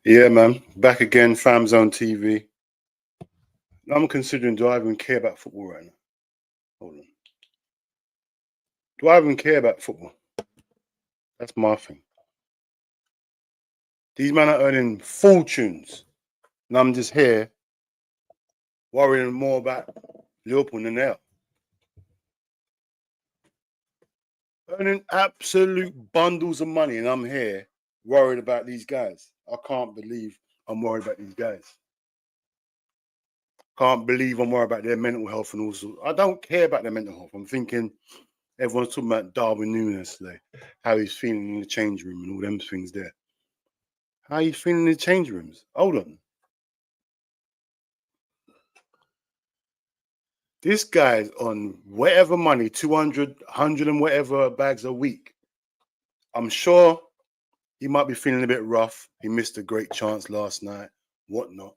Yeah, man. Back again, FamZone TV. I'm considering, do I even care about football right now? Hold on. Do I even care about football? That's my thing. These men are earning fortunes. And I'm just here worrying more about Liverpool than they are. Earning absolute bundles of money, and I'm here worried about these guys. I can't believe I'm worried about these guys. Can't believe I'm worried about their mental health and also. I don't care about their mental health. I'm thinking everyone's talking about Darwin Nunez today, how he's feeling in the change room and all them things there. How are you feeling in the change rooms? Hold on. This guy's on whatever money, 200, 100 and whatever bags a week. I'm sure he might be feeling a bit rough. He missed a great chance last night, whatnot.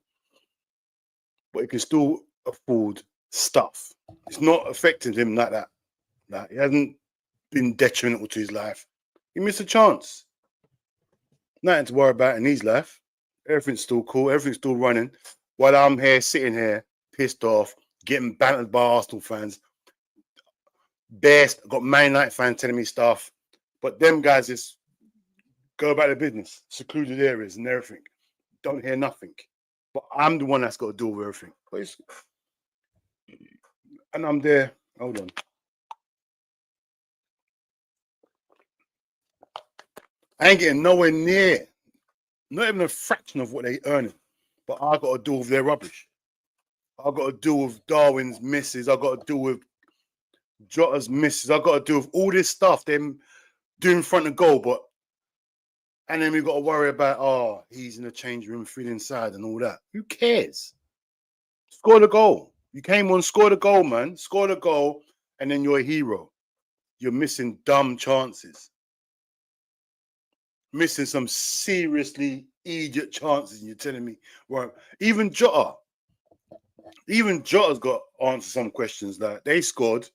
But he can still afford stuff. It's not affecting him like that. Like, he hasn't been detrimental to his life. He missed a chance. Nothing to worry about in his life. Everything's still cool. Everything's still running. While I'm here, sitting here, pissed off, getting bantered by Arsenal fans. Best, got Man United fans telling me stuff. But them guys just go about their business, secluded areas and everything. Don't hear nothing. But I'm the one that's got to deal with everything. And I'm there. Hold on. I ain't getting nowhere near, not even a fraction of what they earning. But I got to deal with their rubbish. I got to deal with Darwin's misses. I got to deal with Jota's misses. I got to deal with all this stuff them doing in front of goal. And then we got to worry about, he's in the change room feeling sad and all that. Who cares? Score the goal. You came on, score the goal, man. Score the goal, and then you're a hero. You're missing dumb chances. Missing some seriously idiot chances, and you're telling me, right? Even Jota's got answered some questions. Like, they scored,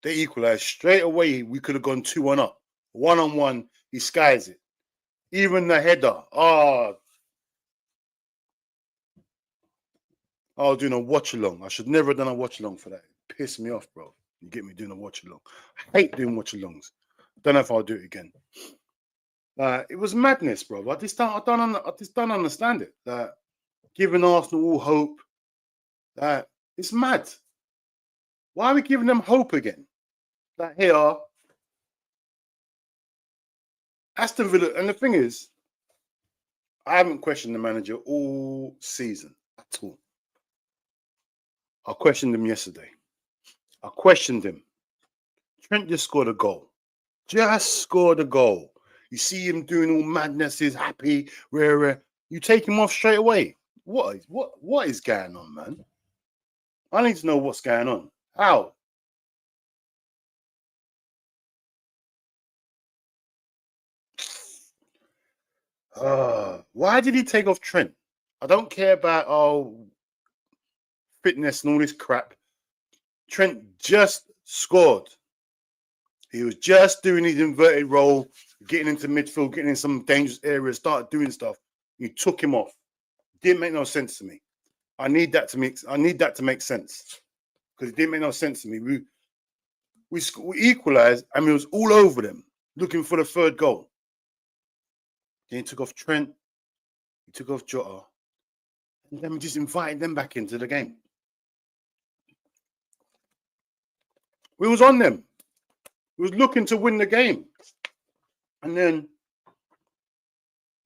they equalized straight away. We could have gone 2-1 up. 1-on-1, he skies it. Even the header. I was doing a watch along. I should never have done a watch along for that. It pissed me off, bro. You get me doing a watch along. I hate doing watch alongs. Don't know if I'll do it again. It was madness, bro. I just don't understand it. Giving Arsenal all hope. It's mad. Why are we giving them hope again? Here, Aston Villa, and the thing is, I haven't questioned the manager all season at all. I questioned him yesterday. I questioned him. Trent just scored a goal. Just scored a goal. You see him doing all madness, he's happy, rare. You take him off straight away. What is going on, man? I need to know what's going on. How? Why did he take off Trent? I don't care about fitness and all this crap. Trent just scored. He was just doing his inverted role, getting into midfield, getting in some dangerous areas, started doing stuff. You took him off. Didn't make no sense to me. I need that to make sense, because it didn't make no sense to me. We equalized, and we was all over them looking for the third goal. Then he took off Trent, he took off Jota, and then we just invited them back into the game. We was on them. We was looking to win the game, and then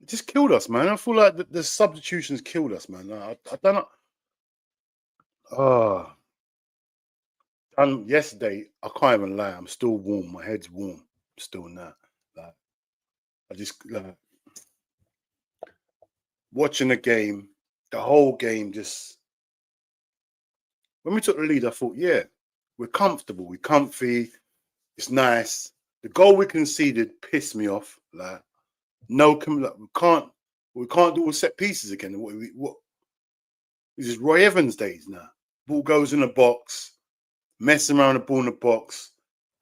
it just killed us, man. I feel like the substitutions killed us, man. I don't know. And yesterday, I can't even lie. I'm still warm. My head's warm. I'm still not. I just watching the game, the whole game. Just when we took the lead, I thought, yeah, we're comfortable. We're comfy. It's nice. The goal we conceded pissed me off. We can't do all set pieces again. What? This is Roy Evans days now. Ball goes in the box, messing around the ball in the box,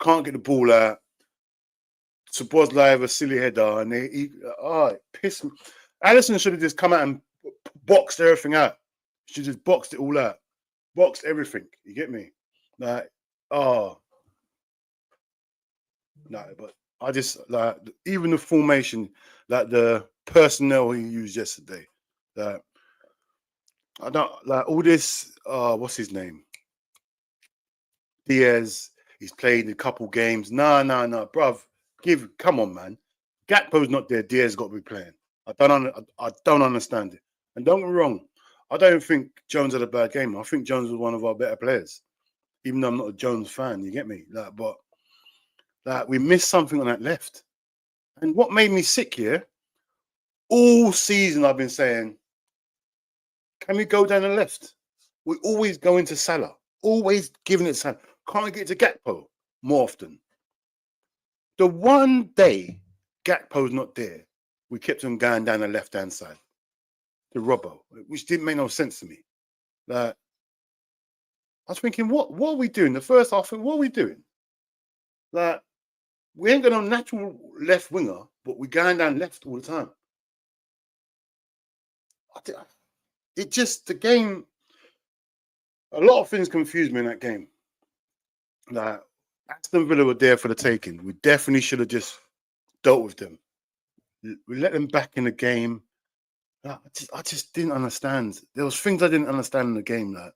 can't get the ball out. Szoboszlai have a silly header, and it pissed me. Allison should have just come out and boxed everything out. She just boxed it all out. Boxed everything. You get me? Like, oh. No, but I just like even the formation, like the personnel he used yesterday. Like, I don't like all this. What's his name? Diaz. He's played a couple games. No, bruv. Come on, man. Gakpo's not there. Diaz got to be playing. I don't understand it. And don't get me wrong. I don't think Jones had a bad game. I think Jones was one of our better players. Even though I'm not a Jones fan, you get me? Like, but like we missed something on that left. And what made me sick here, all season I've been saying, can we go down the left? We always go into Salah. Always giving it Salah. Can't get to Gakpo more often. The one day Gakpo's not there, we kept on going down the left-hand side to Robbo, which didn't make no sense to me. Like, I was thinking, what are we doing? The first half, what are we doing? Like, we ain't got no natural left winger, but we're going down left all the time. It just, the game, a lot of things confused me in that game. Like, Aston Villa were there for the taking. We definitely should have just dealt with them. We let them back in the game. Like, I just didn't understand. There was things I didn't understand in the game. Like,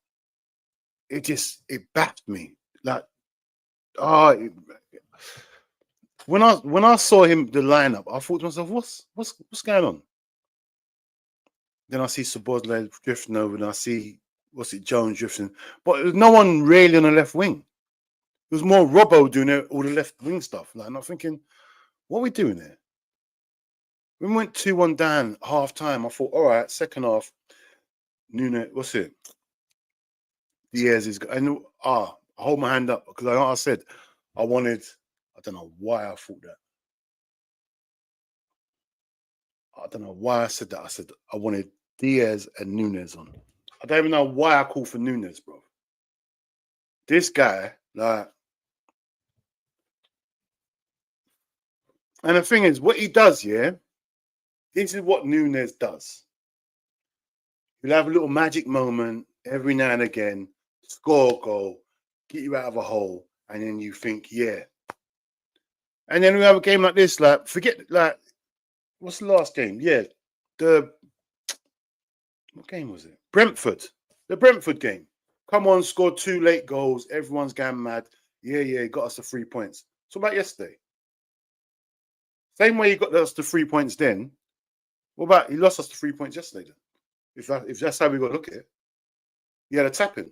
it baffed me. Like, when I saw him, the lineup, I thought to myself, what's going on? Then I see Szoboszlai drifting over, and I see Jones drifting, but there's no one really on the left wing. It was more Robbo doing all the left wing stuff. Like, I'm not thinking, what are we doing there? When we went 2-1 down half time, I thought, all right, second half, Nunez, what's it? Diaz is, and I hold my hand up because like I said, I don't know why I thought that. I don't know why I said that. I said I wanted Diaz and Nunez on. I don't even know why I called for Nunez, bro. This guy, like, and the thing is, what he does, yeah, this is what Nunez does. He'll have a little magic moment every now and again, score a goal, get you out of a hole, and then you think, yeah. And then we have a game like this, like, forget, like, what's the last game? Yeah, what game was it? Brentford. The Brentford game. Come on, scored 2 late goals. Everyone's going mad. Yeah, got us the 3 points. So about yesterday. Same way he got us the 3 points then. What about he lost us the 3 points yesterday then? If that's how we got to look at it. He had a tap-in.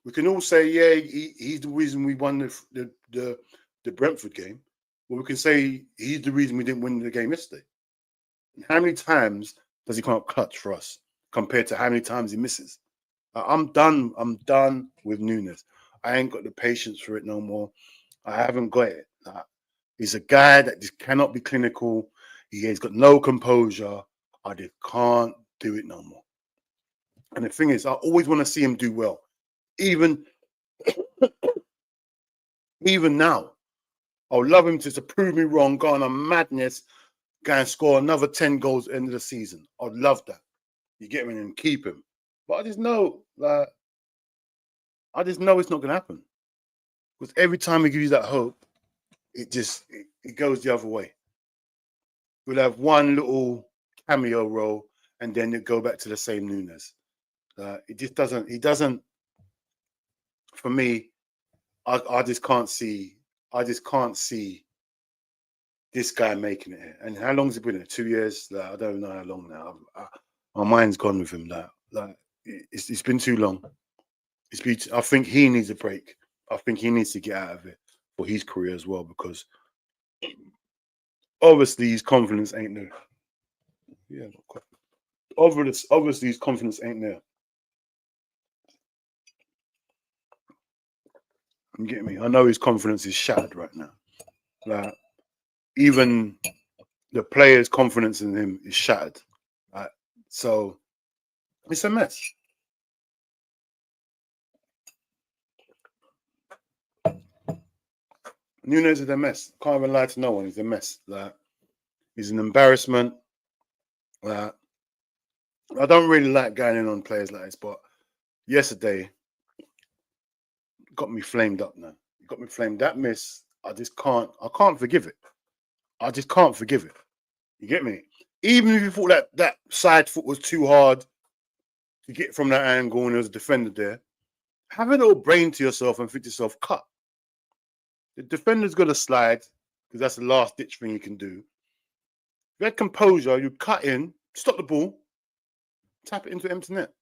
We can all say, yeah, he's the reason we won the Brentford game. Well, we can say he's the reason we didn't win the game yesterday. And how many times does he come up clutch for us compared to how many times he misses? I'm done. I'm done with Nunez. I ain't got the patience for it no more. I haven't got it. He's a guy that just cannot be clinical. He's got no composure. I just can't do it no more. And the thing is, I always want to see him do well. Even now, I would love him to prove me wrong, go on a madness, go and score another 10 goals at the end of the season. I'd love that. You get me, and keep him. But I just know, it's not going to happen. Because every time he gives you that hope, it goes the other way. We'll have one little cameo role, and then it go back to the same Nunez. He doesn't. For me, I just can't see. I just can't see this guy making it here. And how long has it been here? 2 years? I don't know how long now. My mind's gone with him. It's been too long. I think he needs a break. I think he needs to get out of it for his career as well, because obviously his confidence ain't there. Yeah, obviously his confidence ain't there. You get me? I know his confidence is shattered right now. Even the players' confidence in him is shattered. So it's a mess. Nunez is a mess. Can't even lie to no one. He's a mess. He's an embarrassment. I don't really like going in on players like this, but yesterday got me flamed up now. It got me flamed. That miss, I can't forgive it. I just can't forgive it. You get me? Even if you thought that side foot was too hard to get from that angle and there was a defender there, have a little brain to yourself and think to yourself, cut. The defender's got to slide because that's the last ditch thing you can do. If you had composure, you cut in, stop the ball, tap it into empty net.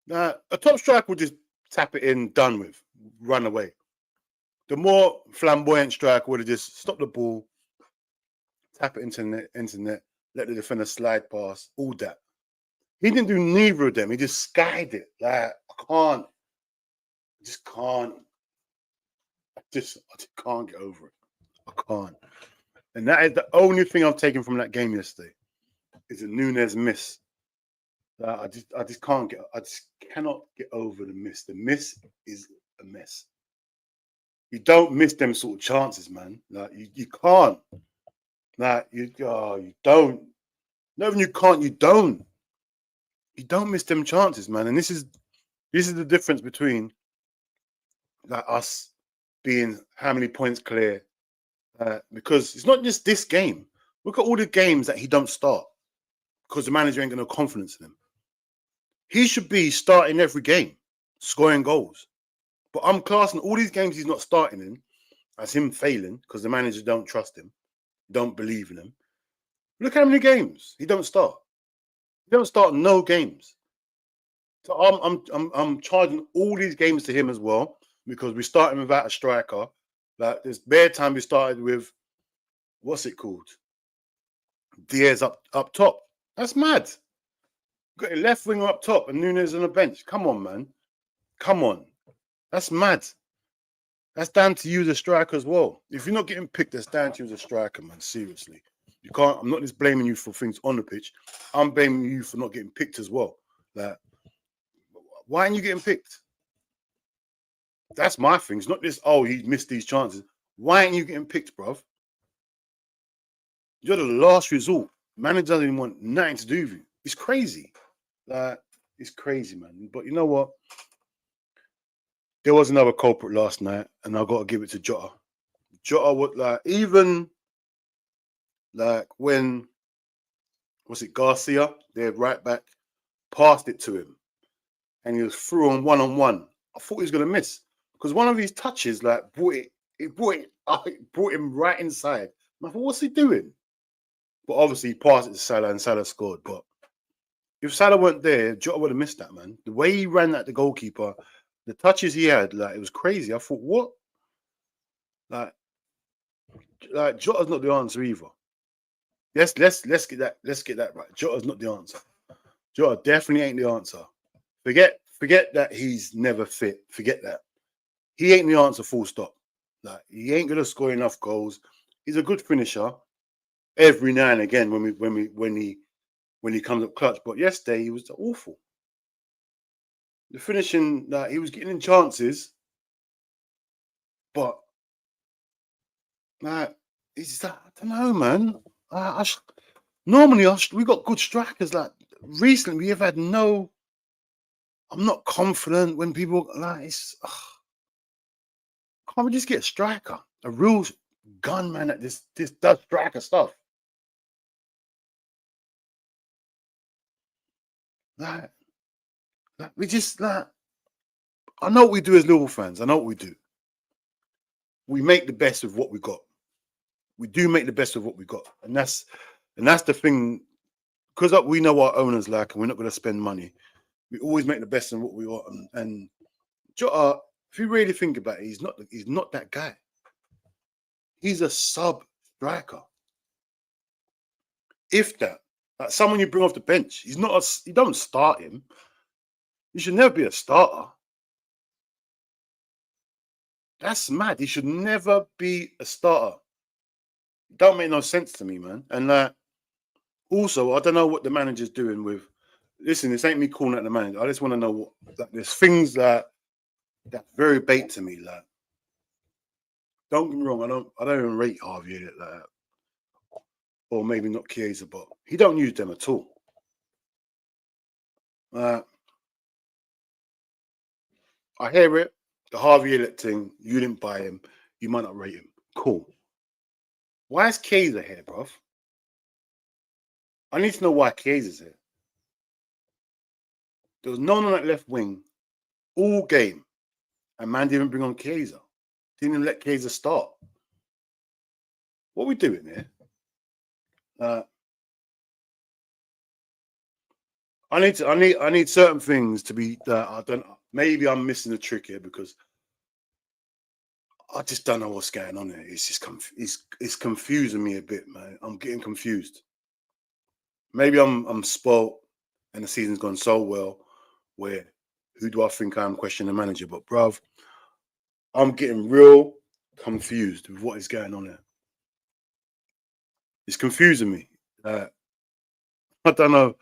Now, a top striker would just tap it in, done with, run away. The more flamboyant striker would have just stopped the ball, tap it into net, let the defender slide past, all that. He didn't do neither of them. He just skied it. Like, I just can't get over it. I can't. And that is the only thing I've taken from that game yesterday. Is a Nunez miss. I just cannot get over the miss. The miss is a mess. You don't miss them sort of chances, man. Like you can't. Like you don't. No, when you can't, you don't. You don't miss them chances, man. And this is the difference between like us being how many points clear. Because it's not just this game. Look at all the games that he don't start because the manager ain't got no confidence in him. He should be starting every game, scoring goals. But I'm classing all these games he's not starting in as him failing because the manager don't trust him, don't believe in him. Look how many games he don't start. He don't start no games. So I'm charging all these games to him as well because we started without a striker. Like there's bare time we started with what's it called? Diaz up top. That's mad. Got a left winger up top and Nunez on the bench. Come on, man. Come on. That's mad. That's down to you as a striker as well. If you're not getting picked, that's down to you as a striker, man. Seriously. You can't. I'm not just blaming you for things on the pitch. I'm blaming you for not getting picked as well. Like, why aren't you getting picked? That's my thing. It's not just, oh, he missed these chances. Why aren't you getting picked, bruv? You're the last resort. Manager doesn't even want nothing to do with you. It's crazy. Like, it's crazy, man. But you know what? There was another culprit last night, and I've got to give it to Jota. Jota would even when was it Garcia, their right back, passed it to him, and he was through on one. I thought he was gonna miss because one of his touches brought him right inside. And I thought, what's he doing? But obviously he passed it to Salah, and Salah scored. But if Salah weren't there, Jota would have missed that, man. The way he ran at the goalkeeper, the touches he had, it was crazy. I thought, what? Like Jota's not the answer either. Let's get that right. Jota's not the answer. Jota definitely ain't the answer. Forget that he's never fit. Forget that. He ain't the answer, full stop. He ain't gonna score enough goals. He's a good finisher every now and again when he comes up clutch. But yesterday he was awful. The finishing, he was getting in chances, but it's I don't know, man. Normally we got good strikers. Recently, we have had no. I'm not confident when people it's. Can't we just get a striker, a real gunman that this does striker stuff? We just I know what we do as Liverpool fans. I know what we do. We make the best of what we got. We do make the best of what we got, and that's the thing. Because we know our owners and we're not going to spend money. We always make the best of what we got. And Jota, if you really think about it, he's not that guy. He's a sub striker. If that, someone you bring off the bench, you don't start him. He should never be a starter. That's mad. He should never be a starter. It don't make no sense to me, man. And also, I don't know what the manager's doing with. Listen, this ain't me calling at the manager. I just want to know what there's things that's very bait to me. Don't get me wrong. I don't even rate Harvey like that. or maybe not Chiesa, but he don't use them at all. I hear it. The Harvey Elliott thing, you didn't buy him. You might not rate him. Cool. Why is Chiesa here, bruv? I need to know why Chiesa's here. There was no one on that left wing all game. And man didn't bring on Chiesa. Didn't even let Chiesa start. What are we doing here? I need certain things to be. I don't. Maybe I'm missing a trick here because I just don't know what's going on here. It's just it's confusing me a bit, man. I'm getting confused. Maybe I'm spoilt and the season's gone so well. Where who do I think I'm questioning the manager? But bruv, I'm getting real confused with what is going on here. It's confusing me. I don't know.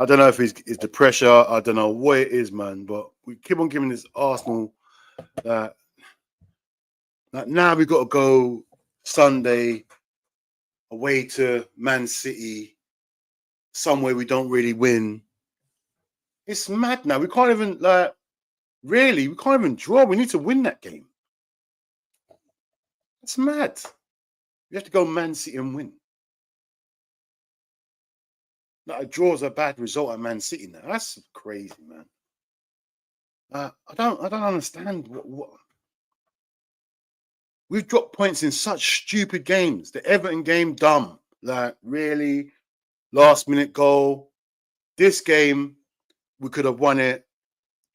I don't know if it's the pressure. I don't know what it is, man. But we keep on giving this Arsenal that now we've got to go Sunday away to Man City, somewhere we don't really win. It's mad now. We can't even we can't even draw. We need to win that game. It's mad. We have to go Man City and win. Like a draw is a bad result at Man City now. That's crazy, man. I don't understand what we've dropped points in such stupid games. The Everton game, dumb. Like really, last minute goal. This game, we could have won it.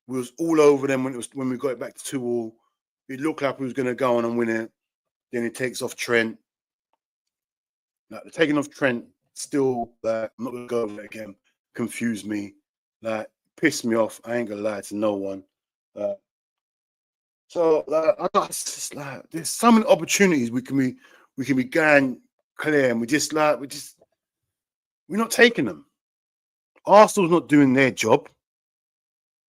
We was all over them when we got it back to 2-2. It looked like we was gonna go on and win it. Then it takes off Trent. Like the taking off Trent. Still, I'm not gonna go over that again. Confused me, pissed me off. I ain't gonna lie to no one. It's just there's so many opportunities we can be going clear, and we're not taking them. Arsenal's not doing their job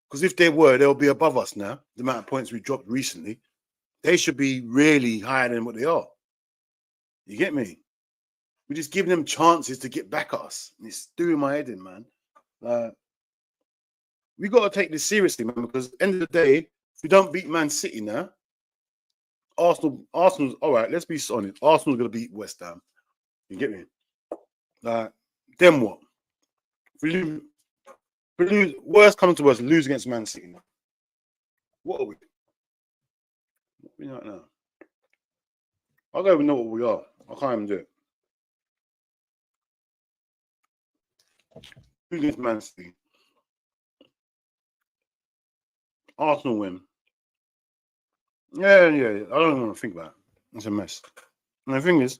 because if they were, they'll be above us now. The amount of points we dropped recently, they should be really higher than what they are. You get me? We're just giving them chances to get back at us. And it's doing my head in, man. We got to take this seriously, man, because at the end of the day, if we don't beat Man City now, Arsenal's all right, let's be honest. Arsenal's going to beat West Ham. You get me? Then what? If we lose, worst coming to us, lose against Man City now. What are we? What are we not now? I don't even know what we are. I can't even do it. Who's against Man City? Arsenal win. Yeah. I don't want to think about it. It's a mess. And the thing is,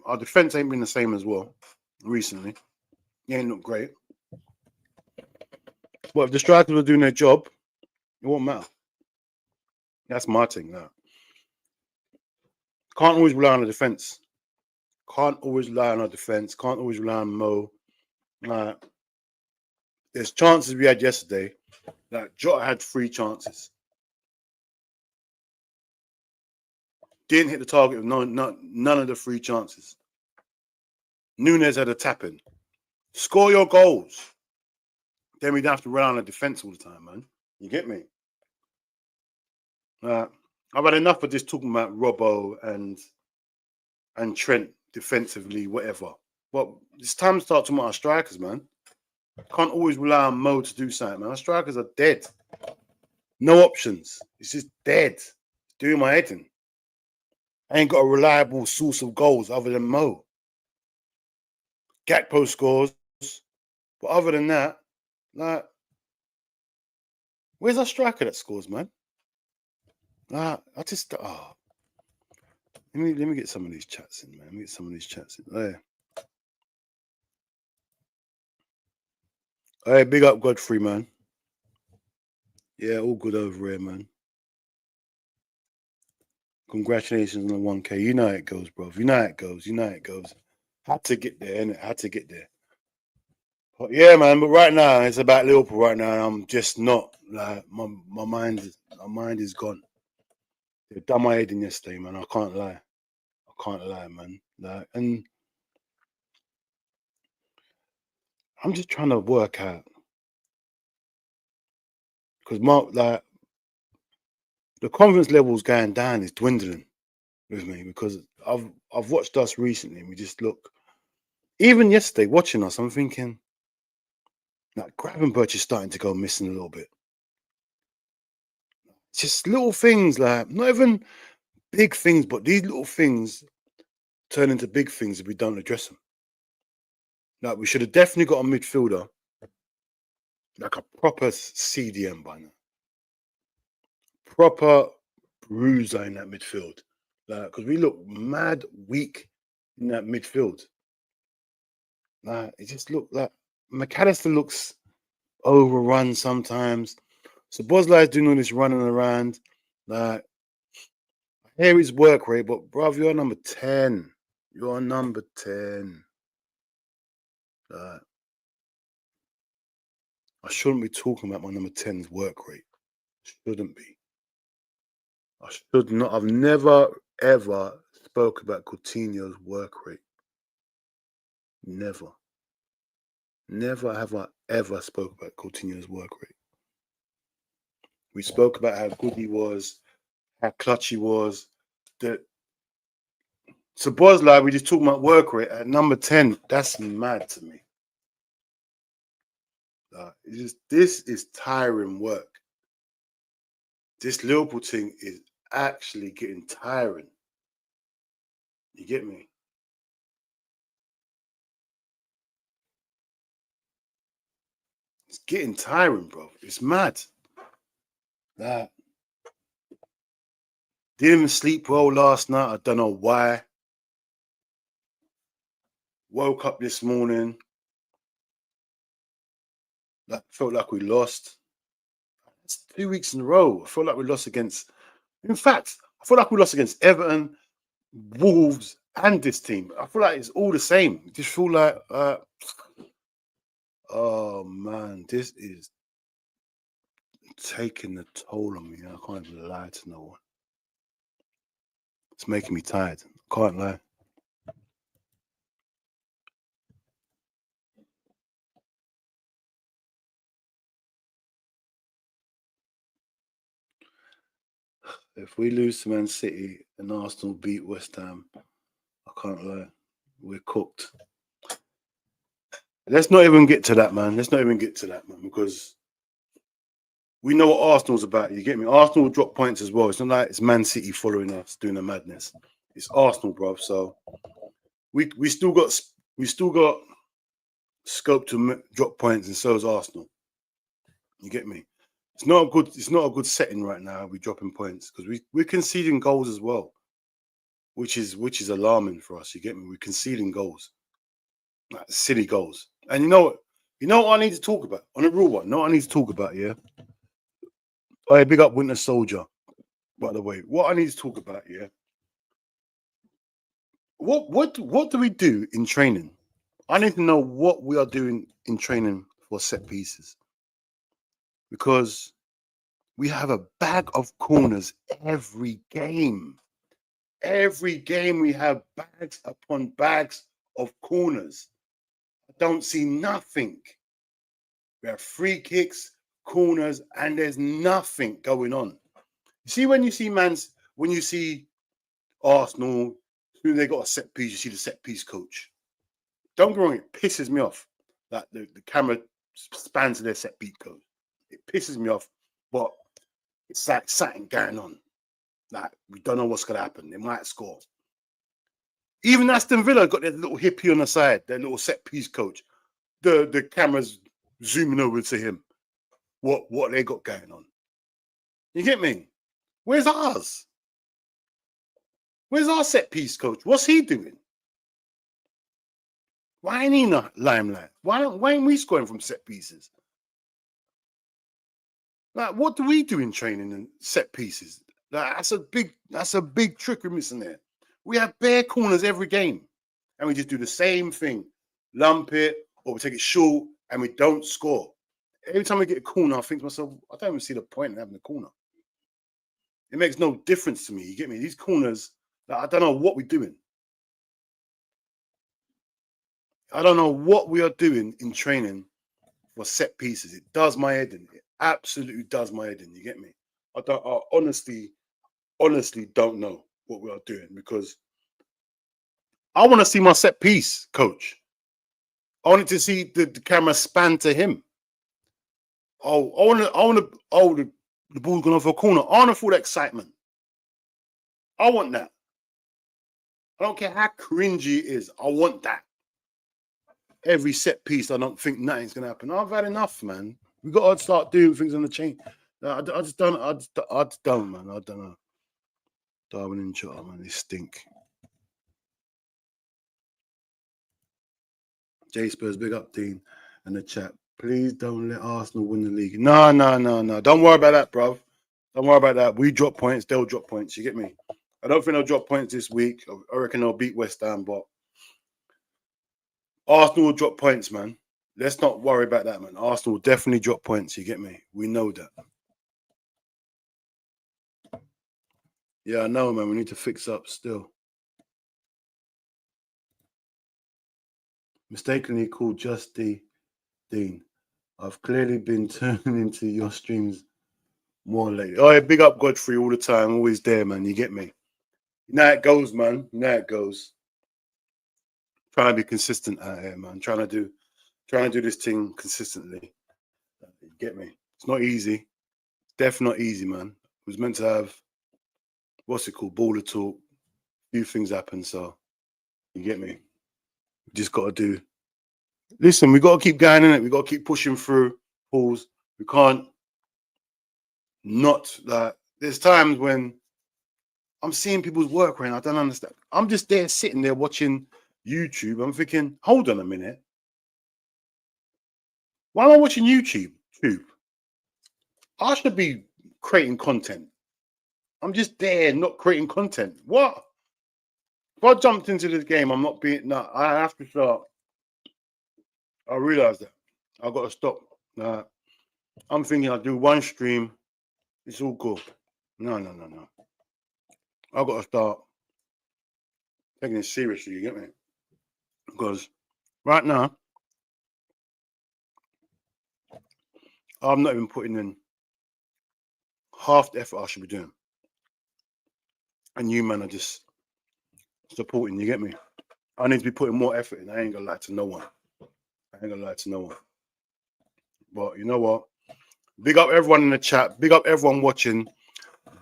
our defense ain't been the same as well recently. It ain't look great. But if the strikers were doing their job, it won't matter. That's my thing now. Can't always rely on the defense. Can't always rely on our defense. Can't always rely on Mo. There's chances we had yesterday that Jota had 3 chances. Didn't hit the target with none of the 3 chances. Nunez had a tap-in. Score your goals. Then we'd have to rely on the defense all the time, man. You get me? I've had enough of this talking about Robbo and Trent defensively, whatever. But it's time to start talking about our strikers, man. Can't always rely on Mo to do something, man. Our strikers are dead. No options. It's just dead. It's doing my head in. I ain't got a reliable source of goals other than Mo. Gakpo scores. But other than that, where's our striker that scores, man? Let me get some of these chats in, man. Let me get some of these chats in. There. Hey, big up Godfrey, man. Yeah, all good over here, man. Congratulations on the 1K. You know how it goes, bro. You know how it goes. Had to get there, innit? Had to get there. But yeah, man. But right now, it's about Liverpool right now. I'm just not my mind is gone. They done my head in yesterday, man. I can't lie. I can't lie, man. Like, and I'm just trying to work out, because like the confidence levels going down is dwindling with me, because I've watched us recently and we just look. Even yesterday, watching us, I'm thinking like Gravenberch is starting to go missing a little bit. Just little things, like not even big things, but these little things turn into big things if we don't address them. Like, we should have definitely got a midfielder, like a proper CDM by now, proper bruiser in that midfield, like, because we look mad weak in that midfield. Like, it just looked like McAllister looks overrun sometimes. So Boslai's doing all this running around. Like, I hear his work rate, but bruv, you're number 10. You're number 10. Like, I shouldn't be talking about my number 10's work rate. Shouldn't be. I should not. I've never ever spoke about Coutinho's work rate. Never. Never have I ever spoke about Coutinho's work rate. We spoke about how good he was, how clutch he was. So Boslai, we just talking about work rate at number 10. That's mad to me. This is tiring work. This Liverpool thing is actually getting tiring. You get me? It's getting tiring, bro. It's mad. Didn't even sleep well last night. I don't know why. Woke up this morning. Felt like we lost. It's 2 weeks in a row. I felt like we lost against. In fact, I feel like we lost against Everton, Wolves, and this team. I feel like it's all the same. I just feel like, oh man, this is taking the toll on me. I can't even lie to no one. It's making me tired. I can't lie. If we lose to Man City and Arsenal beat West Ham, I can't lie, we're cooked. Let's not even get to that, man. Let's not even get to that, man, because we know what Arsenal's about. You get me? Arsenal will drop points as well. It's not like it's Man City following us doing the madness. It's Arsenal, bro. So we still got scope to drop points, and so is Arsenal. You get me? It's not a good setting right now. We're dropping points because we're conceding goals as well, which is alarming for us. You get me? We're conceding goals, like silly goals. And you know what I need to talk about on a real one. No, I need to talk about, yeah. Oh, yeah, big up Winter Soldier. By the way, what I need to talk about, yeah. What do we do in training? I need to know what we are doing in training for set pieces, because we have a bag of corners every game. Every game we have bags upon bags of corners. I don't see nothing. We have free kicks, corners, and there's nothing going on. You see, when you see Arsenal, who they got a set piece, you see the set piece coach. Don't get me wrong, it pisses me off that the camera spans their set piece coach. It pisses me off, but it's like something going on. Like, we don't know what's going to happen. They might score. Even Aston Villa got their little hippie on the side, their little set piece coach. The camera's zooming over to him. What they got going on. You get me? Where's ours? Where's our set piece coach? What's he doing? Why ain't he in the limelight? Why ain't we scoring from set pieces? Like, what do we do in training and set pieces? Like, that's a big trick we're missing there. We have bare corners every game, and we just do the same thing. Lump it, or we take it short, and we don't score. Every time we get a corner, I think to myself, I don't even see the point in having a corner. It makes no difference to me. You get me? These corners, I don't know what we're doing. I don't know what we are doing in training for set pieces. It does my head in. It absolutely does my head in. You get me? I honestly don't know what we are doing, because I want to see my set piece, coach. I wanted to see the camera span to him. The ball's gone off a corner. I want to feel that excitement. I want that. I don't care how cringy it is. I want that. Every set piece, I don't think nothing's gonna happen. I've had enough, man. We got to start doing things on the chain. I just don't, man. I don't know. Darwin and Jota, man, they stink. J Spurs, big up, Dean, and the chat. Please don't let Arsenal win the league. No. Don't worry about that, bruv. Don't worry about that. We drop points, they'll drop points. You get me? I don't think they'll drop points this week. I reckon they'll beat West Ham, but Arsenal will drop points, man. Let's not worry about that, man. Arsenal will definitely drop points. You get me? We know that. Yeah, I know, man. We need to fix up still. Mistakenly called Justy Dean. I've clearly been turning into your streams more lately. Oh, yeah, big up Godfrey all the time. Always there, man. You get me? You know how it goes, man. You know how it goes. Trying to be consistent out here, man. Trying to do this thing consistently. You get me? It's not easy. Definitely not easy, man. It was meant to have, what's it called? Baller talk. A few things happen, so you get me? We just got to do. Listen, we got to keep going in it. We got to keep pushing through. Pause. We can't not like. There's times when I'm seeing people's work and I don't understand. I'm just there sitting there watching YouTube. I'm thinking, hold on a minute. Why am I watching YouTube? I should be creating content. I'm just there not creating content. What? If I jumped into this game, I'm not being. No, I have to start. I realize that. I've got to stop. I'm thinking I'll do one stream. It's all good. No. I've got to start taking it seriously, you get me? Because right now, I'm not even putting in half the effort I should be doing. And you, man, are just supporting, you get me? I need to be putting more effort in. I ain't gonna lie to no one. But you know what? Big up everyone in the chat. Big up everyone watching.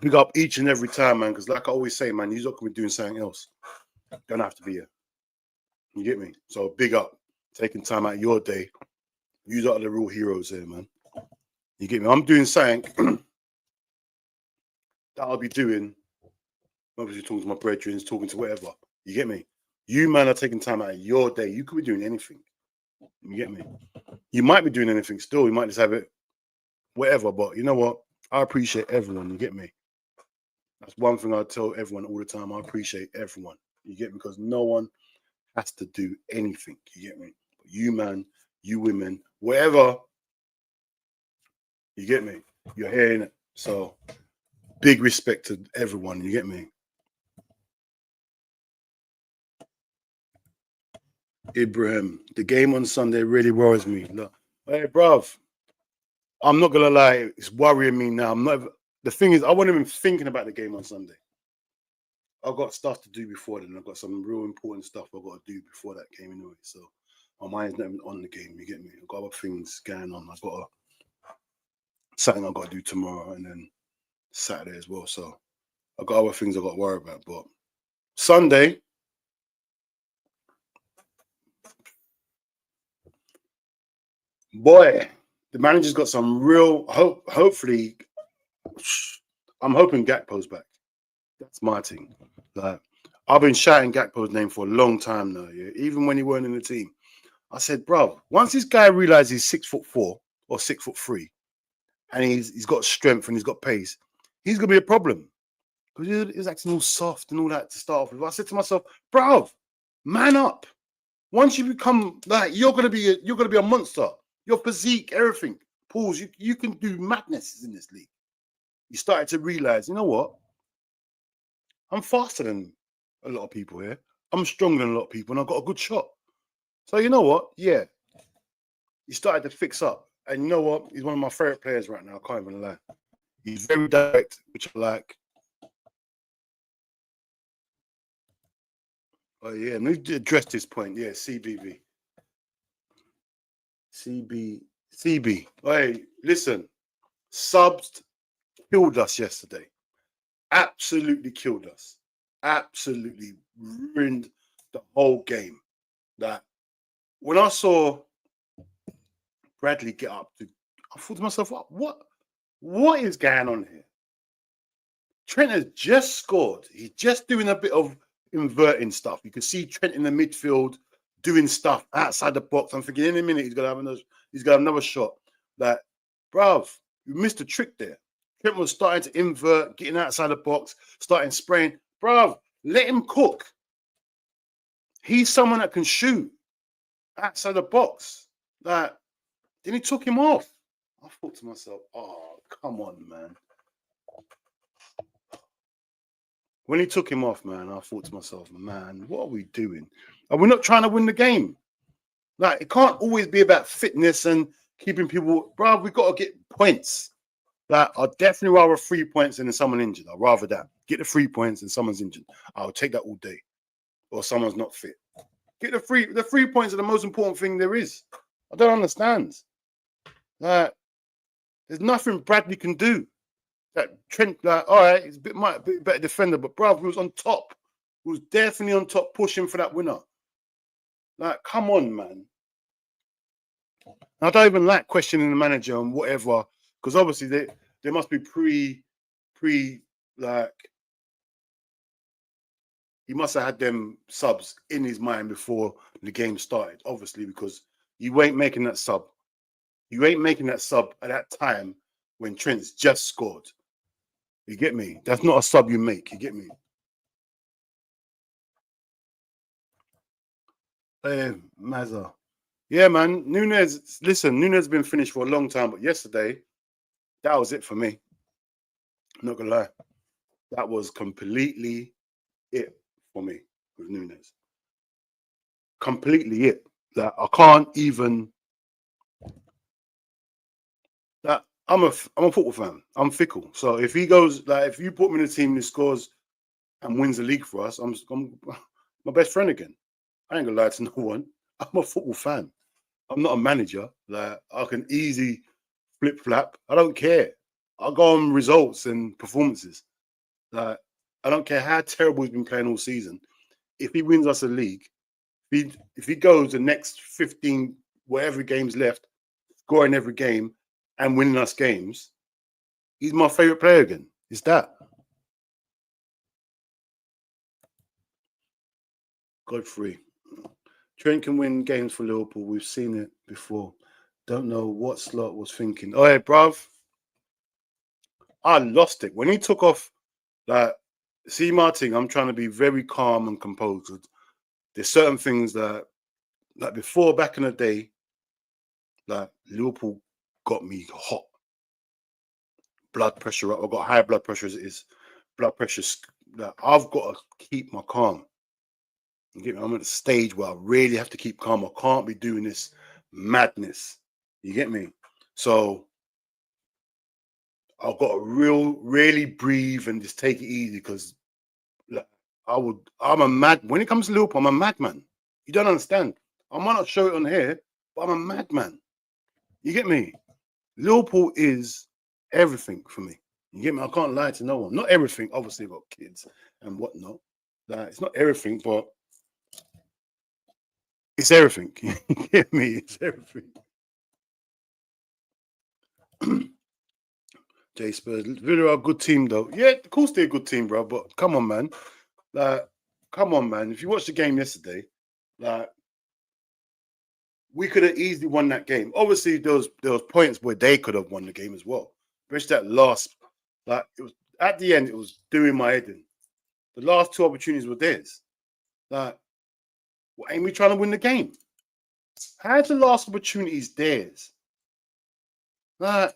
Big up each and every time, man. Because like I always say, man, you're not going to be doing something else. Don't have to be here. You get me? So big up. Taking time out of your day. You are the real heroes here, man. You get me? I'm doing something that I'll be doing. Obviously talking to my brethren, talking to whatever. You get me? You, man, are taking time out of your day. You could be doing anything. You get me? You might be doing anything still. You might just have it, whatever. But you know what? I appreciate everyone. You get me? That's one thing I tell everyone all the time. I appreciate everyone. You get me? Because no one has to do anything. You get me? But you, man, you women, whatever. You get me? You're hearing it. So big respect to everyone. You get me? Ibrahim, the game on Sunday really worries me. Look, hey, bruv, I'm not gonna lie, it's worrying me now. The thing is, I wasn't even thinking about the game on Sunday. I've got stuff to do before then. I've got some real important stuff I've got to do before that game anyway. So my mind's not even on the game, you get me? I've got other things going on. Something I've got to do tomorrow and then Saturday as well. So I've got other things I've got to worry about. But Sunday, boy, the manager's got some real hope. Hopefully, I'm hoping Gakpo's back. That's my thing. Like, I've been shouting Gakpo's name for a long time now. Yeah, even when he weren't in the team, I said, bro, once this guy realizes he's 6'4" or 6'3", and he's got strength and he's got pace, he's gonna be a problem because he's acting all soft and all that to start off with. I said to myself, bro, man up. Once you become like, you're gonna be a monster. Your physique, everything. Pause. You can do madnesses in this league. he started to realize, you know what? I'm faster than a lot of people here. I'm stronger than a lot of people, and I've got a good shot. So you know what? Yeah, he started to fix up. And you know what? He's one of my favorite players right now. I can't even lie. He's very direct, which I like. Oh yeah, let me address this point. Yeah, CBB. CB. Hey, listen, subs killed us yesterday. Absolutely killed us. Absolutely ruined the whole game. That when I saw Bradley get up, I thought to myself, what is going on here? Trent has just scored. He's just doing a bit of inverting stuff. You can see Trent in the midfield doing stuff outside the box. I'm thinking in a minute he's gonna have another shot. Like, bruv, you missed a trick there. Trent was starting to invert, getting outside the box, starting spraying. Bruv, let him cook. He's someone that can shoot outside the box. Like, then he took him off. I thought to myself, oh, come on, man. When he took him off, man, I thought to myself, man, what are we doing? Are we not trying to win the game? Like, it can't always be about fitness and keeping people, bro. We've got to get points. Like, I'd definitely rather 3 points than someone injured. I'd rather that. Get the 3 points and someone's injured. I'll take that all day. Or someone's not fit. Get the 3 points are the most important thing there is. I don't understand. Like, there's nothing Bradley can do. That Trent, like, all right, he's might be a better defender, but bruv, he was on top. He was definitely on top, pushing for that winner. Like, come on, man. I don't even like questioning the manager and whatever, because obviously they must be like, he must have had them subs in his mind before the game started, obviously, because you ain't making that sub. You ain't making that sub at that time when Trent's just scored. You get me? That's not a sub you make. You get me? Mazza. Yeah, man. Nunez, listen, Nunez has been finished for a long time, but yesterday, that was it for me. I'm not going to lie. That was completely it for me with Nunez. Completely it. That I can't even... That I'm a football fan. I'm fickle. So if he goes, like, if you put me in a team that scores and wins the league for us, I'm my best friend again. I ain't gonna lie to no one. I'm a football fan. I'm not a manager. Like, I can easy flip flap. I don't care. I go on results and performances. Like, I don't care how terrible he's been playing all season. If he wins us a league, if he goes the next 15 whatever games left, scoring every game and winning us games, he's my favorite player again. It's that. Godfrey. Trent can win games for Liverpool. We've seen it before. Don't know what Slot was thinking. Oh, hey, bruv. I lost it. When he took off, like, see, Martin, I'm trying to be very calm and composed. There's certain things that, like, before, back in the day, like, Liverpool got me hot. Blood pressure up. I've got high blood pressure as it is. Blood pressure, like, I've got to keep my calm. You get me? I'm at a stage where I really have to keep calm. I can't be doing this madness. You get me? So I've got to really breathe and just take it easy, because like, I'm a mad, when it comes to Liverpool, I'm a madman. You don't understand. I might not show it on here, but I'm a madman. You get me? Liverpool is everything for me. You get me? I can't lie to no one. Not everything. Obviously, I've got kids and whatnot. Like, it's not everything, but it's everything. You get me? It's everything. J Spurs, Villa are a good team though. Yeah, of course they're a good team, bro. But come on, man. Like, come on, man. If you watched the game yesterday, like, we could have easily won that game. Obviously, there was points where they could have won the game as well. Especially that last, like, it was at the end, it was doing my head in. The last two opportunities were theirs. Like, well, ain't we trying to win the game? How's the last opportunities theirs? Like,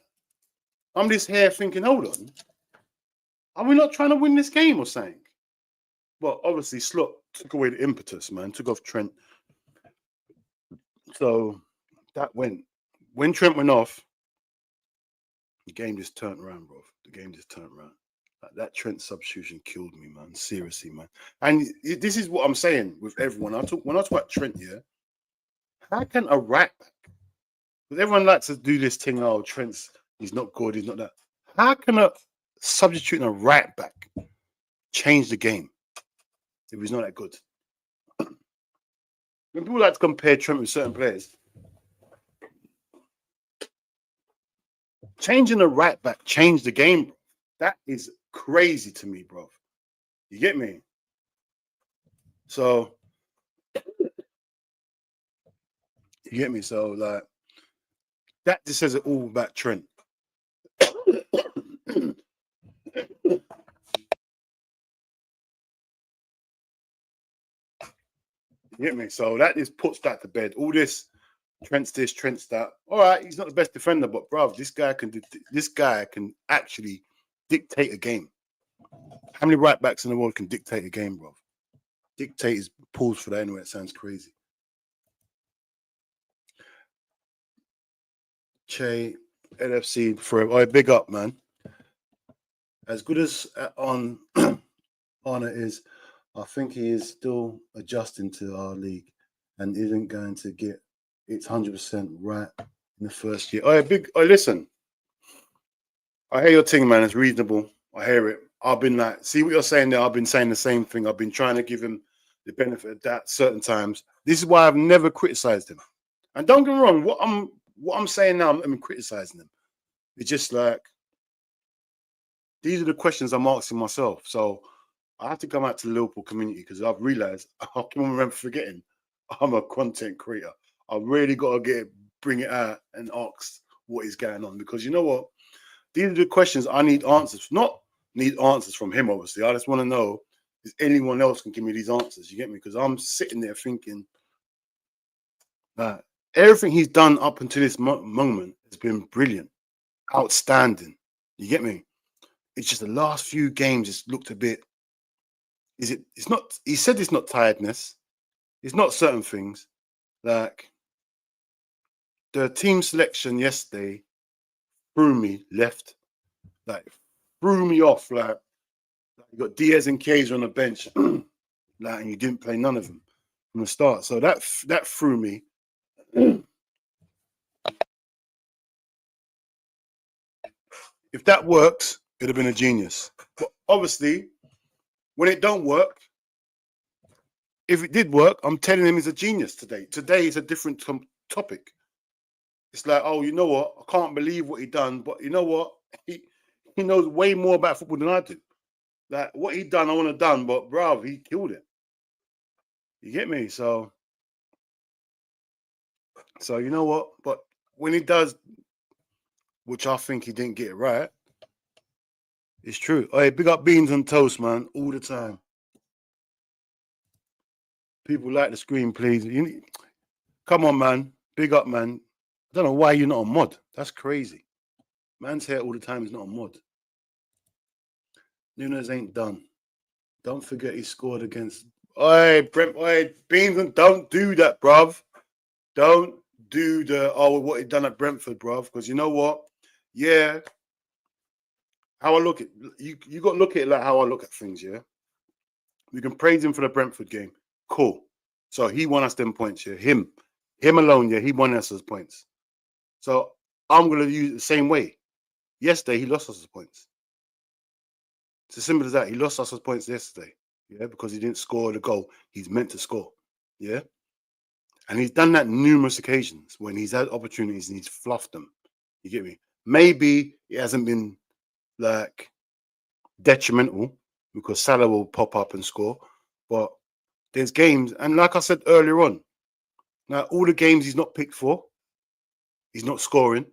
I'm just here thinking, hold on. Are we not trying to win this game or something? Well, obviously, Slot took away the impetus, man. Took off Trent. So that went. When Trent went off, the game just turned around, bro. The game just turned around. Like, that Trent substitution killed me, man. Seriously, man. And this is what I'm saying with everyone. When I talk about Trent, yeah, how can a right back? Because everyone likes to do this thing. Oh, he's not good. He's not that. How can a substituting a right back change the game if he's not that good? When people like to compare Trent with certain players, changing a right back changed the game, bro. That is crazy to me, bro. You get me? So, you get me? So, like, that just says it all about Trent. You get me? So that just puts that to bed. All this Trent's this, Trent's that. All right, he's not the best defender, but bro, this guy can actually dictate a game. How many right backs in the world can dictate a game, bro? Dictate is pause for that anyway. It sounds crazy. Che, LFC forever. Oh, big up, man. As good as on Honor is, I think he is still adjusting to our league and isn't going to get its 100% right in the first year. Listen. I hear your thing, man. It's reasonable. I hear it. I've been like, see what you're saying there. I've been saying the same thing. I've been trying to give him the benefit of that certain times. This is why I've never criticized him. And don't get me wrong, what I'm saying now, I'm criticizing him. It's just like, these are the questions I'm asking myself. So I have to come out to the Liverpool community because I've realized, I can remember forgetting, I'm a content creator. I've really got to bring it out and ask what is going on. Because you know what? These are the questions I need answers. Not need answers from him, obviously. I just want to know if anyone else can give me these answers. You get me? Because I'm sitting there thinking that everything he's done up until this moment has been brilliant, outstanding. You get me? It's just the last few games just looked a bit. It's not. He said it's not tiredness. It's not certain things. Like the team selection yesterday threw me left, like threw me off. Like you got Diaz and Kaiser on the bench, like, and you didn't play none of them from the start. So that threw me. If that works, it'd have been a genius. But obviously, when it don't work, if it did work, I'm telling him he's a genius today. Today is a different topic. It's like, oh, you know what? I can't believe what he done, but you know what? He knows way more about football than I do. Like what he done, I want to done, but bruv, he killed it. You get me? So you know what? But when he does, which I think he didn't get it right, it's true. Hey, big up beans on toast, man, all the time. People like the screen, please. Come on, man. Big up, man. I don't know why you're not on mod. That's crazy. Man's here all the time. He's not on mod. Nunez ain't done. Don't forget he scored against. Oi, Brent. Oi, Beans, don't do that, bruv. Don't do what he done at Brentford, bruv. Because you know what? Yeah. How I look at you got to look at it like how I look at things. Yeah. We can praise him for the Brentford game. Cool. So he won us them points. Yeah. Him alone. Yeah. He won us those points. So I'm going to use it the same way. Yesterday, he lost us the points. It's as simple as that. He lost us the points yesterday. Yeah, because he didn't score the goal he's meant to score. Yeah. And he's done that numerous occasions when he's had opportunities and he's fluffed them. You get me? Maybe it hasn't been like detrimental because Salah will pop up and score. But there's games, and like I said earlier on, now all the games he's not picked for, he's not scoring.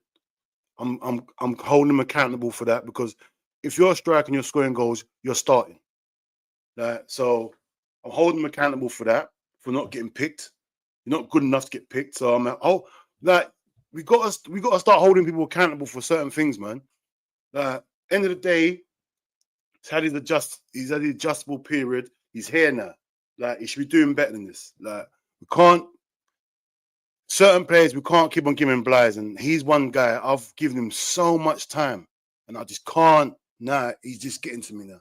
I'm holding him accountable for that because if you're a striker and you're scoring goals, you're starting. So I'm holding him accountable for that, for not getting picked. You're not good enough to get picked. So I'm like, we got to start holding people accountable for certain things, man. End of the day, He's had the adjustable period. He's here now. Like, he should be doing better than this. Like, we can't. Certain players we can't keep on giving blighs, and he's one guy. I've given him so much time, and I just can't. Nah, he's just getting to me now.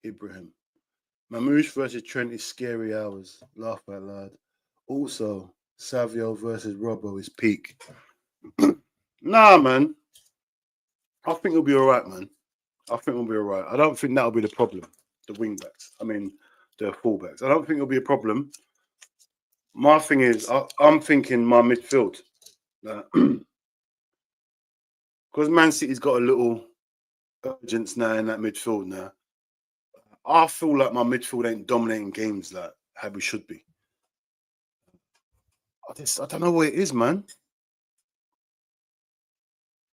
Ibrahim. Mamouche versus Trent is scary hours. Laugh out loud. Also, Savio versus Robbo is peak. Nah, man. I think it'll be all right, man. I think it'll be all right. I don't think that'll be the problem. The wing backs. I mean, the fullbacks. I don't think it'll be a problem. My thing is, I'm thinking my midfield. Because Man City's got a little urgence now in that midfield now. I feel like my midfield ain't dominating games like how we should be. I don't know what it is, man.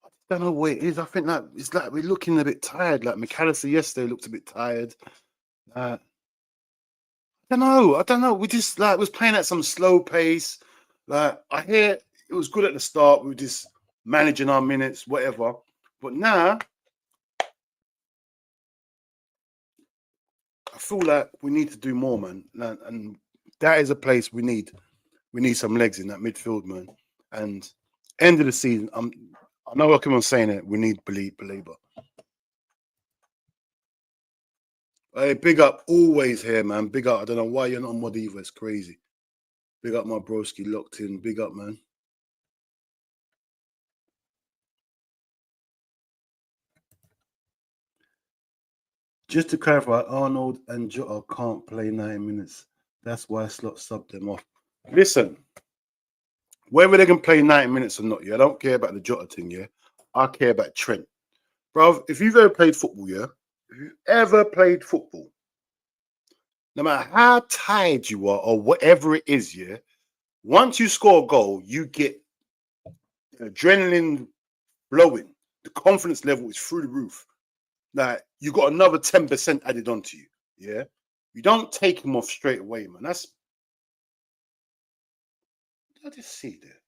I don't know what it is. I think that it's like we're looking a bit tired. Like McAllister yesterday looked a bit tired. I don't know. We just like was playing at some slow pace. Like I hear it was good at the start. We were just managing our minutes, whatever. But now I feel like we need to do more, man. And that is a place we need some legs in that midfield, man. And end of the season, I know I keep on saying it. We need believer. Hey, big up always here, man. Big up. I don't know why you're not on Mod either. It's crazy. Big up my broski locked in. Big up, man. Just to clarify, Arnold and Jota can't play 90 minutes. That's why Slot subbed them off. Listen, whether they can play 90 minutes or not, yeah, I don't care about the Jota thing, yeah. I care about Trent. Bro, if you've ever played football, yeah, no matter how tired you are or whatever it is, yeah, once you score a goal, you get adrenaline blowing. The confidence level is through the roof. Like, you got another 10% added onto you, yeah? You don't take him off straight away, man. That's... I just see there.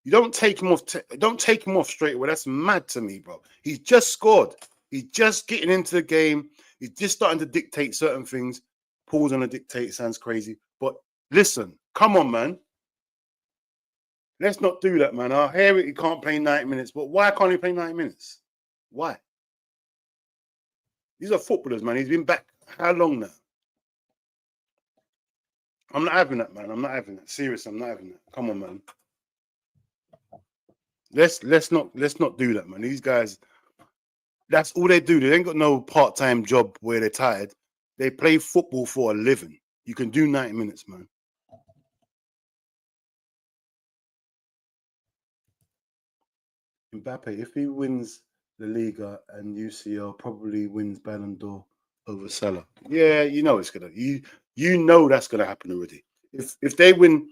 You don't take him off. Don't take him off straight away. That's mad to me, bro. He's just scored. He's just getting into the game. He's just starting to dictate certain things. Pause on a dictate sounds crazy, but listen, come on, man. Let's not do that, man. I hear it. He can't play 90 minutes, but why can't he play 90 minutes? Why? These are footballers, man. He's been back how long now? I'm not having that, man. I'm not having that. Seriously, I'm not having that. Come on, man. Let's not do that, man. These guys, that's all they do. They ain't got no part-time job where they're tired. They play football for a living. You can do 90 minutes, man. Mbappe, if he wins the Liga and UCL, probably wins Ballon d'Or over Salah. Yeah, you know it's gonna. You know that's gonna happen already. If they win.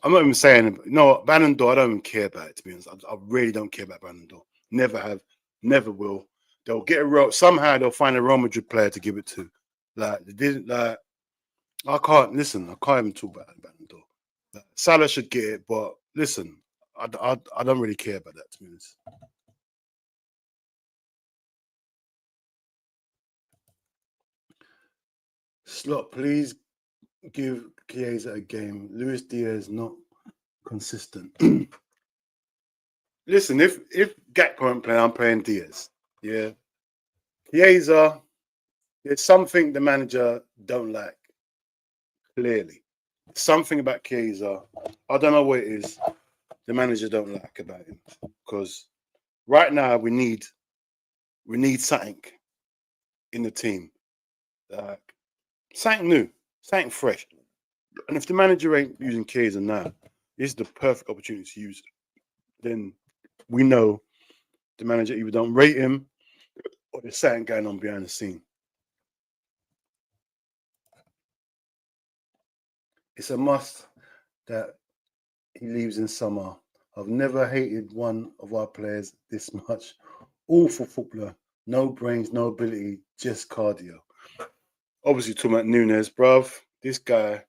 I'm not even saying, no, Ballon d'Or, I don't even care about it, to be honest. I really don't care about Ballon d'Or. Never have, never will. They'll get somehow they'll find a Real Madrid player to give it to. Like, they didn't, like, I can't even talk about Ballon d'Or. Like, Salah should get it, but listen, I don't really care about that, to be honest. Slot, please give Chiesa a game. Luis Diaz not consistent. Listen, if Gakpo ain't playing, I'm playing Diaz. Yeah. Chiesa, there's something the manager don't like. Clearly. Something about Chiesa. I don't know what it is the manager don't like about him. Because right now we need something in the team. Something new, something fresh. And if the manager ain't using Chiesa now, this is the perfect opportunity to use it. Then we know the manager either don't rate him or there's something going on behind the scene. It's a must that he leaves in summer. I've never hated one of our players this much. Awful footballer. No brains, no ability, just cardio. Obviously talking about Nunez, bruv. This guy.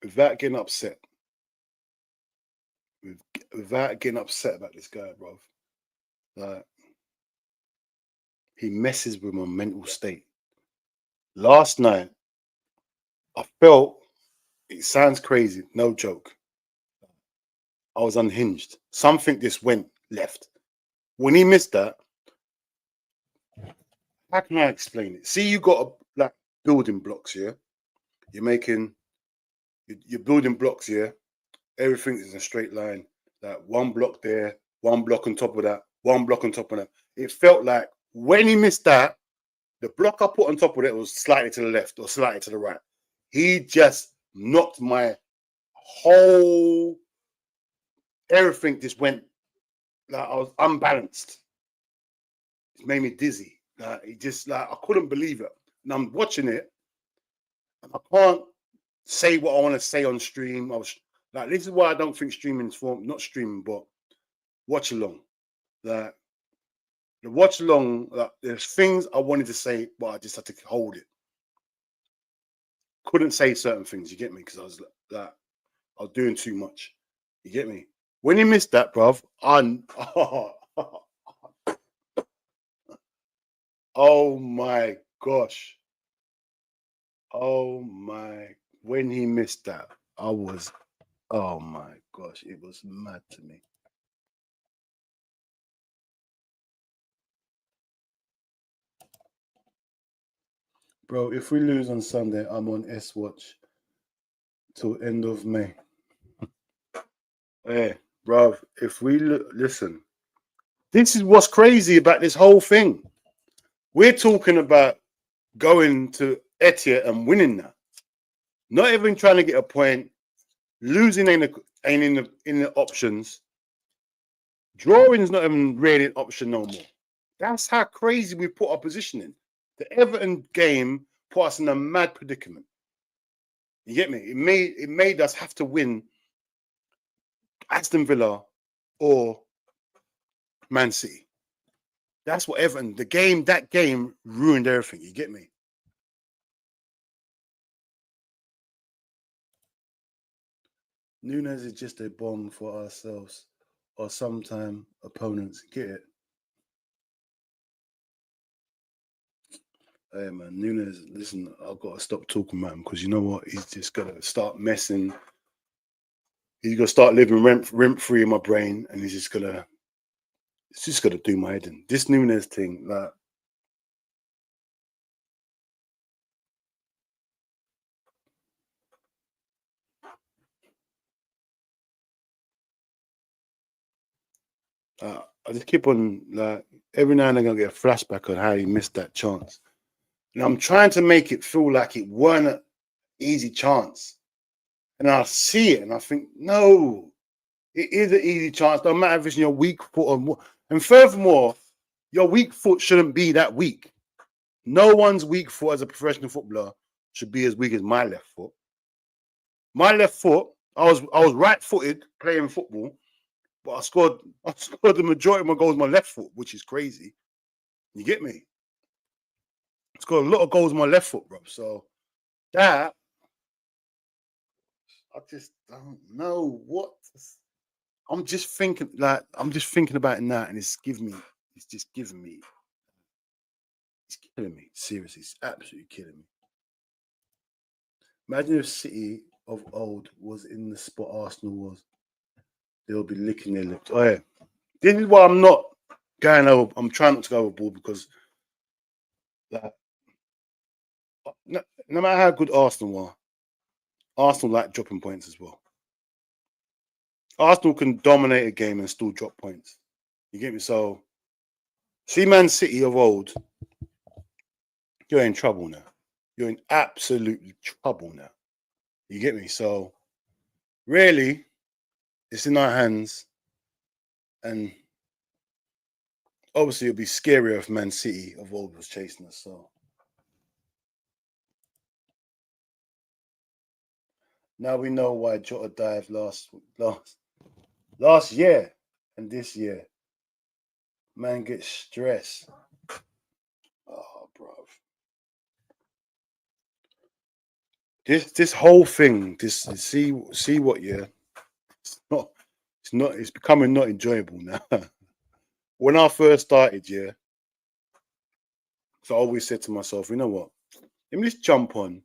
without getting upset. Without getting upset about this guy, bro. Like, he messes with my mental state. Last night, I felt, it sounds crazy, no joke, I was unhinged. Something just went left. When he missed that, how can I explain it? See, you got like building blocks, yeah? You're building blocks, yeah? Everything is in a straight line. Like one block there, one block on top of that, one block on top of that. It felt like when he missed that, the block I put on top of it was slightly to the left or slightly to the right. He just knocked my whole, everything just went, like I was unbalanced. It made me dizzy. Like, it just, like, I couldn't believe it. And I'm watching it, and I can't say what I want to say on stream. I was like, this is why I don't think streaming is not streaming, but watch along. Like, the watch along, like, there's things I wanted to say, but I just had to hold it. Couldn't say certain things, you get me? Because I was doing too much. You get me? When you missed that, bruv, oh my gosh. Oh my, when he missed that, I was, oh my gosh, it was mad to me. Bro, if we lose on Sunday, I'm on S Watch till end of May. Hey, bro, if we listen, this is what's crazy about this whole thing. We're talking about going to Etihad and winning that. Not even trying to get a point. Losing ain't in the options. Drawing is not even really an option no more. That's how crazy we put our position in. The Everton game put us in a mad predicament. You get me? It made us have to win Aston Villa or Man City. That's what Everton, that game ruined everything. You get me? Nunez is just a bomb for ourselves or sometime opponents. Get it? Hey man, Nunez, listen, I've got to stop talking about him because you know what? He's just gonna start messing. He's gonna start living rent free in my brain, and it's just gonna do my head in. This Nunez thing, like, I just keep on, like, every now and then I get a flashback on how he missed that chance. And I'm trying to make it feel like it weren't an easy chance. And I see it and I think, no, it is an easy chance. No matter if it's your weak foot or more. And furthermore, your weak foot shouldn't be that weak. No one's weak foot as a professional footballer should be as weak as my left foot. My left foot, I was right-footed playing football, but I scored the majority of my goals with my left foot, which is crazy. You get me? I scored a lot of goals with my left foot, bro. So that, I just don't know what. I'm just thinking about it now, and it's just giving me, it's killing me. Seriously, it's absolutely killing me. Imagine if City of old was in the spot Arsenal was. They'll be licking their lips. Oh yeah. This is why I'm not going over. I'm trying not to go overboard because, like, no matter how good Arsenal are, Arsenal like dropping points as well. Arsenal can dominate a game and still drop points. You get me? So, see, Man City of old, you're in trouble now. You're in absolute trouble now. You get me? So, really, it's in our hands. And obviously, it'll be scarier if Man City of old was chasing us. So, now we know why Jota dived last year and this year. Man gets stressed. Oh, bro. this whole thing, see what, yeah, it's becoming not enjoyable now. When I first started, yeah, so I always said to myself, you know what, let me just jump on.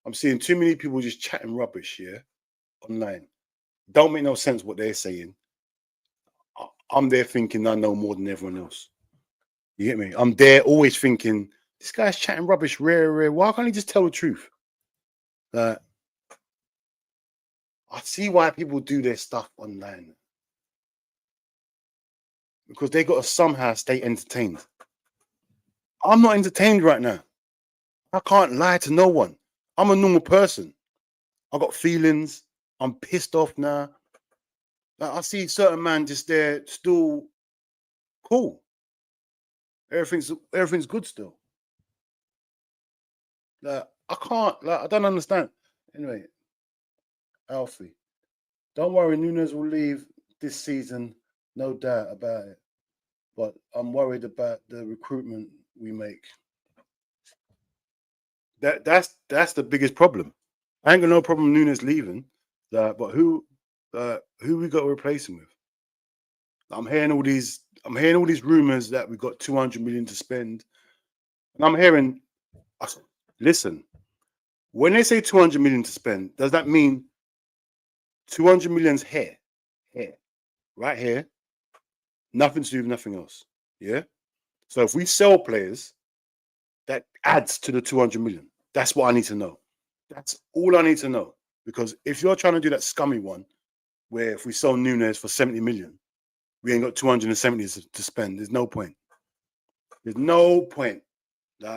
I'm seeing too many people just chatting rubbish, yeah, online. Don't make no sense what they're saying. I'm there thinking I know more than everyone else. You get me? I'm there always thinking, this guy's chatting rubbish, rare. Why can't he just tell the truth? I see why people do their stuff online. Because they got to somehow stay entertained. I'm not entertained right now. I can't lie to no one. I'm a normal person. I got feelings. I'm pissed off now. Like, I see certain man just there still cool. Everything's good still. Like, I can't, like, I don't understand. Anyway, Alfie, don't worry, Nunez will leave this season, no doubt about it. But I'm worried about the recruitment we make. That's the biggest problem. I ain't got no problem Nunez leaving, but who we got to replace him with? I'm hearing all these rumors that we got 200 million to spend, and I'm hearing, listen, when they say 200 million to spend, does that mean 200 million's here, right here, nothing to do with nothing else? Yeah. So if we sell players, that adds to the 200 million. That's what I need to know. That's all I need to know. Because if you're trying to do that scummy one, where if we sell Nunez for 70 million, we ain't got 270 to spend. There's no point. There's no point.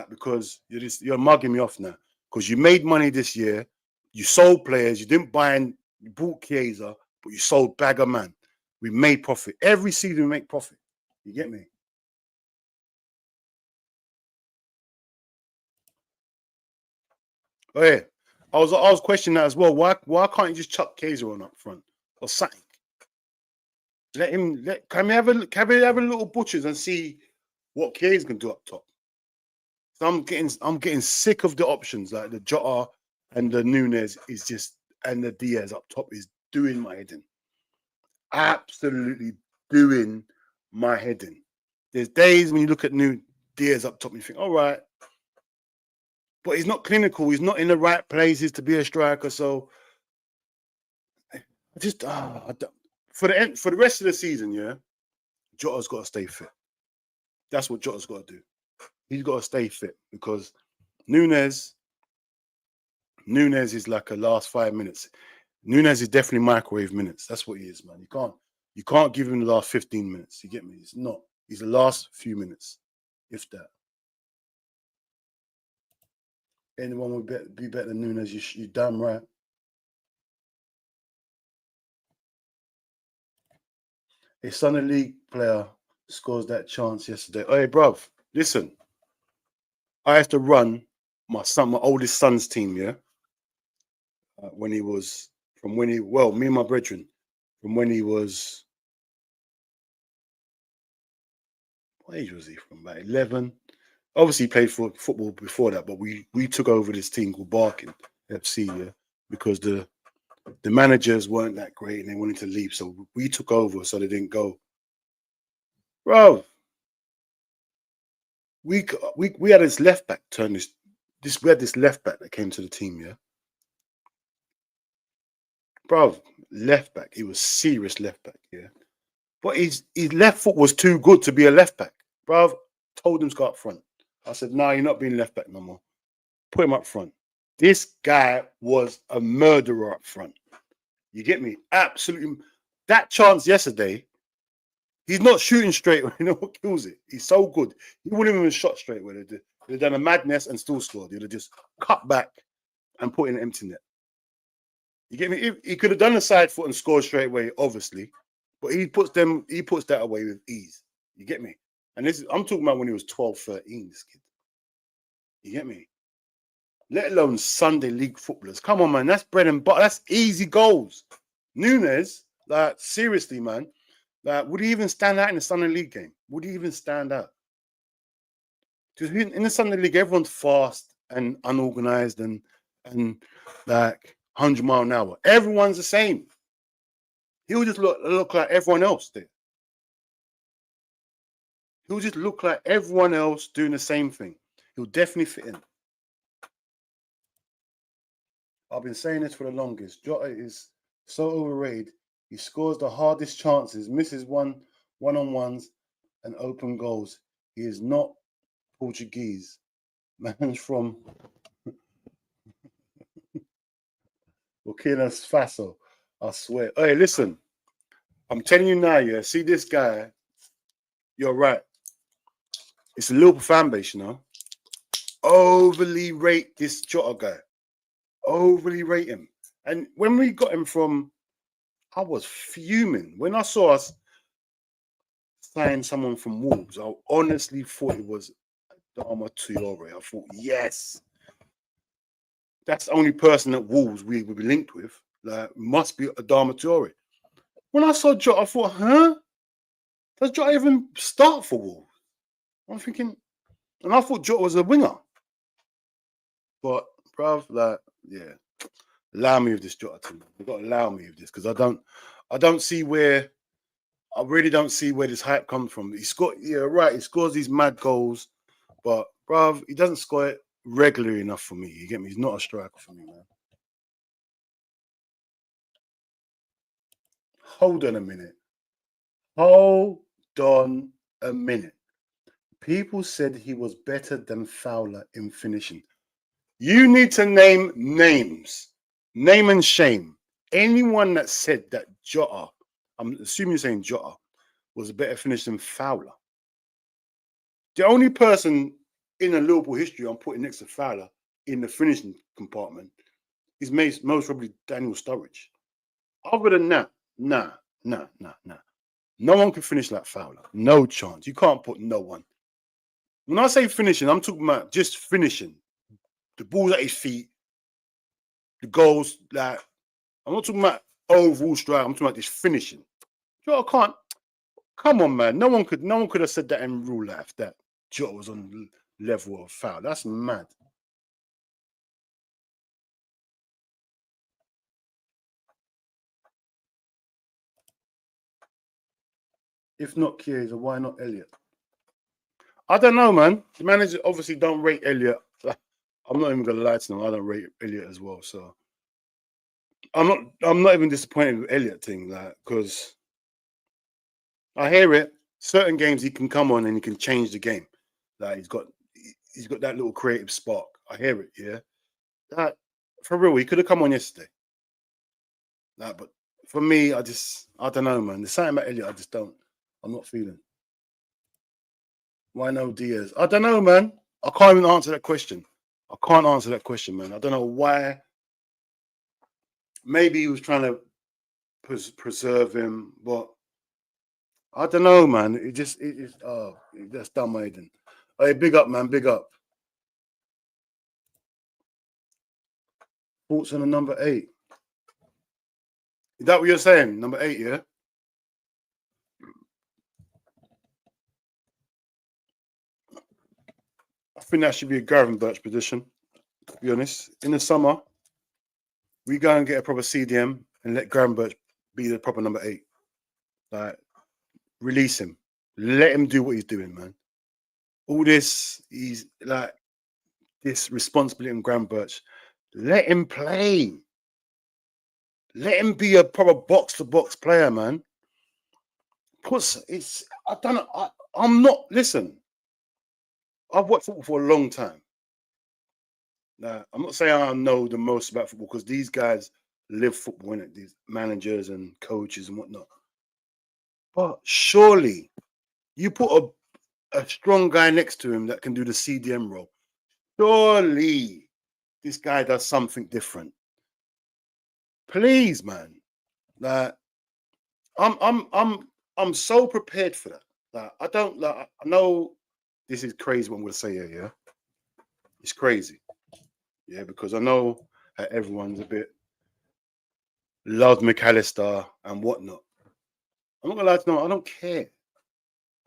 Because you're mugging me off now. Because you made money this year, you sold players, you didn't buy and you bought Chiesa, but you sold Bagger Man. We made profit. Every season we make profit. You get me? Oh yeah. I was questioning that as well. Why can't you just chuck Chiesa on up front or something? Can we have a little butchers and see what Chiesa can do up top? So I'm getting sick of the options like the Jota and the Nunez and the Diaz up top is doing my head in. Absolutely doing my head in. There's days when you look at new Diaz up top and you think, all right, but he's not clinical. He's not in the right places to be a striker. So I just for the rest of the season, yeah, Jota's got to stay fit. That's what Jota's got to do. He's got to stay fit because Nunez is like a last 5 minutes. Nunez is definitely microwave minutes. That's what he is, man. You can't give him the last 15 minutes. You get me? It's not. He's the last few minutes, if that. Anyone would be better than Nunez. You damn right. A Sunday League player scores that chance yesterday. Hey, bruv, listen. I have to run my oldest son's team, yeah. Me and my brethren, from when he was, what age was he? From about 11. Obviously, he played for football before that, but we took over this team called Barking FC, yeah, because the managers weren't that great and they wanted to leave, so we took over, so they didn't go. Bro, we had this left back turn we had this left back that came to the team, yeah. Bro, left back, he was serious left back, yeah. But his left foot was too good to be a left back. Bro, told him to go up front. I said, no, you're not being left back no more. Put him up front. This guy was a murderer up front. You get me? Absolutely. That chance yesterday, he's not shooting straight. You know what kills it? He's so good. He wouldn't even shot straight with it. He'd have done a madness and still scored. He'd have just cut back and put in an empty net. You get me? He could have done a side foot and scored straight away, obviously. But he puts that away with ease. You get me? And I'm talking about when he was 12, 13, this kid. You get me? Let alone Sunday League footballers. Come on, man. That's bread and butter. That's easy goals. Nunez, like, seriously, man. Like, would he even stand out in the Sunday League game? Would he even stand out? Because in the Sunday League, everyone's fast and unorganized and and like 100 mile an hour. Everyone's the same. He'll just look like everyone else there. He'll just look like everyone else doing the same thing. He'll definitely fit in. I've been saying this for the longest. Jota is so overrated. He scores the hardest chances, misses one-on-ones and open goals. He is not Portuguese. Man's from Burkina Faso. I swear. Hey, listen. I'm telling you now, yeah. See this guy. You're right. It's a Liverpool fan base, you know. Overly rate this Jota guy. Overly rate him. And when we got him from, I was fuming. When I saw us sign someone from Wolves, I honestly thought it was Adama Traore. I thought, yes. That's the only person at Wolves we would be linked with. Like, must be Adama Traore. When I saw Jota, I thought, huh? Does Jota even start for Wolves? I'm thinking, and I thought Jota was a winger. But, bruv, like, yeah. Allow me with this Jota team. You've got to allow me with this because I don't see where, I really don't see where this hype comes from. He scored, yeah, right. He scores these mad goals, but bruv, he doesn't score it regularly enough for me. You get me? He's not a striker for me, man. Hold on a minute. Hold on a minute. People said he was better than Fowler in finishing. You need to name names. Name and shame. Anyone that said that Jota, I'm assuming you're saying Jota, was a better finish than Fowler. The only person in the Liverpool history I'm putting next to Fowler in the finishing compartment is most probably Daniel Sturridge. Other than that, nah. No one can finish like Fowler. No chance. You can't put no one. When I say finishing, I'm talking about just finishing. The ball's at his feet. The goals, like, I'm not talking about overall strike. I'm talking about just finishing. Jota can't. Come on, man. No one could have said that in real life that Jota was on level of Fowler. That's mad. If not Chiesa, why not Elliot? I don't know, man. The manager obviously don't rate Elliot. I'm not even gonna lie to them. I don't rate Elliot as well. So I'm not even disappointed with Elliot thing, like, because I hear it. Certain games he can come on and he can change the game. Like he's got that little creative spark. I hear it, yeah. That for real, he could have come on yesterday. Like, but for me, I don't know, man. There's something about Elliot I'm not feeling. Why no Diaz? I don't know, man. I can't even answer that question. I can't answer that question, man. I don't know why. Maybe he was trying to preserve him, but I don't know, man. That's dumb, Aiden. Hey, big up, man. Big up. Thoughts on the number 8? Is that what you're saying? Number 8, yeah? I think that should be a Gravenberch position, to be honest. In the summer, we go and get a proper CDM and let Gravenberch be the proper number 8. Like, release him. Let him do what he's doing, man. All this, he's like, this responsibility in Gravenberch. Let him play. Let him be a proper box-to-box player, man. Because I don't know. I'm not, listen, I've watched football for a long time. Now, I'm not saying I know the most about football because these guys live football, innit? These managers and coaches and whatnot. But surely you put a strong guy next to him that can do the CDM role. Surely this guy does something different. Please, man. Like, I'm so prepared for that. Like, I know this is crazy what I'm gonna say here, yeah. It's crazy. Yeah, because I know that everyone's a bit love McAllister and whatnot. I'm not gonna lie to you, I don't care.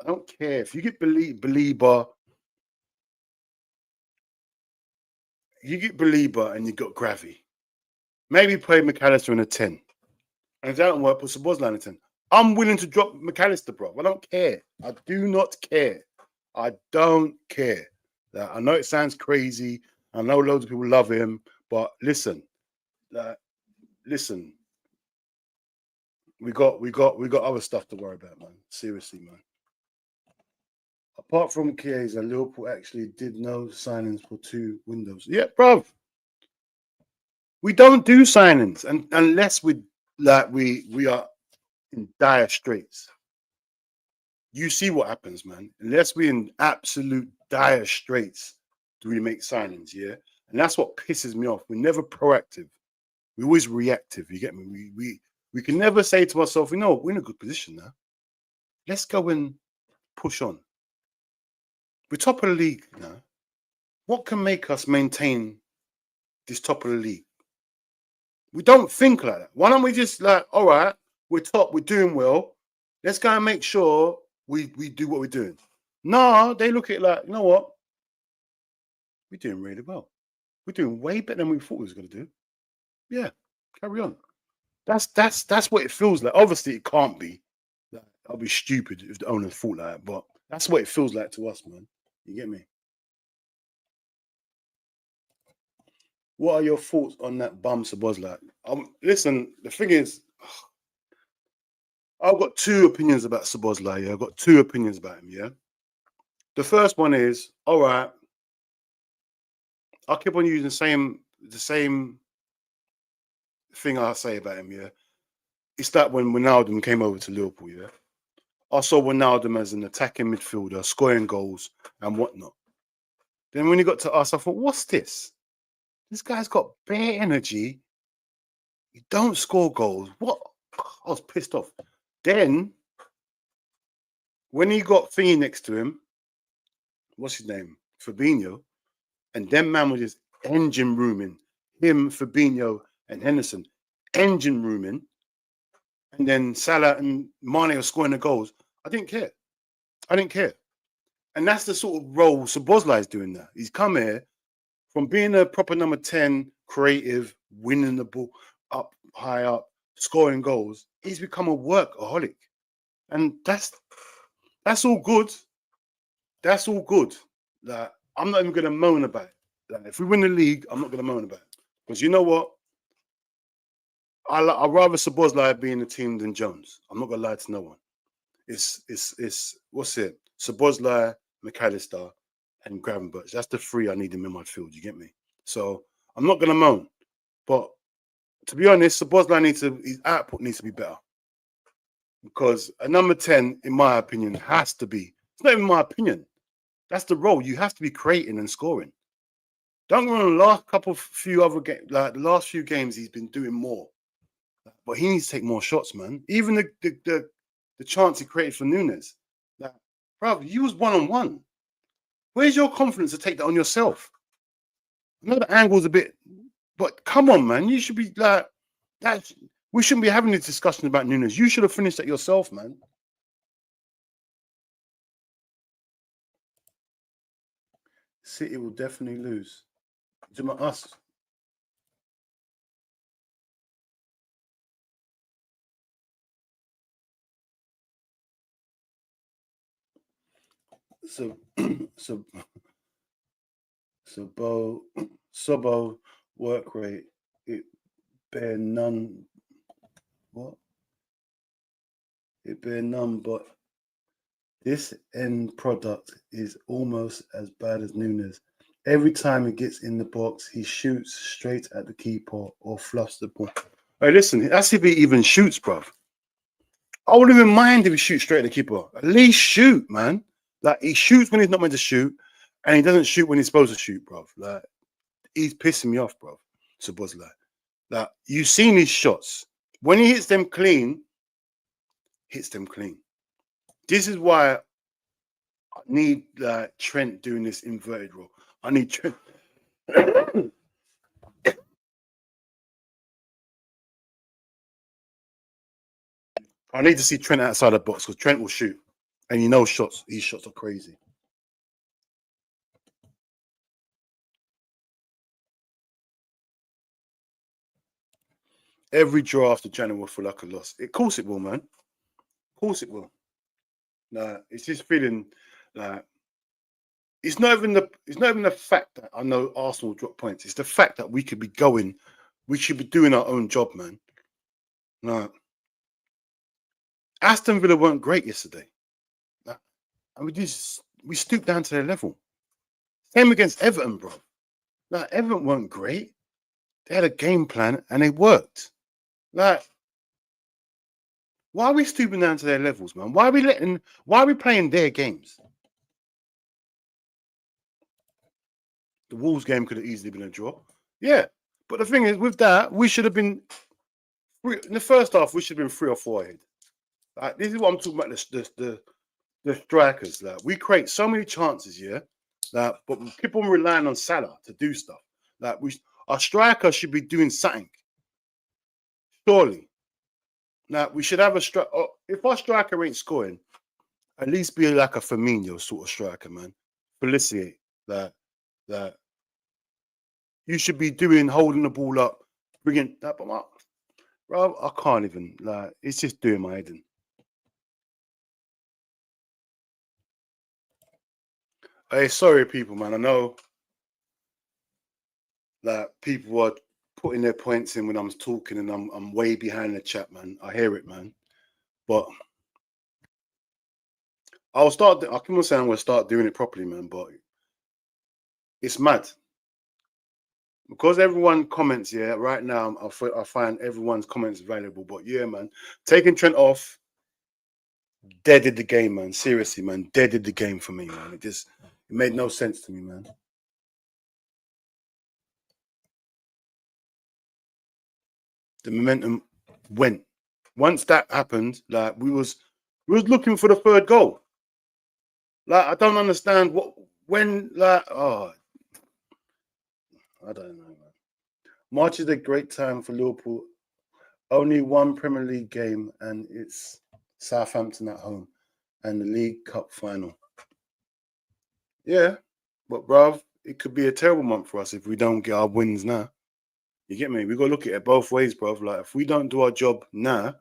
I don't care. If you get Belieber, you get Belieber and you got Gravy. Maybe play McAllister in a 10. And if that don't work, put Szoboszlai in a 10. I'm willing to drop McAllister, bro. I don't care. I do not care. I don't care. I know it sounds crazy. I know loads of people love him, but listen, listen. We got other stuff to worry about, man. Seriously, man. Apart from Chiesa, Liverpool actually did no signings for 2 windows. Yeah, bro. We don't do signings unless we are in dire straits. You see what happens, man. Unless we're in absolute dire straits, do we make signings, yeah? And that's what pisses me off. We're never proactive. We're always reactive, you get me? We can never say to ourselves, you know, we're in a good position now. Let's go and push on. We're top of the league now. What can make us maintain this top of the league? We don't think like that. Why don't we just like, all right, we're top, we're doing well. Let's go and make sure we do what we're doing. No, they look at it like, you know what? We're doing really well. We're doing way better than we thought we was going to do. Yeah, carry on. That's what it feels like. Obviously, it can't be. I'll be stupid if the owners thought like that, but that's what it feels like to us, man. You get me? What are your thoughts on that bum Szoboszlai? Listen, the thing is, I've got 2 opinions about Szoboszlai. Yeah, I've got 2 opinions about him. Yeah, the first one is, all right, I'll keep on using the same thing I say about him. Yeah, it's that when Ronaldo came over to Liverpool. Yeah, I saw Ronaldo as an attacking midfielder, scoring goals and whatnot. Then when he got to us, I thought, what's this? This guy's got bare energy. He don't score goals. What? I was pissed off. Then, when he got Thingy next to him, what's his name? Fabinho. And them man was just engine rooming. Him, Fabinho, and Henderson. Engine rooming. And then Salah and Mane were scoring the goals. I didn't care. I didn't care. And that's the sort of role Szoboszlai is doing now. He's come here from being a proper number 10, creative, winning the ball up, high up, scoring goals. He's become a workaholic. And that's all good. That's all good. Like, I'm not even going to moan about it. Like, if we win the league, I'm not going to moan about it. Because you know what? I'd rather Szoboszlai be in the team than Jones. I'm not going to lie to no one. It's what's it? Szoboszlai, McAllister, and Gravenberch. That's the 3 I need him in my field. You get me? So I'm not going to moan. But to be honest, Szoboszlai his output needs to be better. Because a number 10, in my opinion, has to be. It's not even my opinion. That's the role. You have to be creating and scoring. Don't get me wrong, the last few games, he's been doing more. But he needs to take more shots, man. Even the chance he created for Nunez. Like, bro, you was 1-on-1. Where's your confidence to take that on yourself? I know the angle's a bit, but come on, man. You should be like that. We shouldn't be having this discussion about Nunez. You should have finished that yourself, man. City will definitely lose. To us. Sobo work rate, it bear none. What? It bear none, but this end product is almost as bad as Nunez. Every time he gets in the box, he shoots straight at the keeper or fluffs the ball. Hey, listen, that's if he even shoots, bruv. I wouldn't even mind if he shoots straight at the keeper. At least shoot, man. Like, he shoots when he's not meant to shoot, and he doesn't shoot when he's supposed to shoot, bruv. Like, he's pissing me off, bruv. Szoboszlai. Like, you've seen his shots. When he hits them clean, This is why I need Trent doing this inverted role. I need Trent. I need to see Trent outside the box because Trent will shoot. And you know his shots are crazy. every draft of January will feel like a loss. Of course it will, man. Of course it will. Nah, it's just feeling like it's not even the fact that I know Arsenal drop points. It's the fact that we could be going, we should be doing our own job, man. No, Aston Villa weren't great yesterday. Nah, and we stooped down to their level. Same against Everton, bro. Like Everton weren't great. They had a game plan and it worked. Like, why are we stooping down to their levels, man? Why are we playing their games? The Wolves game could have easily been a draw. Yeah. But the thing is, with that, we should have been in the first half, we should have been 3 or 4 ahead. Like, this is what I'm talking about, the strikers. Like, we create so many chances, yeah. Like, but we keep on relying on Salah to do stuff. Like, our striker should be doing something. Surely. Now, we should have a striker. If our striker ain't scoring, at least be like a Firmino sort of striker, man. Feliciate. That you should be doing, holding the ball up, bringing that. But bro, I can't even. Like, it's just doing my head in. Hey, sorry, people, man. I know that people are putting their points in when I'm talking, and I'm way behind the chat, man. I hear it, man. But I keep on saying I'm gonna start doing it properly, man. But it's mad because everyone comments. Yeah, right now I find everyone's comments valuable. But yeah, man, taking Trent off deaded the game, man. Seriously, man, deaded the game for me, man. It made no sense to me, man. The momentum went. Once that happened, like we was looking for the third goal. Like, I don't understand I don't know, man. March is a great time for Liverpool. Only one Premier League game, and it's Southampton at home and the League Cup final. Yeah, but bruv, it could be a terrible month for us if we don't get our wins now. You get me? We got to look at it both ways, bruv. Like, if we don't do our job now,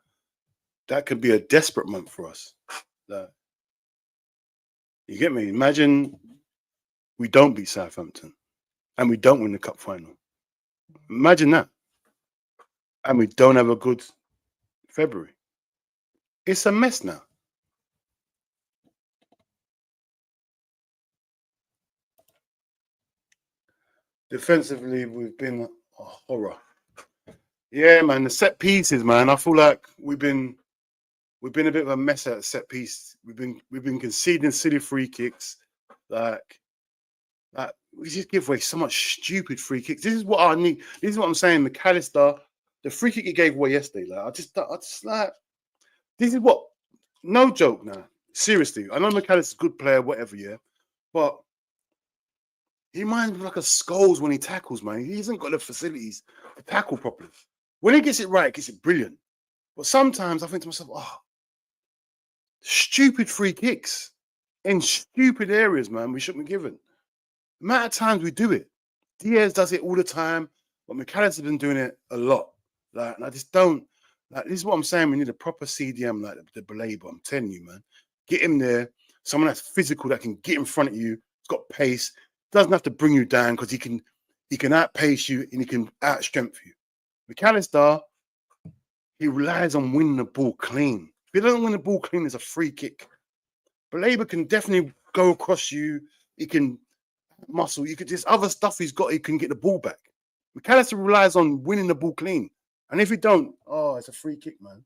that could be a desperate month for us. Like, you get me? Imagine we don't beat Southampton and we don't win the cup final. Imagine that. And we don't have a good February. It's a mess now. Defensively, we've been a horror. Yeah, man, the set pieces, man. I feel like we've been a bit of a mess at set piece. We've been conceding silly free kicks. Like we just give away so much stupid free kicks. This is what I need. This is what I'm saying. McAllister, the free kick he gave away yesterday. Like I just like this is what. No joke now. Seriously, I know McAllister's a good player, whatever, yeah, but he reminds me like a Scholes when he tackles, man. He hasn't got the facilities to tackle properly. When he gets it right, he gets it brilliant. But sometimes I think to myself, oh, stupid free kicks in stupid areas, man, we shouldn't be given. The amount of times we do it. Diaz does it all the time, but McAllister's been doing it a lot. Like, and I just don't. Like, this is what I'm saying. We need a proper CDM like the Belaber. I'm telling you, man. Get him there. Someone that's physical that can get in front of you. He's got pace. Doesn't have to bring you down because he can outpace you and he can outstrength you. McAllister, he relies on winning the ball clean. If he doesn't win the ball clean, it's a free kick. Belaber can definitely go across you. He can muscle. There's other stuff he's got. He can get the ball back. McAllister relies on winning the ball clean. And if you don't, oh, it's a free kick, man.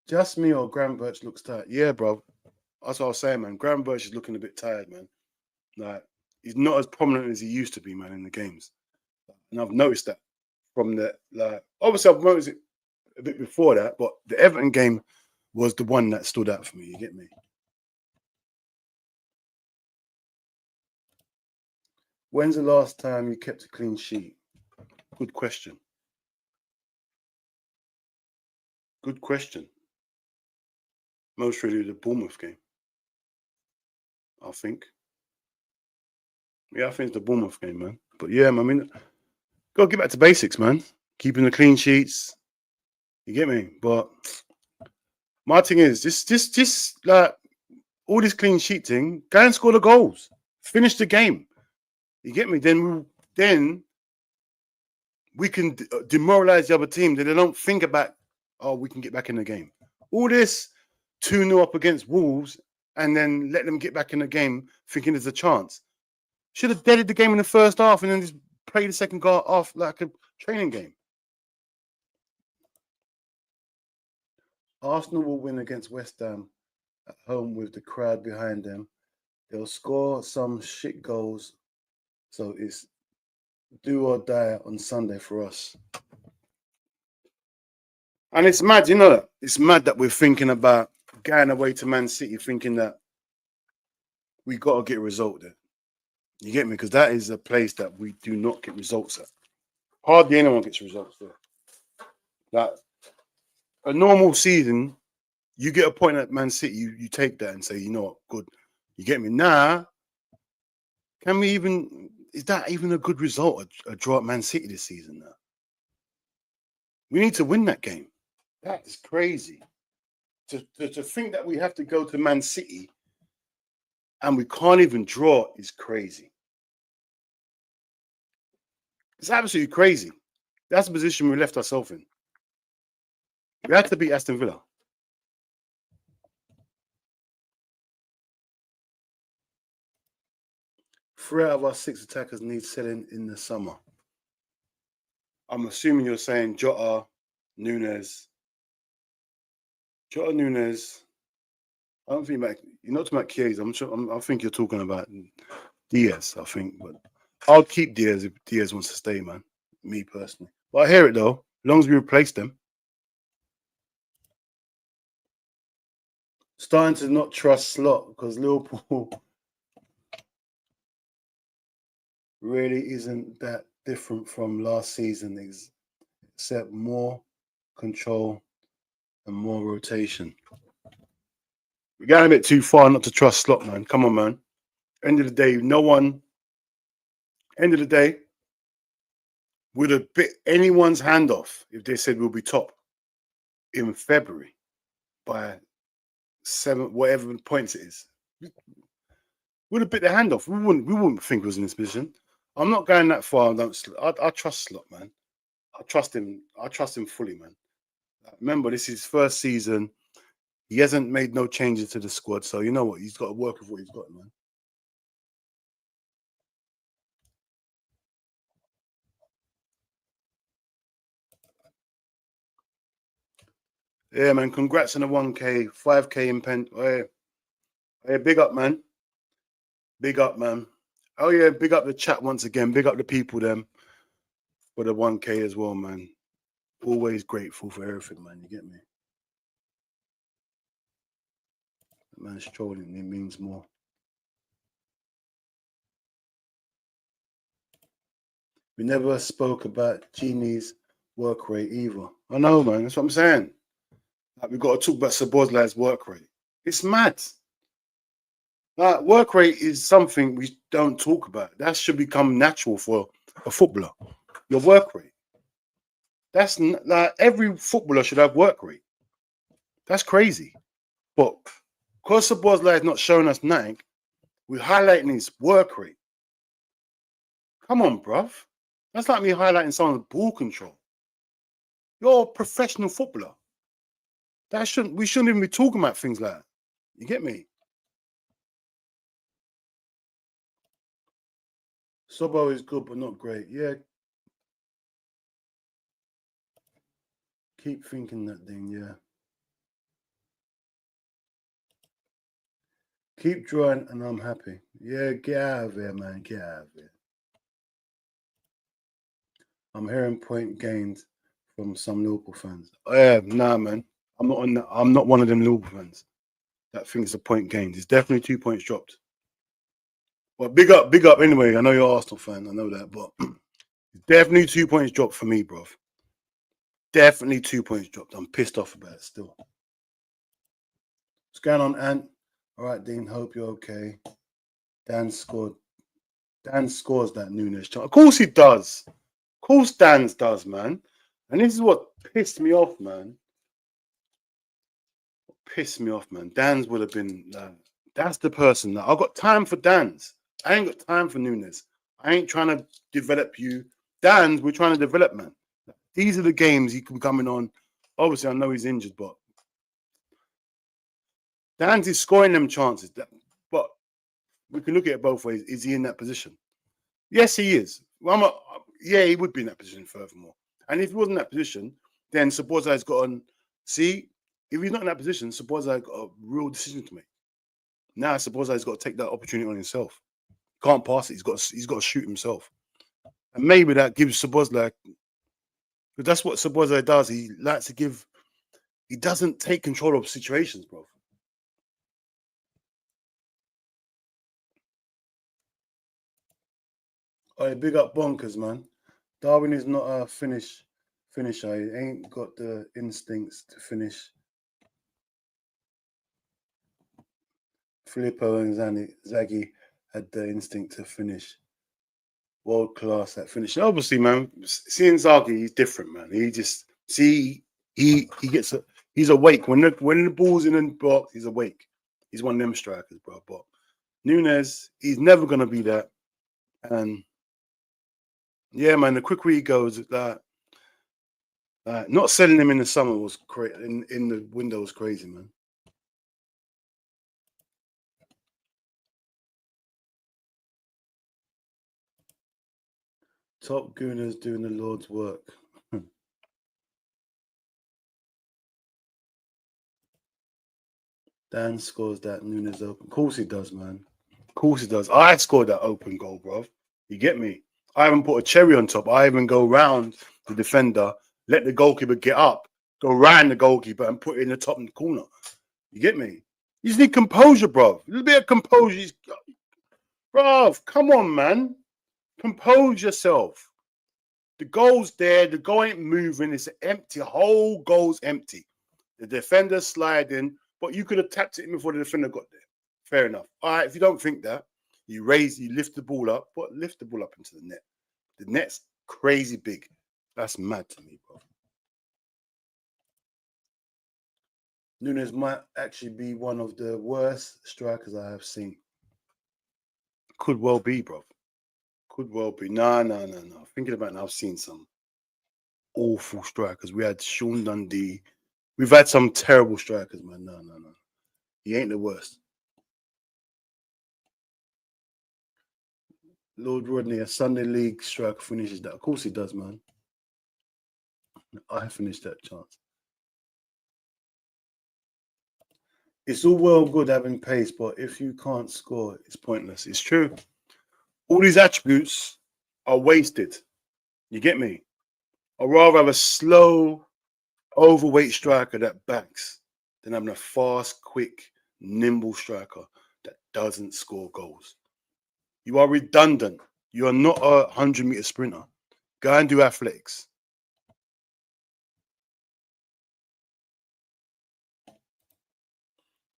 Just me or Graham Birch looks tired. Yeah, bro. That's what I was saying, man. Graham Birch is looking a bit tired, man. Like, he's not as prominent as he used to be, man, in the games. And I've noticed that from obviously I've noticed it a bit before that, but the Everton game was the one that stood out for me. You get me? When's the last time you kept a clean sheet? Good question. Good question. Most really the Bournemouth game, I think. Yeah, I think it's the Bournemouth game, man. But yeah, I mean, gotta get back to basics, man. Keeping the clean sheets. You get me? But my thing is, just like all this clean sheet thing, go and score the goals. Finish the game. You get me? Then we can demoralize the other team. That they don't think about, oh, we can get back in the game. All this 2-0 up against Wolves and then let them get back in the game thinking there's a chance. Should have deaded the game in the first half and then just play the second half like a training game. Arsenal will win against West Ham at home with the crowd behind them. They'll score some shit goals. So it's do or die on Sunday for us. And it's mad, you know that? It's mad that we're thinking about going away to Man City thinking that we got to get a result there. You get me? Because that is a place that we do not get results at. Hardly anyone gets results there. Like a normal season, you get a point at Man City, you take that and say, you know what, good. You get me? Now, is that even a good result, a draw at Man City this season now? We need to win that game. That is crazy. To think that we have to go to Man City and we can't even draw is crazy. It's absolutely crazy. That's the position we left ourselves in. We had to beat Aston Villa. Three out of our 6 attackers need selling in the summer. I'm assuming you're saying Jota, Nunez. Jota, Nunez. I don't think you're not talking about Chiesa. I think you're talking about Diaz, I think. But I'll keep Diaz if Diaz wants to stay, man. Me personally. But I hear it, though. As long as we replace them. Starting to not trust Slot because Liverpool really isn't that different from last season, except more control and more rotation. We're going a bit too far not to trust Slot, man. Come on, man. End of the day, end of the day, would have bit anyone's hand off if they said we'll be top in February by 7, whatever points it is. Would have bit their hand off. We wouldn't think we was in this position. I'm not going that far. I trust Slot, man. I trust him fully, man. Remember, this is his first season. He hasn't made no changes to the squad, so you know what? He's got to work with what he's got, man. Yeah, man. Congrats on the 1K, 5K in pen. Hey, big up, man. Big up, man. Oh yeah, big up the chat once again. Big up the people, them, for the 1K as well, man. Always grateful for everything, man. You get me? Man's trolling. It means more. We never spoke about Genie's work rate either. I know, man. That's what I'm saying. Like, we've got to talk about Szoboszlai's work rate. It's mad. Like, work rate is something we don't talk about. That should become natural for a footballer. Your work rate. That's like every footballer should have work rate. That's crazy. But because Szoboszlai is not showing us nothing, we're highlighting his work rate. Come on, bruv. That's like me highlighting someone's ball control. You're a professional footballer. We shouldn't even be talking about things like that. You get me? Sobo is good, but not great. Yeah. Keep thinking that thing, yeah. Keep drawing and I'm happy. Yeah, get out of here, man. Get out of here. I'm hearing point gained from some Liverpool fans. Oh, yeah, nah, man. I'm not one of them Liverpool fans that thinks a point gained. It's definitely 2 points dropped. Well, big up anyway. I know you're an Arsenal fan. I know that, but definitely 2 points dropped for me, bro. Definitely 2 points dropped. I'm pissed off about it still. What's going on, Ant? All right, Dean. Hope you're okay. Dan scored Dan scores that Nunez chance. Of course he does. Of course Dan's does, man. And this is what pissed me off, man. Dan's would have been, that's the person. That I've got time for Dan's. I ain't got time for Nunez. I ain't trying to develop you. Dan's, we're trying to develop, man. These are the games he can be coming on. Obviously, I know he's injured, but Dan's is scoring them chances. But we can look at it both ways. Is he in that position? Yes, he is. Well, yeah, he would be in that position furthermore. And if he wasn't in that position, then Sabozai's got on. See, if he's not in that position, Sabozai's got a real decision to make. Now Sabozai's got to take that opportunity on himself. Can't pass it. He's got to shoot himself. And maybe that gives Sabozai, because that's what Sabozai does. He likes to give. He doesn't take control of situations, bro. Oh, big up Bonkers, man. Darwin is not a finisher. He ain't got the instincts to finish. Filippo and Zaggy had the instinct to finish. World class at finishing. Obviously, man, seeing Zaggy, he's different, man. He just he gets he's awake when the ball's in the box. He's awake. He's one of them strikers, bro. But Nunez, he's never gonna be that. And yeah, man, the quicker he goes, that not selling him in the summer was crazy. In the window was crazy, man. Top Gooners doing the Lord's work. Dan scores that Nunez open. Of course he does, man. Of course he does. I scored that open goal, bro. You get me? I haven't put a cherry on top. I even go round the defender, let the goalkeeper get up, go round the goalkeeper and put it in the top corner. You get me? You just need composure, bro. A little bit of composure. Bro, come on, man. Compose yourself. The goal's there. The goal ain't moving. It's empty. Whole goal's empty. The defender's sliding, but you could have tapped it in before the defender got there. Fair enough. All right, if you don't think that, you lift the ball up, but lift the ball up into the net. The net's crazy big. That's mad to me, bro. Nunez might actually be one of the worst strikers I have seen. Could well be, bro. Could well be. No. Thinking about it now, I've seen some awful strikers. We had Sean Dundee. We've had some terrible strikers, man. No. He ain't the worst. Lord Rodney, a Sunday League striker finishes that. Of course he does, man. I finished that chance. It's all well good having pace, but if you can't score, it's pointless. It's true. All these attributes are wasted. You get me? I'd rather have a slow, overweight striker that backs than having a fast, quick, nimble striker that doesn't score goals. You are redundant. You are not a 100-meter sprinter. Go and do athletics.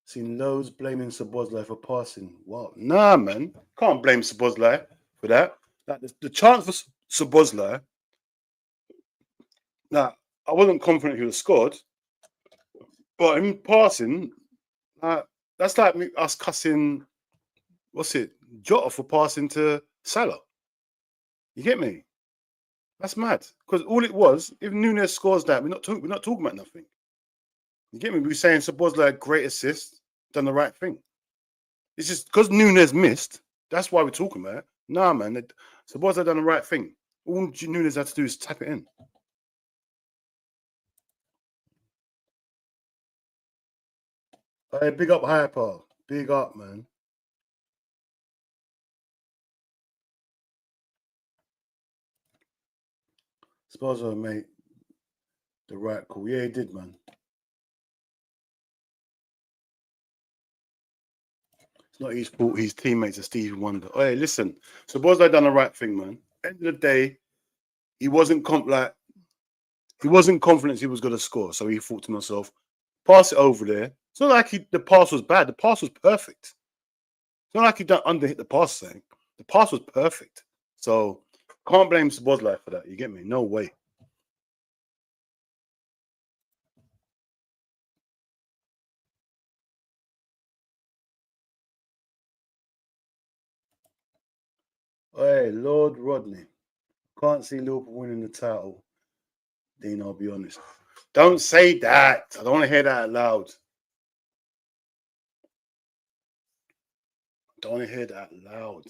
Seen loads blaming Sabozai for passing. Wow. Nah, man. Can't blame Sabozai for that. Like the chance for Sabozai. Now, I wasn't confident he would have scored. But him passing, that's like us cussing, Jota for passing to Salah. You get me? That's mad. Because all it was, if Nunez scores that, we're not talking about nothing. You get me? We're saying Sabozai great assist, done the right thing. It's just because Nunez missed, that's why we're talking about it. Nah, man. Sabozai done the right thing. All Nunez had to do is tap it in. Hey, big up Hyper. Big up, man. Sabozai made the right call. Yeah, he did, man. It's not his fault. His teammates are Stevie Wonder. Hey, listen. Sabozai done the right thing, man. End of the day, he wasn't confident he was going to score. So he thought to himself, pass it over there. It's not like the pass was bad. The pass was perfect. It's not like he done underhit the pass thing. The pass was perfect. So can't blame Szoboszlai for that. You get me? No way. Hey, Lord Rodney. Can't see Liverpool winning the title. Dean, I'll be honest. Don't say that. I don't want to hear that out loud. Don't want to hear that out loud.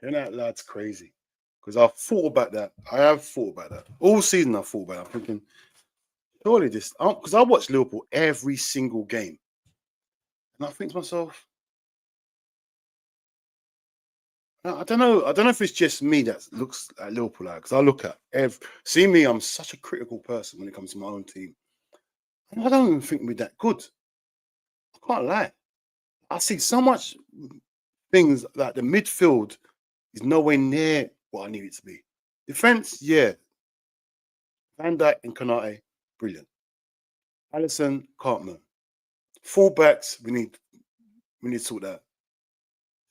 Hearing that out loud's crazy. Because I've thought about that. I have thought about that. All season I've thought about it. I'm thinking, surely this, because I watch Liverpool every single game. And I think to myself, I don't know. I don't know if it's just me that looks at Liverpool like, because I look at see me, I'm such a critical person when it comes to my own team. And I don't even think we're that good. I can't lie. I see so much things like the midfield is nowhere near what I need it to be. Defense, yeah. Van Dijk and Konate, brilliant. Alisson, can't move. Fullbacks, we need to sort that.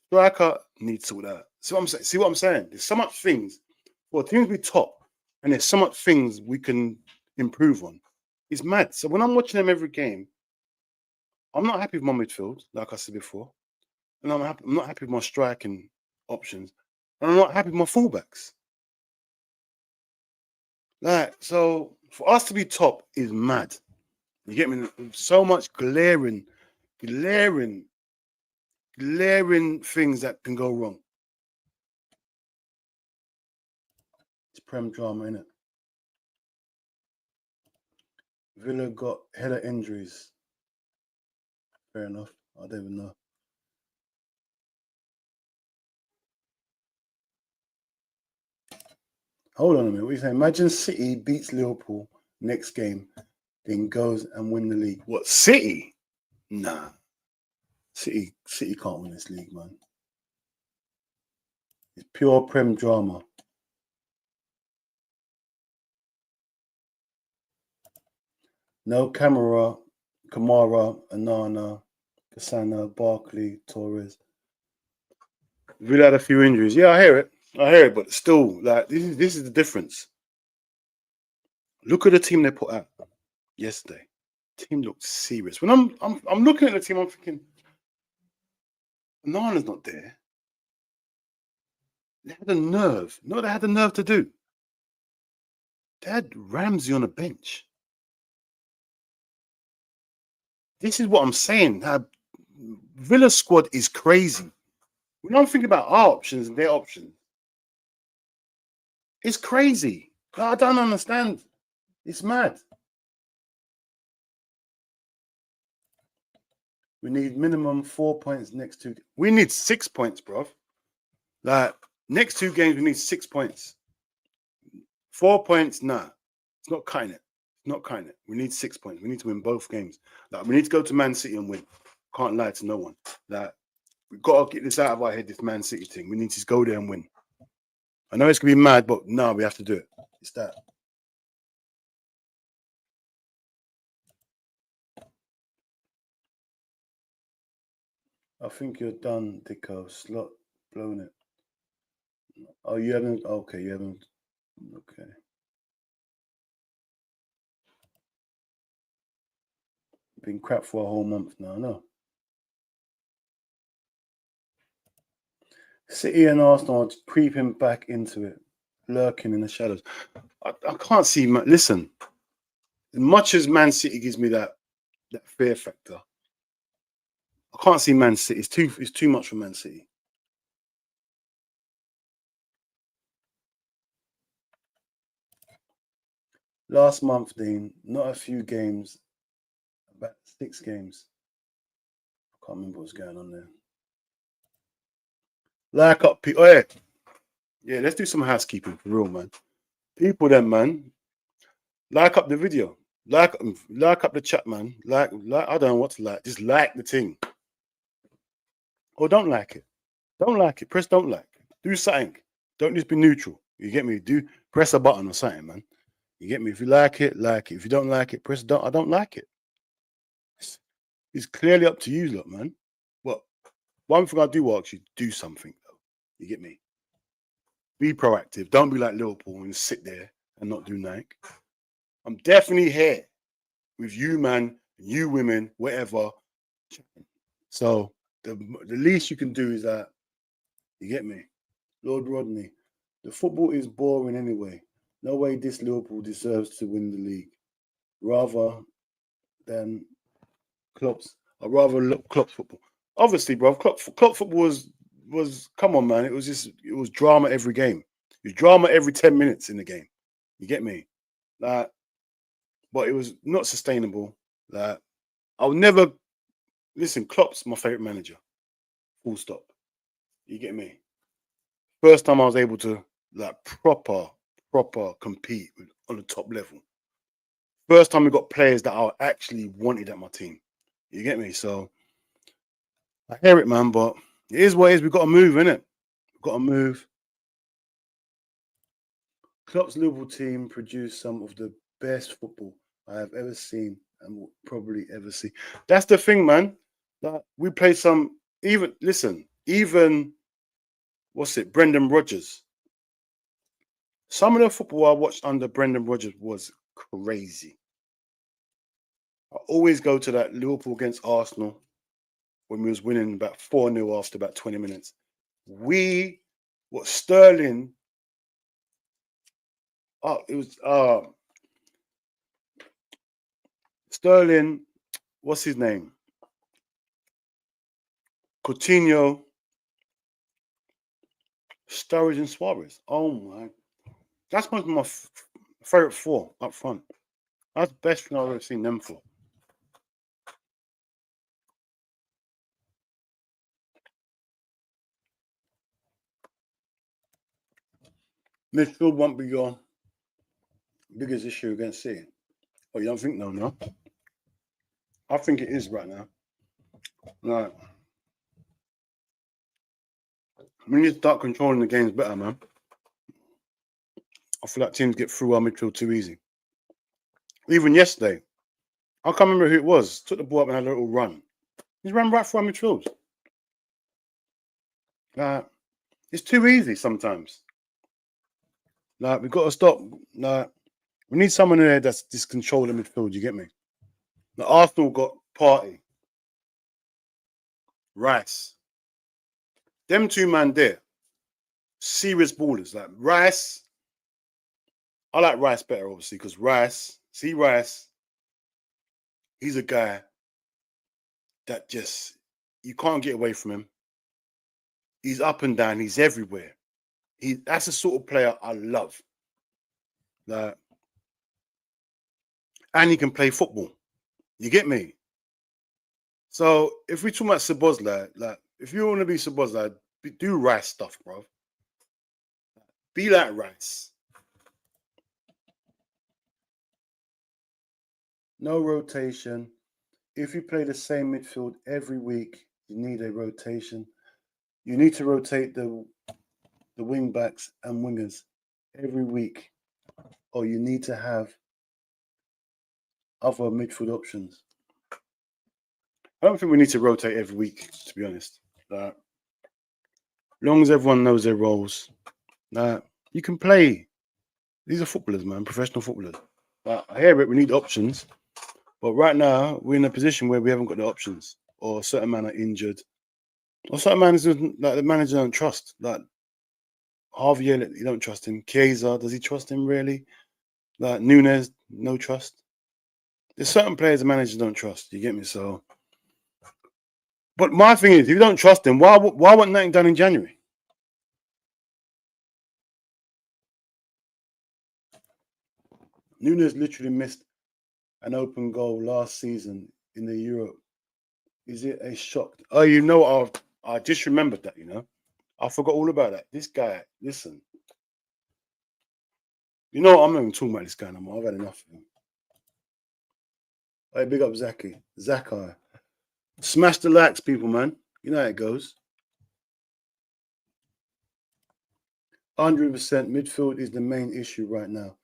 Striker needs to sort that. See what I'm saying? See what I'm saying? There's so much things for teams to be top, and there's so much things we can improve on. It's mad. So when I'm watching them every game, I'm not happy with my midfield, like I said before, and I'm not happy with my striking options, and I'm not happy with my fullbacks. Like, so for us to be top is mad. You get me? So much glaring things that can go wrong. It's Prem drama, innit? Villa got hella injuries. Fair enough. I don't even know. Hold on a minute. What are you saying? Imagine City beats Liverpool next game, then goes and win the league. What, City? Nah. City can't win this league, man. It's pure Prem drama. No Kamara, Anana, Cassano, Barkley, Torres. Villa had a few injuries. Yeah, I hear it, but still, like this is the difference. Look at the team they put out yesterday. The team looked serious. When I'm looking at the team, I'm thinking, Nana's not there. They had the nerve. No, they had the nerve to do. They had Ramsey on the bench. This is what I'm saying. Villa squad is crazy. When I'm thinking about our options and their options, it's crazy. I don't understand. It's mad. We need minimum 4 points next two. We need 6 points, bro. Like, next two games, we need 6 points. 4 points, nah. It's not cutting it. It's not cutting it. We need 6 points. We need to win both games. Like, we need to go to Man City and win. Can't lie to no one. Like, we've got to get this out of our head, this Man City thing. We need to go there and win. I know it's going to be mad, but no, we have to do it. It's that. I think you're done, Dicko. Slot blown it. Oh, you haven't? Okay, you haven't. Okay. Been crap for a whole month now, no. City and Arsenal are creeping back into it, lurking in the shadows. I can't see. Listen, as much as Man City gives me that fear factor, I can't see Man City. It's too much for Man City. Last month, Dean, not a few games, about 6 games. I can't remember what's going on there. Like up people. Oh, yeah, let's do some housekeeping for real, man. People then, man. Like up the video. Like up the chat, man. Like I don't know what to like. Just like the thing. Or don't like it. Don't like it. Press don't like. Do something. Don't just be neutral. You get me? Do press a button or something, man. You get me? If you like it, like it. If you don't like it, press don't. I don't like it. It's clearly up to you, look, man. But one thing I do ask you, do something though. You get me? Be proactive. Don't be like Liverpool and sit there and not do nothing. I'm definitely here with you, man, you women, whatever. So the least you can do is that, you get me? Lord Rodney, the football is boring anyway. No way this Liverpool deserves to win the league. Rather than Klopp's. I'd rather look Klopp's football. Obviously, bro, Klopp football was come on, man. It was drama every game. It was drama every 10 minutes in the game. You get me? Like, but it was not sustainable. Like, I'll never listen. Klopp's my favorite manager. Full stop. You get me? First time I was able to like proper compete on the top level. First time we got players that I actually wanted at my team. You get me? So I hear it, man, but it is what it is. We've got to move, innit? We've got to move. Klopp's Liverpool team produced some of the best football I have ever seen and will probably ever see. That's the thing, man. Like, we played some, even what's it, Brendan Rodgers. Some of the football I watched under Brendan Rodgers was crazy. I always go to that Liverpool against Arsenal when we was winning about 4-0 after about 20 minutes. Sterling, Sterling, what's his name? Coutinho, Sturridge and Suarez. Oh my, that's one of my favorite four up front. That's the best thing I've ever seen them for. Midfield won't be your biggest issue against City. Oh, you don't think no? I think it is right now. Right. We need to start controlling the games better, man. I feel like teams get through our midfield too easy. Even yesterday, I can't remember who it was. Took the ball up and had a little run. He ran right through our midfield. It's too easy sometimes. Like, we've got to stop. Like, we need someone in there that's just controlling the midfield. You get me? The Arsenal got Partey, Rice. Them two man there, serious ballers. Like Rice, I like Rice better, obviously, because Rice, he's a guy that just, you can't get away from him. He's up and down. He's everywhere. That's the sort of player I love. Like, and he can play football. You get me? So if we talk about Szoboszlai, like, if you want to be Szoboszlai, do Rice stuff, bro. Be like Rice. No rotation. If you play the same midfield every week, you need a rotation. You need to rotate the wing backs and wingers every week, or you need to have other midfield options. I don't think we need to rotate every week, to be honest. As long as everyone knows their roles, you can play. These are footballers, man, professional footballers. I hear it, we need options. But right now, we're in a position where we haven't got the options, or certain men are injured, or certain managers, like the manager don't trust. Like Javier, you don't trust him. Chiesa, does he trust him really? Like Nunez, no trust. There's certain players the managers don't trust. You get me? So, but my thing is, if you don't trust him, why wasn't nothing done in January? Nunez literally missed an open goal last season in the Europe. Is it a shock? Oh, you know, I just remembered that, you know. I forgot all about that. This guy, listen. You know, I'm not even talking about this guy no more. I've had enough of him. Hey, big up Zakai. Smash the likes, people, man. You know how it goes. 100% midfield is the main issue right now.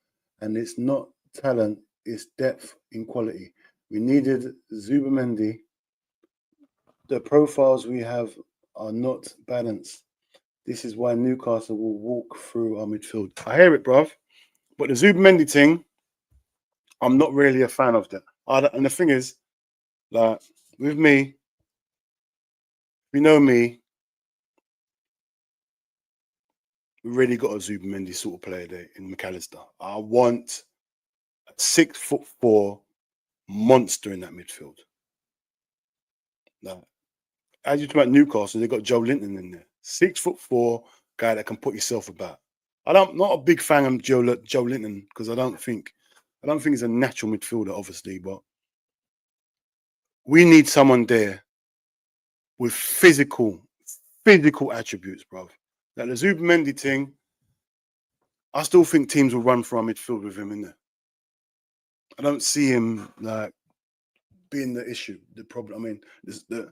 And it's not talent, it's depth in quality. We needed Zubamendi. The profiles we have are not balanced. This is why Newcastle will walk through our midfield. I hear it, bruv. But the Zubimendi thing, I'm not really a fan of that. And the thing is, like, with me, you know me, we really got a Zubimendi sort of player there in McAllister. I want a 6'4" monster in that midfield. Like, as you talk about Newcastle, they got Joe Linton in there. 6'4" guy that can put yourself about. Not a big fan of Joe Linton because I don't think he's a natural midfielder, obviously, but we need someone there with physical attributes, bro. Like the Zubimendi thing, I still think teams will run for our midfield with him in there. I don't see him like being the issue, the problem. I mean, the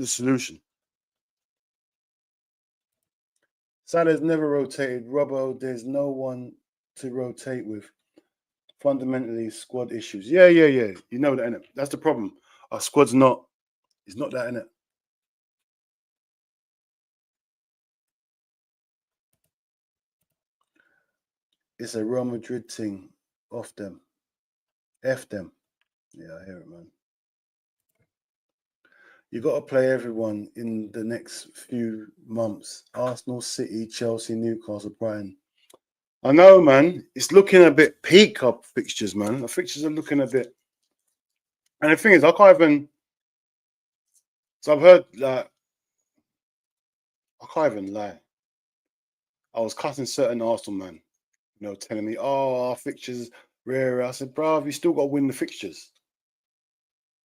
solution. Salah's never rotated. Robbo, there's no one to rotate with. Fundamentally, squad issues. Yeah. You know that, innit? That's the problem. Our squad's not. It's not that, innit? It's a Real Madrid thing. Off them. F them. Yeah, I hear it, man. You got to play everyone in the next few months. Arsenal, City, Chelsea, Newcastle, Brighton. I know, man. It's looking a bit peak up fixtures, man. The fixtures are looking a bit. And the thing is, I can't even. So I've heard like. I can't even lie. I was cutting certain Arsenal man, telling me, "Oh, our fixtures rare." I said, "Bro, you still got to win the fixtures."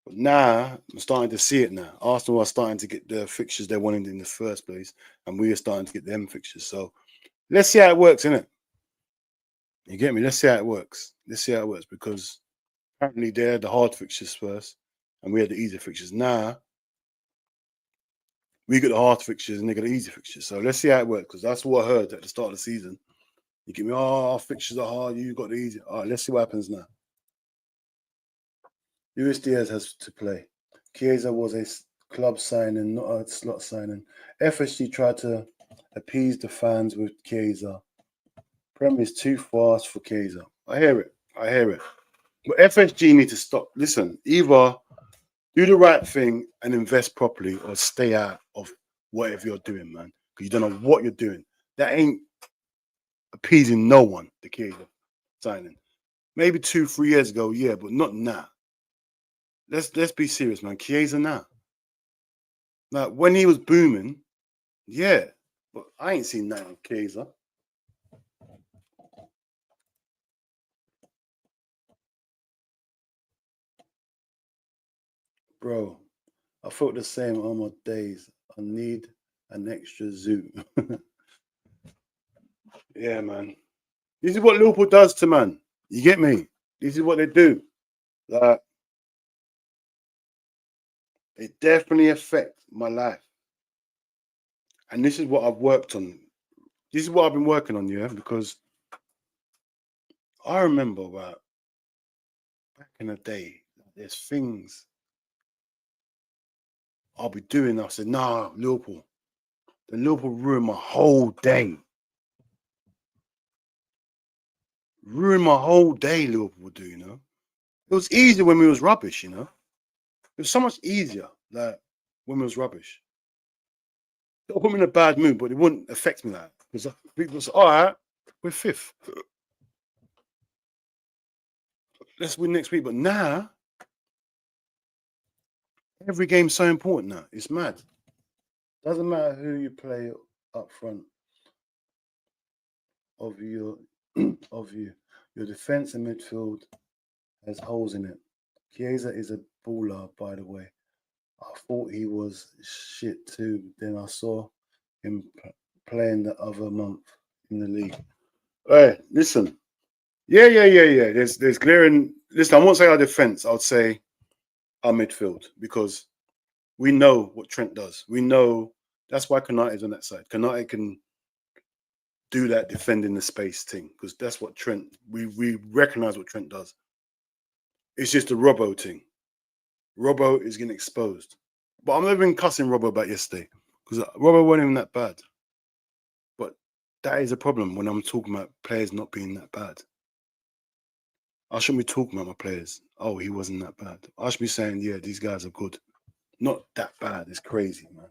But now I'm starting to see it now. Arsenal are starting to get the fixtures they wanted in the first place, and we are starting to get them fixtures. So let's see how it works, innit? You get me? Let's see how it works. Let's see how it works because apparently they had the hard fixtures first, and we had the easy fixtures. Now we got the hard fixtures and they got the easy fixtures. So let's see how it works because that's what I heard at the start of the season. You get me? Oh, our fixtures are hard. You got the easy. All right, let's see what happens now. Luis Diaz has to play. Chiesa was a club signing, not a slot signing. FSG tried to appease the fans with Chiesa. Prem is too fast for Chiesa. I hear it. But FSG need to stop. Listen, either do the right thing and invest properly or stay out of whatever you're doing, man. Because you don't know what you're doing. That ain't appeasing no one, the Chiesa signing. Maybe 2-3 years ago, yeah, but not now. Let's be serious, man. Chiesa now. Like when he was booming, yeah. But I ain't seen that on Chiesa. Bro, I felt the same all my days. I need an extra zoo. Yeah, man. This is what Liverpool does to man. You get me? This is what they do. Like, it definitely affects my life. And this is what I've worked on. This is what I've been working on, yeah, because I remember about back in the day, there's things I'll be doing. I said, nah, Liverpool. Then Liverpool ruined my whole day. Ruined my whole day, Liverpool do, It was easier when we was rubbish, It was so much easier, like, when we was rubbish. It'll put me in a bad mood, but it wouldn't affect me like that. Because people say, all right, we're fifth. Let's win next week. But now, every game's so important now. It's mad. Doesn't matter who you play up front of your your defense and midfield has holes in it. Chiesa is a baller, by the way. I thought he was shit too. Then I saw him playing the other month in the league. Hey, listen. Yeah. There's glaring. Listen, I won't say our defense. I'll say our midfield because we know what Trent does. We know that's why Konate is on that side. Konate can do that defending the space thing because that's what Trent. We recognize what Trent does. It's just the Robbo thing. Robbo is getting exposed. But I'm not even cussing Robbo about yesterday because Robert wasn't even that bad. But that is a problem when I'm talking about players not being that bad. I shouldn't be talking about my players. Oh, he wasn't that bad. I should be saying, yeah, these guys are good. Not that bad. It's crazy, man.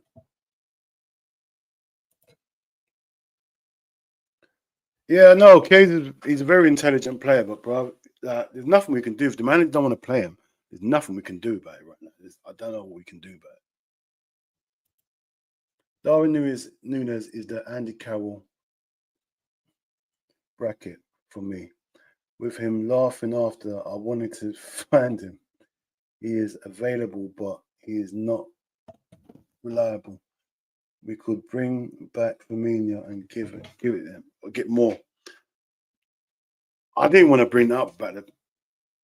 Yeah, no, he's a very intelligent player, but bro, there's nothing we can do. If the manager don't want to play him, there's nothing we can do about it right now. I don't know what we can do about it. Darwin Nunez is the Andy Carroll bracket for me. With him laughing after, I wanted to find him. He is available, but he is not reliable. We could bring back Firmino and give it them or get more. I didn't want to bring up about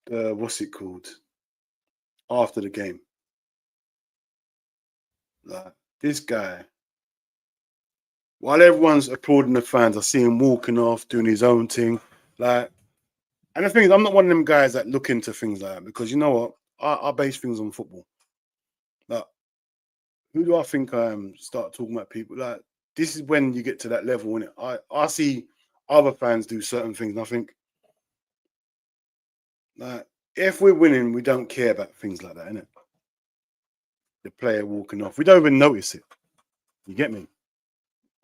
the what's it called after the game. Like this guy, while everyone's applauding the fans, I see him walking off, doing his own thing. Like, and the thing is, I'm not one of them guys that look into things like that because you know what? I base things on football. Like, who do I think I am? Start talking about people like this is when you get to that level, innit? I see other fans do certain things, and I think like if we're winning, we don't care about things like that, innit? The player walking off, we don't even notice it. You get me?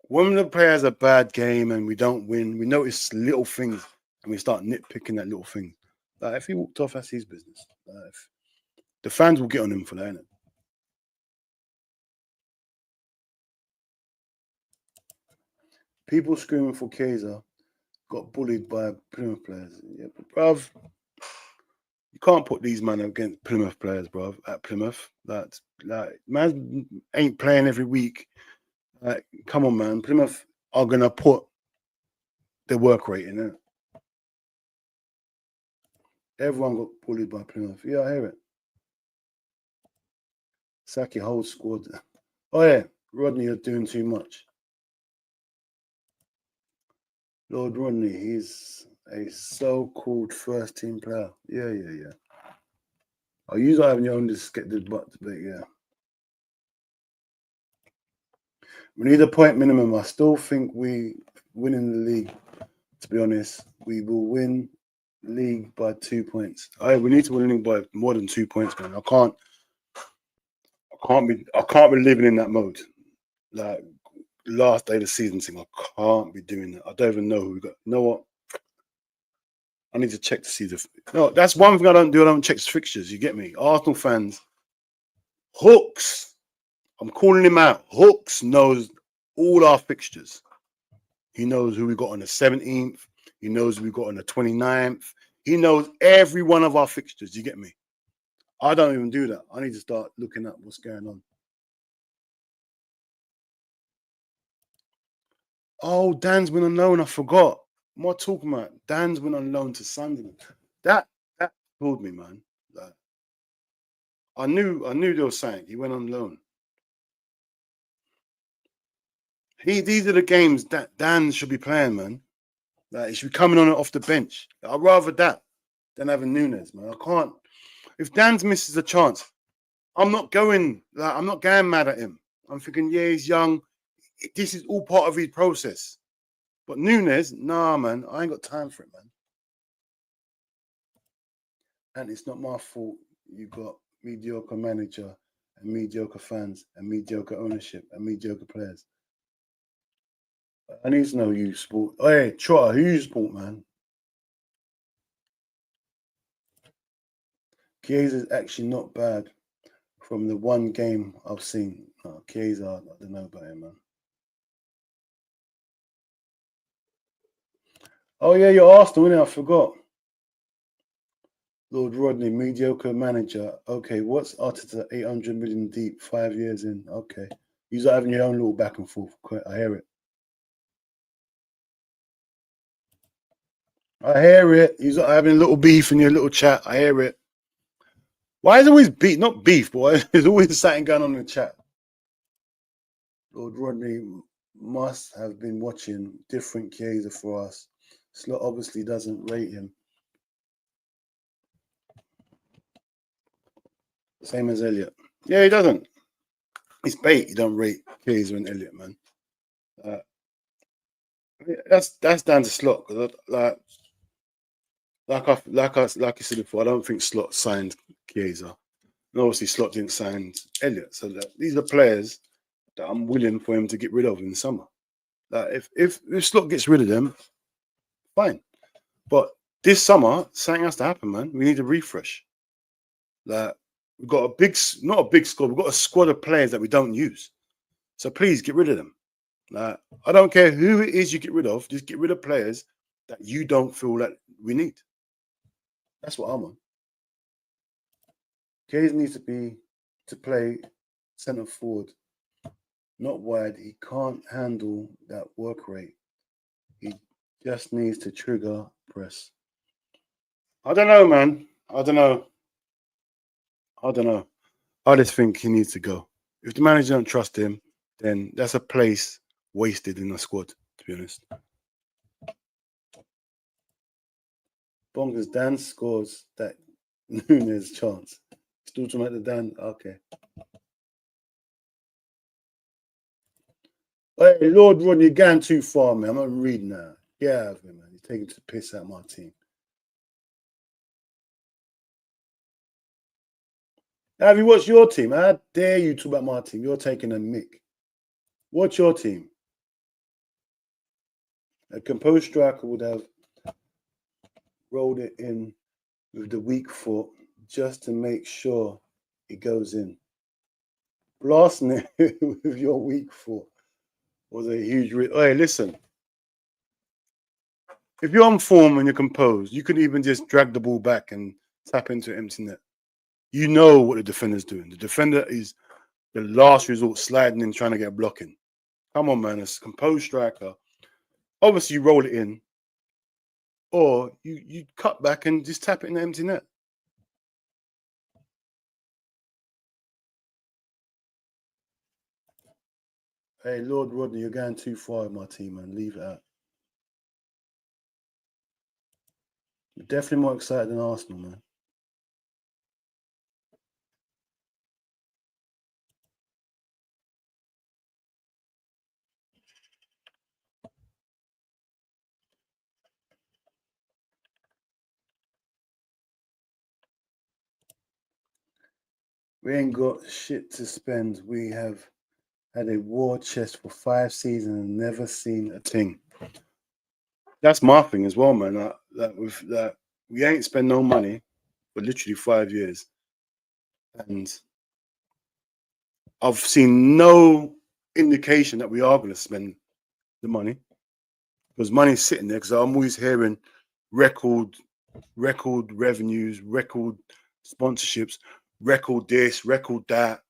When the player has a bad game and we don't win, we notice little things and we start nitpicking that little thing. Like if he walked off, that's his business. The fans will get on him for that, innit? People screaming for Kaiser got bullied by Plymouth players. Yeah, but bruv, you can't put these men against Plymouth players, bruv, at Plymouth. Like man ain't playing every week. Like, come on, man. Plymouth are gonna put their work rate in it. Everyone got bullied by Plymouth. Yeah, I hear it. Saki whole squad. Oh yeah, Rodney, you're doing too much. Lord Rodney, he's a so-called first-team player. Yeah. Oh, you are having your own disgusted butt debate, yeah. We need a point minimum. I still think we win in the league. To be honest, we will win league by 2 points. We need to win the league by more than 2 points, man. I can't be living in that mode. Like last day of the season thing, I can't be doing that. I don't even know who we got. You know what? I need to check to see no, that's one thing I don't do. I don't check the fixtures. You get me? Arsenal fans, Hooks. I'm calling him out. Hooks knows all our fixtures. He knows who we got on the 17th. He knows who we got on the 29th. He knows every one of our fixtures. You get me? I don't even do that. I need to start looking at what's going on. Oh, Dan's been on loan. I forgot. What am I talking about? Dan's been on loan to Sunderland. That pulled me, man. Like, I knew they were saying he went on loan. These are the games that Dan should be playing, man. Like he should be coming on it off the bench. I'd rather that than having Nunez, man. I can't. If Dan's misses a chance, I'm not going mad at him. I'm thinking, yeah, he's young. This is all part of his process. But Nunez, nah, man, I ain't got time for it, man. And it's not my fault you got mediocre manager and mediocre fans and mediocre ownership and mediocre players. I need to know who you support. Oh, hey, Trotter, who you support, man? Chiesa's actually not bad from the one game I've seen. Chiesa, I don't know about him, man. Oh, yeah, you're Arsenal, innit? I forgot. Lord Rodney, mediocre manager. Okay, what's Arteta 800 million deep, 5 years in? Okay. You're having your own little back and forth. I hear it. You're having a little beef in your little chat. I hear it. Why is always beef? Not beef, but there's always something going on in the chat. Lord Rodney must have been watching different Chiesa for us. Slot obviously doesn't rate him. Same as Elliot. Yeah, he doesn't. It's bait. You don't rate Kaiser and Elliott, man. That's down to Slot. Like you said before, I don't think Slot signed Chiesa. And obviously Slot didn't sign Elliott. So these are players that I'm willing for him to get rid of in the summer. Like if Slot gets rid of them, fine. But this summer, something has to happen, man. We need a refresh. Like we've got not a big squad, we've got a squad of players that we don't use. So please get rid of them. Like, I don't care who it is you get rid of, just get rid of players that you don't feel that we need. That's what I'm on. Kayes needs to play centre forward, not wide. He can't handle that work rate. He just needs to trigger press. I don't know, man. I don't know. I just think he needs to go. If the manager don't trust him, then that's a place wasted in the squad, to be honest. Bonkers, Dan scores that Nunez chance. Still talking about the Dan. Okay. Hey, Lord Rodney, you're going too far, man. I'm not reading that. Get out of here, man. You're taking the piss out of my team. Have you watched your team? How dare you talk about my team? You're taking a mick. What's your team? A composed striker would have rolled it in with the weak foot just to make sure it goes in. Blasting it with your weak foot was a huge risk. Hey, listen. If you're on form and you're composed, you can even just drag the ball back and tap into empty net. You know what the defender's doing. The defender is the last resort, sliding in, trying to get a blocking. Come on, man. It's a composed striker. Obviously, you roll it in, or you cut back and just tap it in the empty net. Hey, Lord Rodney, you're going too far with my team, man. Leave it out. You're definitely more excited than Arsenal, man. We ain't got shit to spend. We have had a war chest for 5 seasons and never seen a thing. That's my thing as well, man. That we ain't spent no money for literally 5 years, and I've seen no indication that we are going to spend the money, because money's sitting there. Because I'm always hearing record revenues, record sponsorships, record this, record that,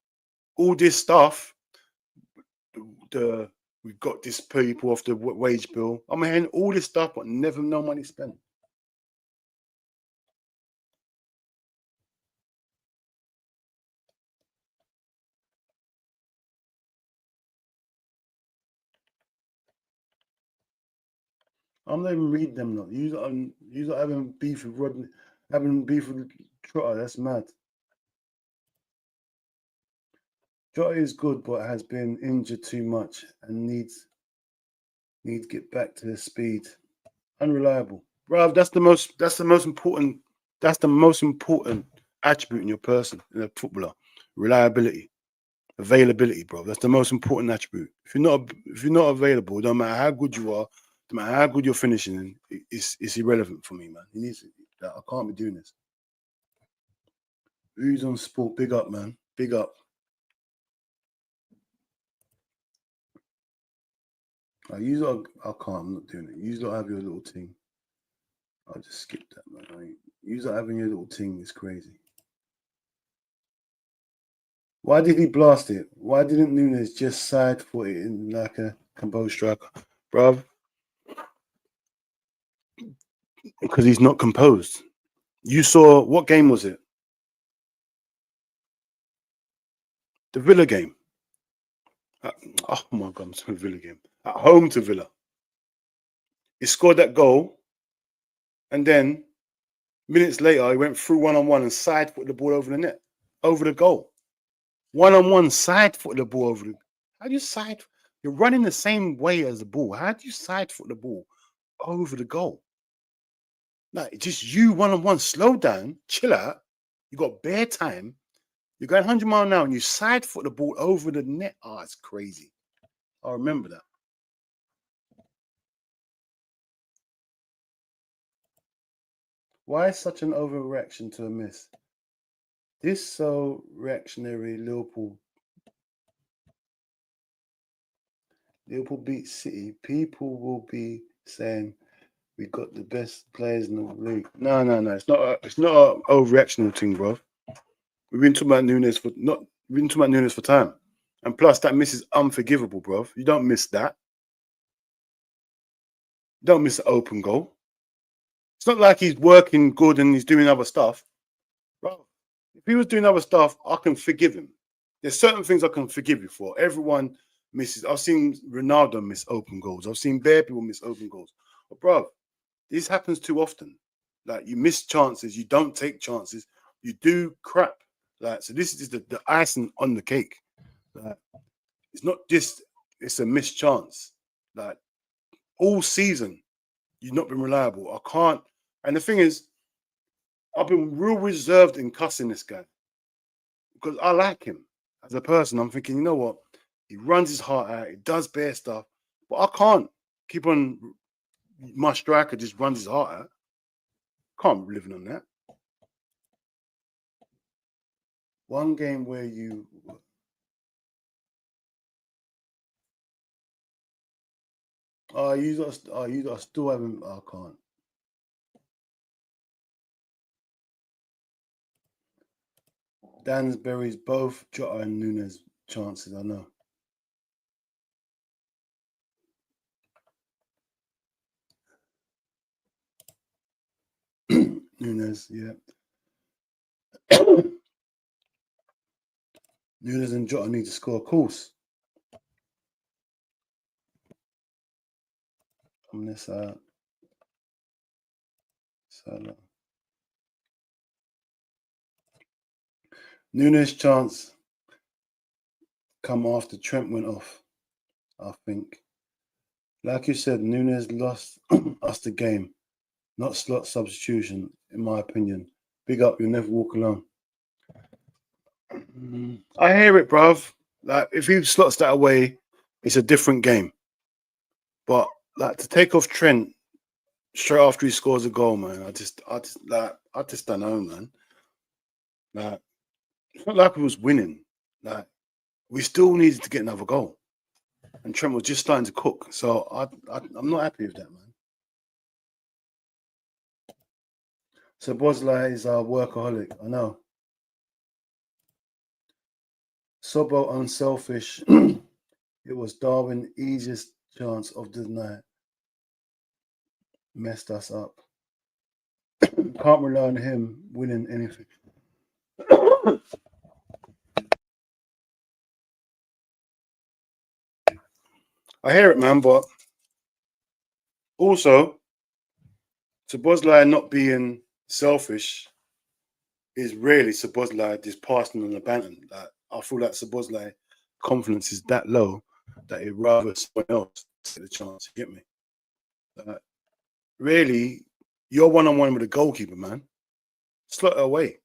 all this stuff. We've got this people off the wage bill. I'm hearing all this stuff, but never no money spent. I'm not even reading them. Not you. Having beef with Rodney, having beef with Trotter. That's mad. Jota is good, but has been injured too much and needs to get back to his speed. Unreliable, bro. That's the most important. That's the most important attribute in your person, in a footballer. Reliability, availability, bro. That's the most important attribute. If you're not available, no matter how good you are, no matter how good you're finishing, it's irrelevant for me, man. He needs. I can't be doing this. Who's on sport? Big up, man. Big up. I can't. I'm not doing it. You lot have your little team. I'll just skip that, man. You lot having your little team is crazy. Why did he blast it? Why didn't Nunez just side foot it in like a composed striker, bruv? Because he's not composed. You saw, what game was it? The Villa game. Oh my God, I'm sorry, Villa game. At home to Villa. He scored that goal, and then minutes later, he went through one-on-one and side put the ball over the net, over the goal. One-on-one side foot the ball over the. How do you side? You're running the same way as the ball. How do you side foot the ball over the goal? Like just you one-on-one. Slow down, chill out. You got bare time. You're going 100 miles an hour and you side foot the ball over the net. Oh, it's crazy. I remember that. Why is such an overreaction to a miss? This so reactionary Liverpool beat City. People will be saying we got the best players in the league. No. It's not an overreactional thing, bro. We've been talking about Nunez for time. And plus that miss is unforgivable, bro. You don't miss that. You don't miss an open goal. It's not like he's working good and he's doing other stuff. Bro, if he was doing other stuff, I can forgive him. There's certain things I can forgive you for. Everyone misses. I've seen Ronaldo miss open goals. I've seen bare people miss open goals. But bro, this happens too often. Like you miss chances, you don't take chances, you do crap. Like so, this is the icing on the cake. Like, it's not just it's a missed chance. Like all season, you've not been reliable. I can't. And the thing is, I've been real reserved in cussing this guy because I like him as a person. I'm thinking, you know what? He runs his heart out. He does bare stuff, but I can't keep on. My striker just runs his heart out. Can't be living on that. One game where you. I still haven't. I can't. Dansbury's both Jota and Nunez chances. I know. Nunez, yeah. Nunez and Jota need to score, of course. On this Nunez chance come after Trent went off, I think. Like you said, Nunez lost us the game, not slot substitution, in my opinion. Big up, you'll never walk alone. I hear it, bruv. Like, if he slots that away, it's a different game. But, like, to take off Trent straight after he scores a goal, man, I just don't know, man. Like, it's not like we was winning. Like, we still needed to get another goal. And Trent was just starting to cook. So I'm not happy with that, man. So Bosley is a workaholic. I know. Sobo unselfish. It was Darwin easiest chance of the night. Messed us up. Can't rely on him winning anything. I hear it, man, but also, Szoboszlai not being selfish is really Szoboszlai just passing on the baton. Like, I feel like Szoboszlai confidence is that low that he'd rather someone else take the chance to get me. Really, you're one-on-one with a goalkeeper, man. Slot it away.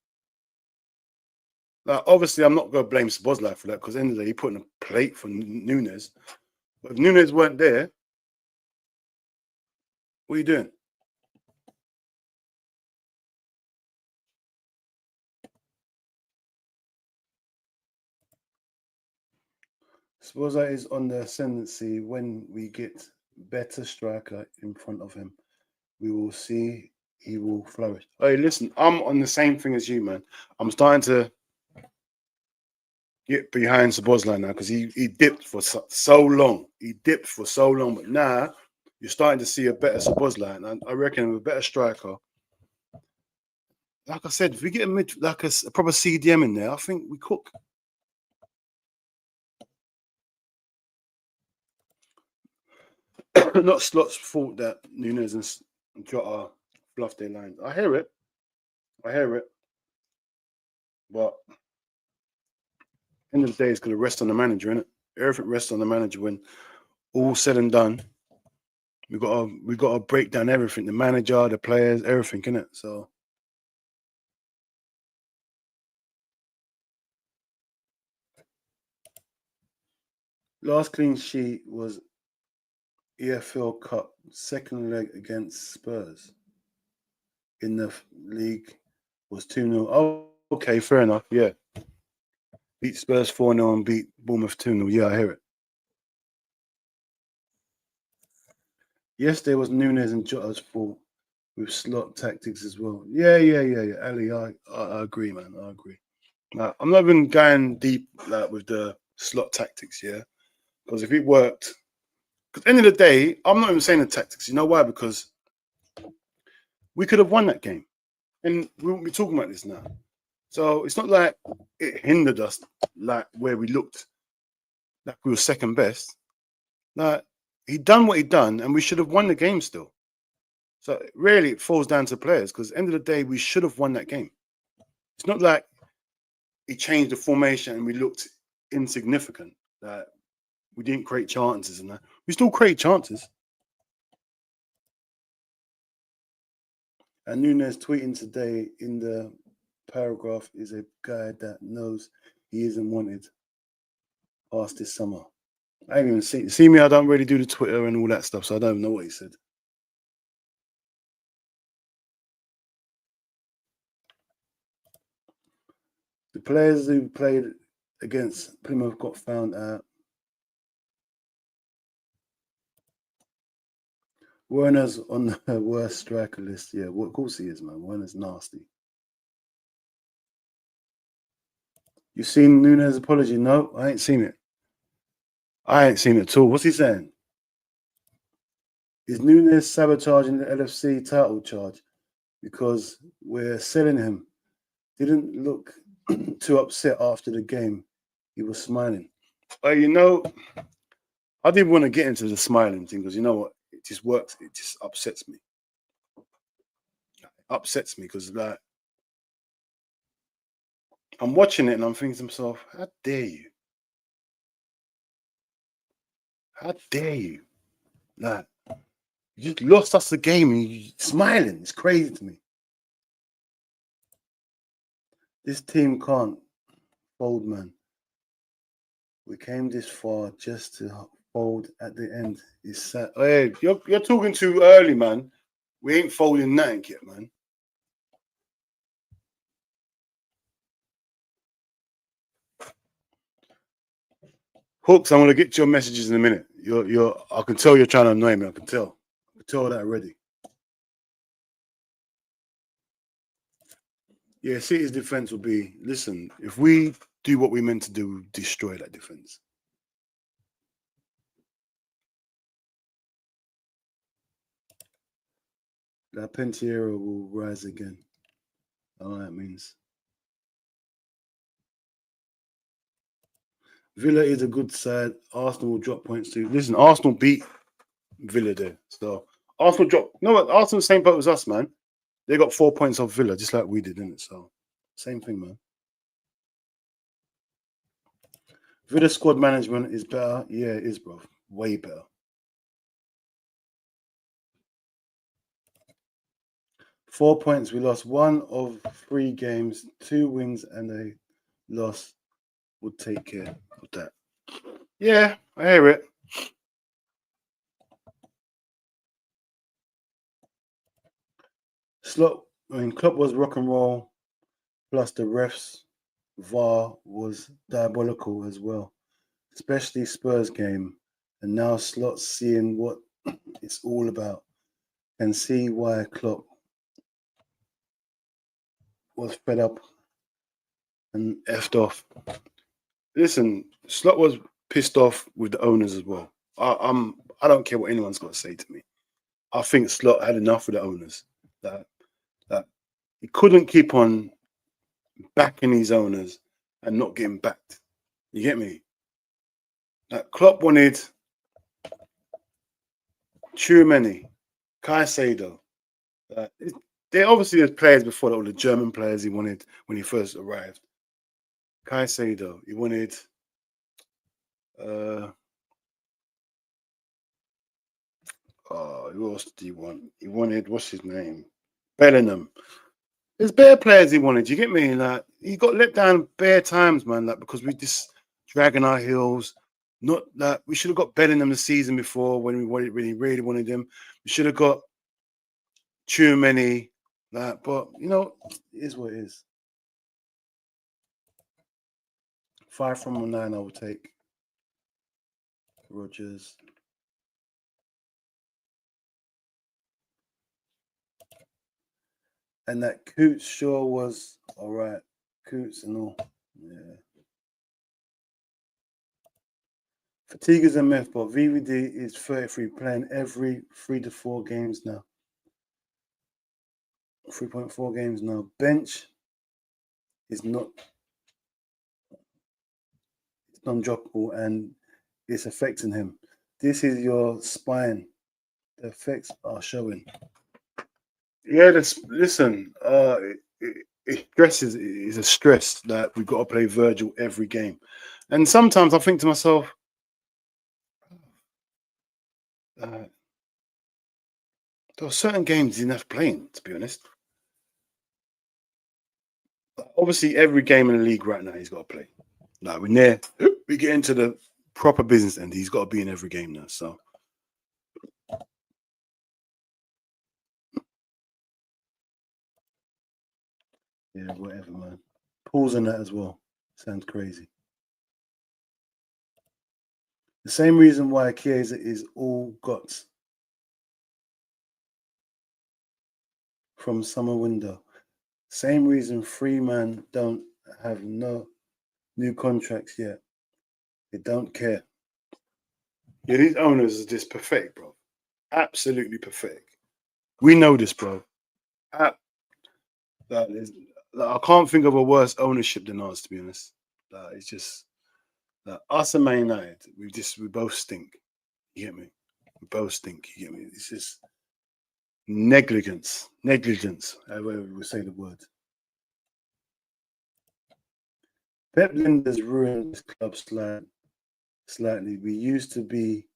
Like, obviously, I'm not going to blame Szoboszlai for that because at the end of the day, he put in a plate for Nunez. But if Nunez weren't there, what are you doing? Szoboszlai is on the ascendancy. When we get better striker in front of him, we will see he will flourish. Hey, listen, I'm on the same thing as you, man. I'm starting to get behind Szoboszlai now because he dipped for so long. He dipped for so long, but now you're starting to see a better Szoboszlai, and I reckon with a better striker. Like I said, if we get a proper CDM in there, I think we cook. Not Slot's fault that Nunez and Jota fluffed their lines. I hear it. But End of the day, it's going to rest on the manager, innit? Everything rests on the manager. When all said and done, we got to break down everything: the manager, the players, everything, innit? So. Last clean sheet was EFL Cup, second leg against Spurs. In the league was 2-0. Oh, okay, fair enough. Yeah. Beat Spurs 4-0 and beat Bournemouth 2-0. Yeah, I hear it. Yesterday was Nunez and Jota's fault with slot tactics as well. Yeah. Ali, I agree, man. I agree. Now, I'm not even going deep with the slot tactics, yeah? Because if it worked, because at the end of the day, I'm not even saying the tactics. You know why? Because we could have won that game. And we won't be talking about this now. So it's not like it hindered us, like where we looked like we were second best. Like, he done what he done, and we should have won the game still. So really, it falls down to players, because at the end of the day, we should have won that game. It's not like he changed the formation and we looked insignificant. That we didn't create chances and that. We still create chances. And Nunez tweeting today in the paragraph is a guy that knows he isn't wanted past this summer. I ain't even see me. I don't really do the Twitter and all that stuff, so I don't know what he said. The players who played against Plymouth got found out. Werner's on the worst striker list. Yeah, well, of course he is, man. Werner's nasty. You seen Nunez' apology? No, I ain't seen it. I ain't seen it at all. What's he saying? Is Nunez sabotaging the LFC title charge because we're selling him? Didn't look too upset after the game. He was smiling. You know, I didn't want to get into the smiling thing because you know what? It just works. It just upsets me. Upsets me because like I'm watching it and I'm thinking to myself, how dare you? How dare you? Like, you just lost us the game and you're smiling. It's crazy to me. This team can't fold, man. We came this far just to fold at the end. It's sad. Hey, you're talking too early, man. We ain't folding nothing yet, man. Hooks, I'm gonna get to your messages in a minute. I can tell you're trying to annoy me. I can tell that already. Yeah, City's defense will be, listen, if we do what we meant to do, destroy that defense. That Pentiero will rise again. All that means. Villa is a good side. Arsenal will drop points too. Listen, Arsenal beat Villa there. So Arsenal dropped. No, what? Arsenal same boat as us, man. They got 4 points off Villa, just like we did, didn't it? So same thing, man. Villa squad management is better. Yeah, it is, bro. Way better. Four points. We lost 1 of 3 games, 2 wins and a loss. We'll take care of that. Yeah, I hear it. Klopp was rock and roll, plus the refs VAR was diabolical as well, especially Spurs game. And now Slot's seeing what it's all about and see why Klopp was fed up and effed off. Listen, Slot was pissed off with the owners as well. I don't care what anyone's got to say to me. I think Slot had enough with the owners. That he couldn't keep on backing these owners and not getting backed. You get me? Like Klopp wanted Tchouameni, Caicedo. They obviously had players before that, all the German players he wanted when he first arrived. Caicedo. He wanted. Who else did he want? He wanted, what's his name? Bellingham. There's bare players he wanted. You get me? Like, he got let down bare times, man. Like, because we just dragging our heels. Not that we should have got Bellingham the season before when we really wanted him. We should have got too many. Like, but you know, it is what it is. 5 from 9, I will take. Rodgers. And that Coots sure was all right. Coots and all. Yeah. Fatigue is a myth, but VVD is 33, playing every 3 to 4 games now. 3.4 games now. Bench is not non-droppable and it's affecting him. This is your spine. The effects are showing. Yeah, listen. Stress is a stress that we've got to play Virgil every game, and sometimes I think to myself, there are certain games he didn't have to play in. To be honest, obviously every game in the league right now he's got to play. Like we're near, we get into the proper business end. He's got to be in every game now. So. Yeah, whatever, man. Pause on that as well. Sounds crazy. The same reason why Chiesa is all got from summer window. Same reason Freeman don't have no new contracts yet. They don't care. Yeah, these owners are just pathetic, bro. Absolutely pathetic. We know this, bro. I can't think of a worse ownership than ours, to be honest. It's just us and Man United. We both stink. You get me? We both stink. You get me? It's just negligence. However we say the word. Pep Linder's ruined this club slightly. We used to be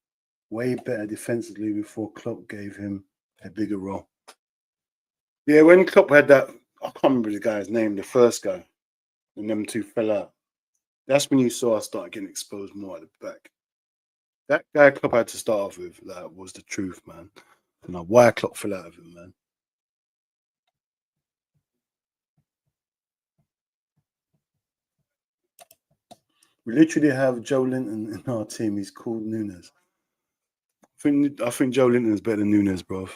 way better defensively before Klopp gave him a bigger role. Yeah, when Klopp had that, I can't remember the guy's name, the first guy, and them two fell out. That's when you saw us start getting exposed more at the back. That guy Klopp had to start off with, that was the truth, man. You know why Klopp fell out of him, man. We literally have Joe Linton in our team. He's called Nunez. I think Joe Linton is better than Nunez, bro.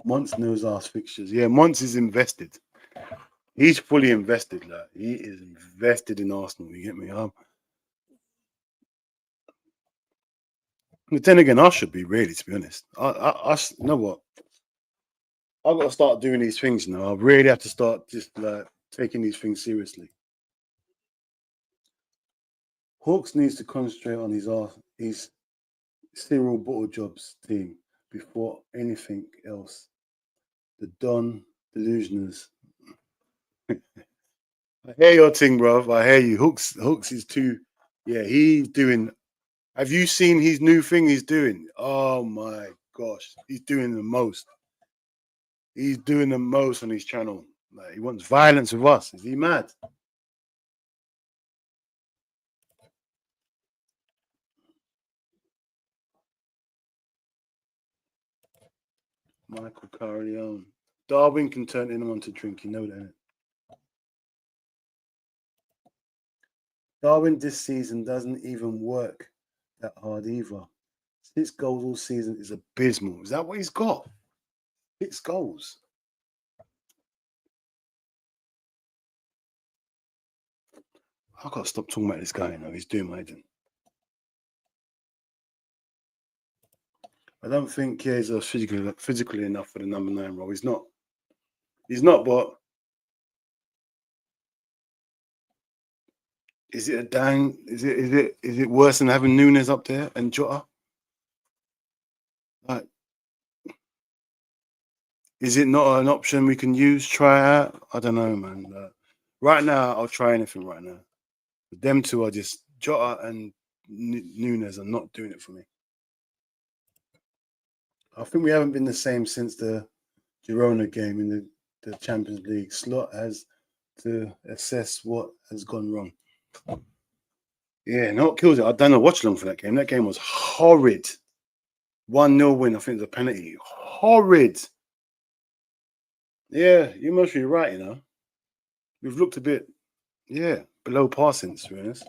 Monts knows our fixtures. Yeah, Monts is invested. He's fully invested. Like he is invested in Arsenal. You get me? But then again, I should be really, to be honest. I you know what? I've got to start doing these things now. I really have to start just like taking these things seriously. Hawks needs to concentrate on his cereal bottle jobs team before anything else. The Don Delusioners. I hear your thing, bro. I hear you. Hooks is too. Yeah, he's doing. Have you seen his new thing he's doing? Oh my gosh, he's doing the most. He's doing the most on his channel. Like he wants violence with us. Is he mad? Michael Carleone. Darwin can turn anyone to drink. You know that. Darwin this season doesn't even work that hard either. 6 goals all season is abysmal. Is that what he's got? 6 goals. I've got to stop talking about this guy now. He's doing my head in. I don't think he's physically enough for the number 9 role. He's not. He's not, but is it a down? Is it worse than having Nunez up there and Jota? Like, Is it not an option we can use? Try out? I don't know, man. Right now, I'll try anything right now. Them two are just Jota and Nunez are not doing it for me. I think we haven't been the same since the Girona game in the Champions League. Slot has to assess what has gone wrong. Yeah, no, what kills it? I've done a watch along for that game. That game was horrid. 1-0 win. I think it's a penalty. Horrid. Yeah, you must be right, you know. We've looked a bit, below passing, to be honest.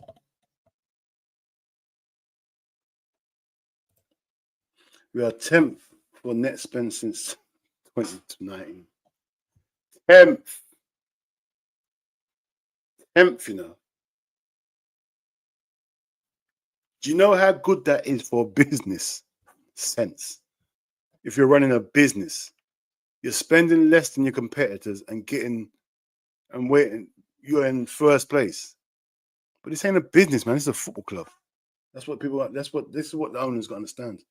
We are 10th for net spend since 2019. 10th. 10th, you know. Do you know how good that is for business sense? If you're running a business, you're spending less than your competitors and waiting, you're in first place. But this ain't a business, man. This is a football club. That's what people. This is what the owners got to understand.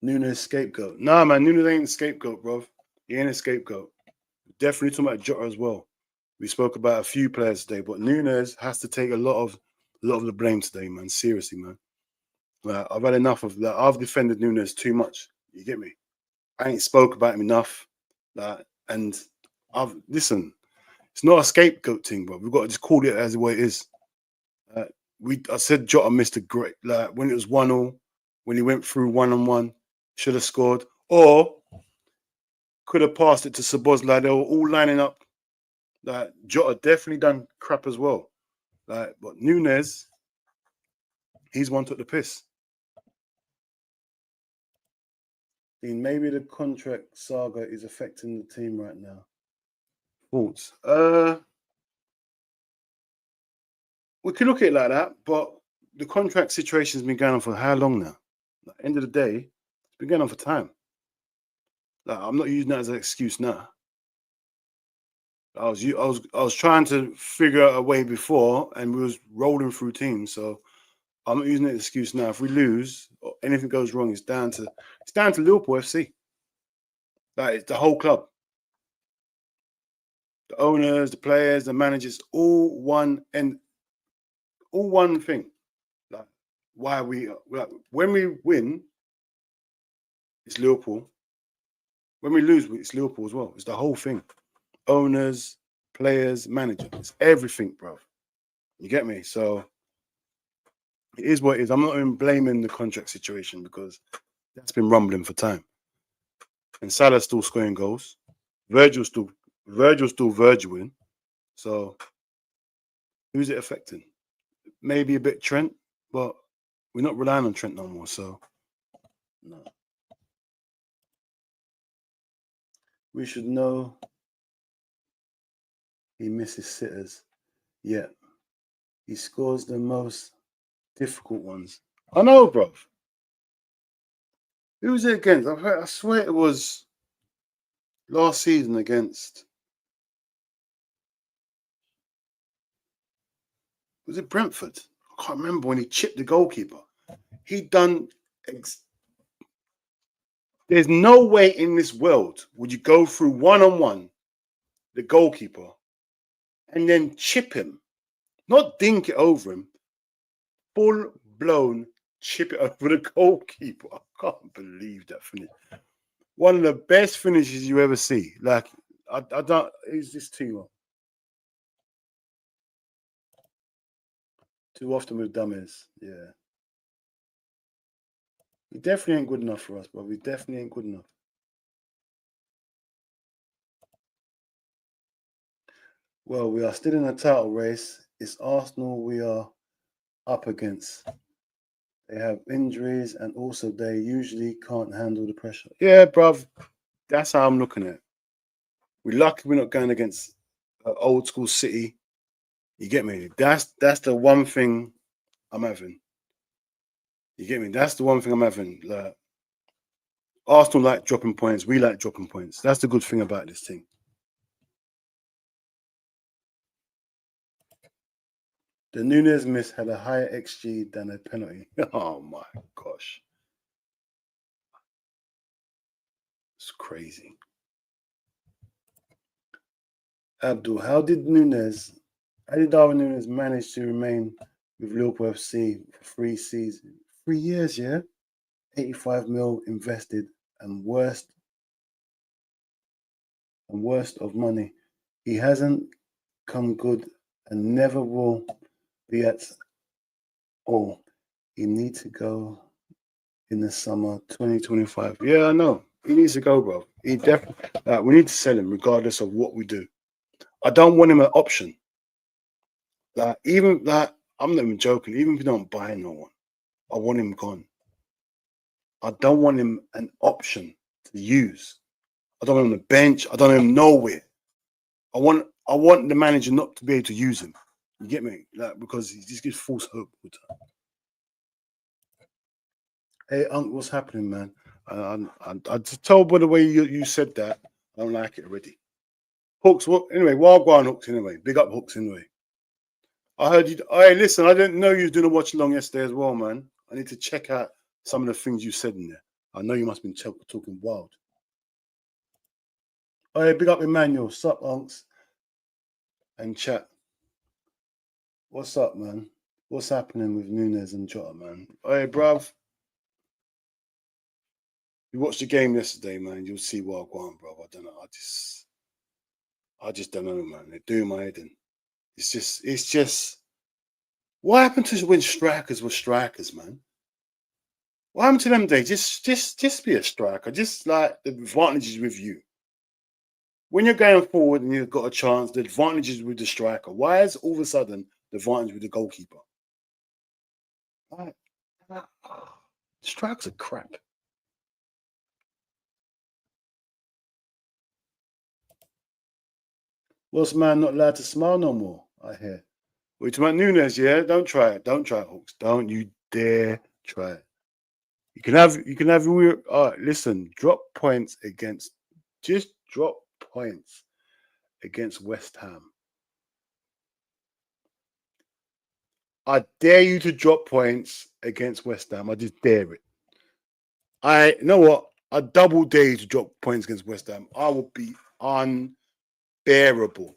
Nunez scapegoat. Nah, man, Nunez ain't a scapegoat, bro. He ain't a scapegoat. Definitely talking about Jota as well. We spoke about a few players today, but Nunez has to take a lot of the blame today, man. Seriously, man. Like, I've had enough of that. I've defended Nunez too much. You get me? I ain't spoke about him enough. And listen. It's not a scapegoat thing, bro. We've got to just call it as the way it is. I said Jota missed a great, like when it was 1-0, when he went through 1-on-1, should have scored, or could have passed it to Szoboszlai. They were all lining up. Like Jota definitely done crap as well. Like, but Nunez, he's one took the piss. Maybe the contract saga is affecting the team right now. Thoughts? We could look at it like that, but the contract situation has been going on for how long now? At the end of the day, it's been going on for time. Like, I'm not using that as an excuse now. I was trying to figure out a way before, and we was rolling through teams. So I'm not using that excuse now. If we lose or anything goes wrong, it's down to Liverpool FC. Like, it's the whole club, the owners, the players, the managers, all one thing. Like, when we win, it's Liverpool. When we lose, it's Liverpool as well. It's the whole thing. Owners, players, managers, it's everything, bro. You get me? So it is what it is. I'm not even blaming the contract situation because that's been rumbling for time. And Salah's still scoring goals. Virgil's still Virgiling. So who's it affecting? Maybe a bit Trent, but we're not relying on Trent no more. So no. We should know he misses sitters. Yeah. He scores the most difficult ones. I know, bro. Who was it against? I swear it was last season against. Was it Brentford? I can't remember when he chipped the goalkeeper. There's no way in this world would you go through one-on-one the goalkeeper and then chip him, not dink it over him, full-blown chip it over the goalkeeper. I can't believe that finish. One of the best finishes you ever see. Like, I don't. It's just too long. Too often with dummies. Yeah. He definitely ain't good enough for us, bro. We definitely ain't good enough. Well, we are still in a title race. It's Arsenal we are up against. They have injuries and also they usually can't handle the pressure. Yeah, bruv. That's how I'm looking at it. We're lucky we're not going against old school City. You get me? That's the one thing I'm having. You get me? That's the one thing I'm having. Like, Arsenal like dropping points. We like dropping points. That's the good thing about this thing. The Nunez miss had a higher XG than a penalty. Oh my gosh. crazy. Abdul, how did Darwin Nunez manage to remain with Liverpool FC for 3 seasons? 3 years, yeah? 85 mil invested and worst of money. He hasn't come good and never will be at all. He needs to go in the summer 2025. Yeah, I know. He needs to go, bro. He definitely. We need to sell him regardless of what we do. I don't want him an option. Even that, I'm not even joking. Even if we don't buy no one, I want him gone. I don't want him an option to use. I don't want him on the bench. I don't want him nowhere. I want the manager not to be able to use him. You get me? Because he just gives false hope. Hey, Unc, what's happening, man? I just told by the way you said that, I don't like it already. Hooks, what? Anyway, wild guard Hooks, anyway. Big up Hooks, anyway. I heard you. Hey, listen, I didn't know you were doing a watch along yesterday as well, man. I need to check out some of the things you said in there. I know you must have been talking wild. Hey, big up Emmanuel. Sup, Unks? And chat. What's up, man? What's happening with Nunez and Jota, man? Hey, bruv. You watched the game yesterday, man. You'll see what I'm going, bro. I don't know. I just don't know, man. They're doing my head in. It's just. What happened to when strikers were strikers, man? What happened to them days? Just be a striker. Just like the advantages with you. When you're going forward and you've got a chance, the advantages with the striker. Why is all of a sudden the advantage with the goalkeeper? Strikers are crap. What's man not allowed to smile no more? I hear. We're talking about Nunez, yeah? Don't try it. Don't try it, Hawks. Don't you dare try it. You can have listen, drop points against West Ham. I dare you to drop points against West Ham. I just dare it. You know what? I double dare you to drop points against West Ham. I will be unbearable.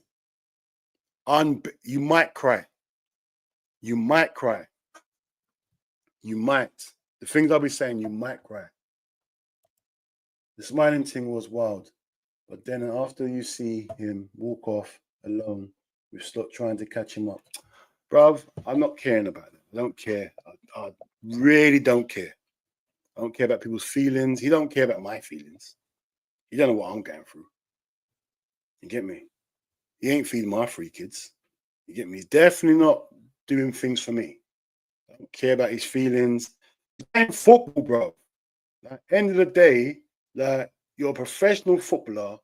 You might cry. You might cry. You might. The things I'll be saying, you might cry. The smiling thing was wild. But then after you see him walk off alone, we start trying to catch him up. Bruv, I'm not caring about it. I don't care. I really don't care. I don't care about people's feelings. He don't care about my feelings. He don't know what I'm going through. You get me? He ain't feeding my 3 kids. You get me? He's definitely not doing things for me. I don't care about his feelings. He's playing football, bro. At the end of the day, you're a professional footballer.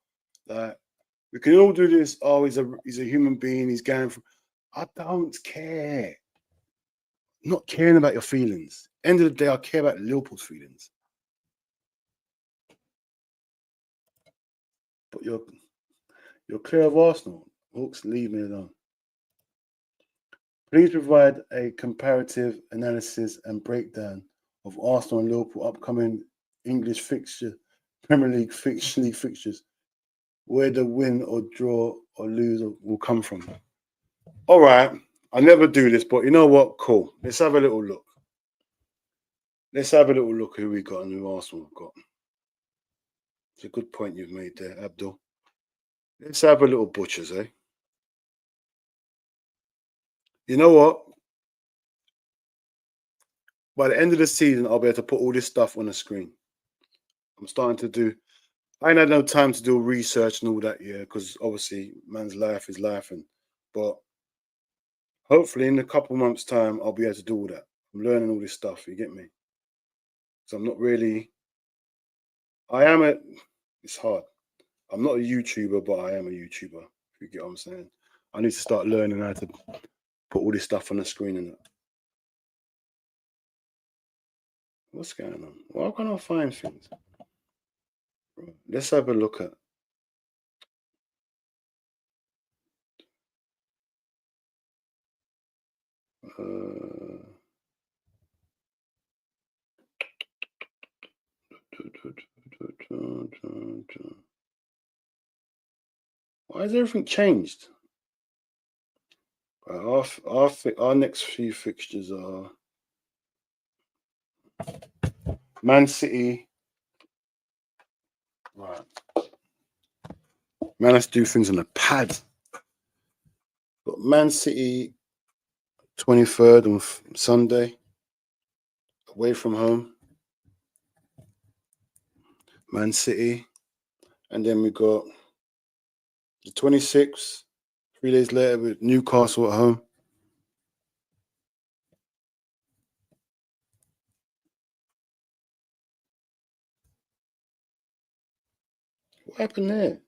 We can all do this. Oh, he's a human being. He's going for. I don't care. I'm not caring about your feelings. End of the day, I care about Liverpool's feelings. But you're clear of Arsenal. Hawks, leave me alone. Please provide a comparative analysis and breakdown of Arsenal and Liverpool upcoming English Premier League fixtures, where the win or draw or lose will come from. All right, I never do this, but you know what? Cool. Let's have a little look. Let's have a little look who we got and who Arsenal have got. It's a good point you've made there, Abdul. Let's have a little butchers, eh? You know what? By the end of the season, I'll be able to put all this stuff on the screen. I'm starting to do. I ain't had no time to do research and all that, yeah, because obviously man's life is life, but hopefully in a couple months' time, I'll be able to do all that. I'm learning all this stuff. You get me? So I'm not really. It's hard. I'm not a YouTuber, but I am a YouTuber. If you get what I'm saying. I need to start learning how to put all this stuff on the screen and that. What's going on? Why can't I find things? Right, let's have a look at. Why has everything changed? Our next few fixtures are Man City. Right. Man, let's do things on a pad. Got Man City 23rd on Sunday. Away from home. Man City. And then we got the 26th, 3 days later with Newcastle at home. What happened there?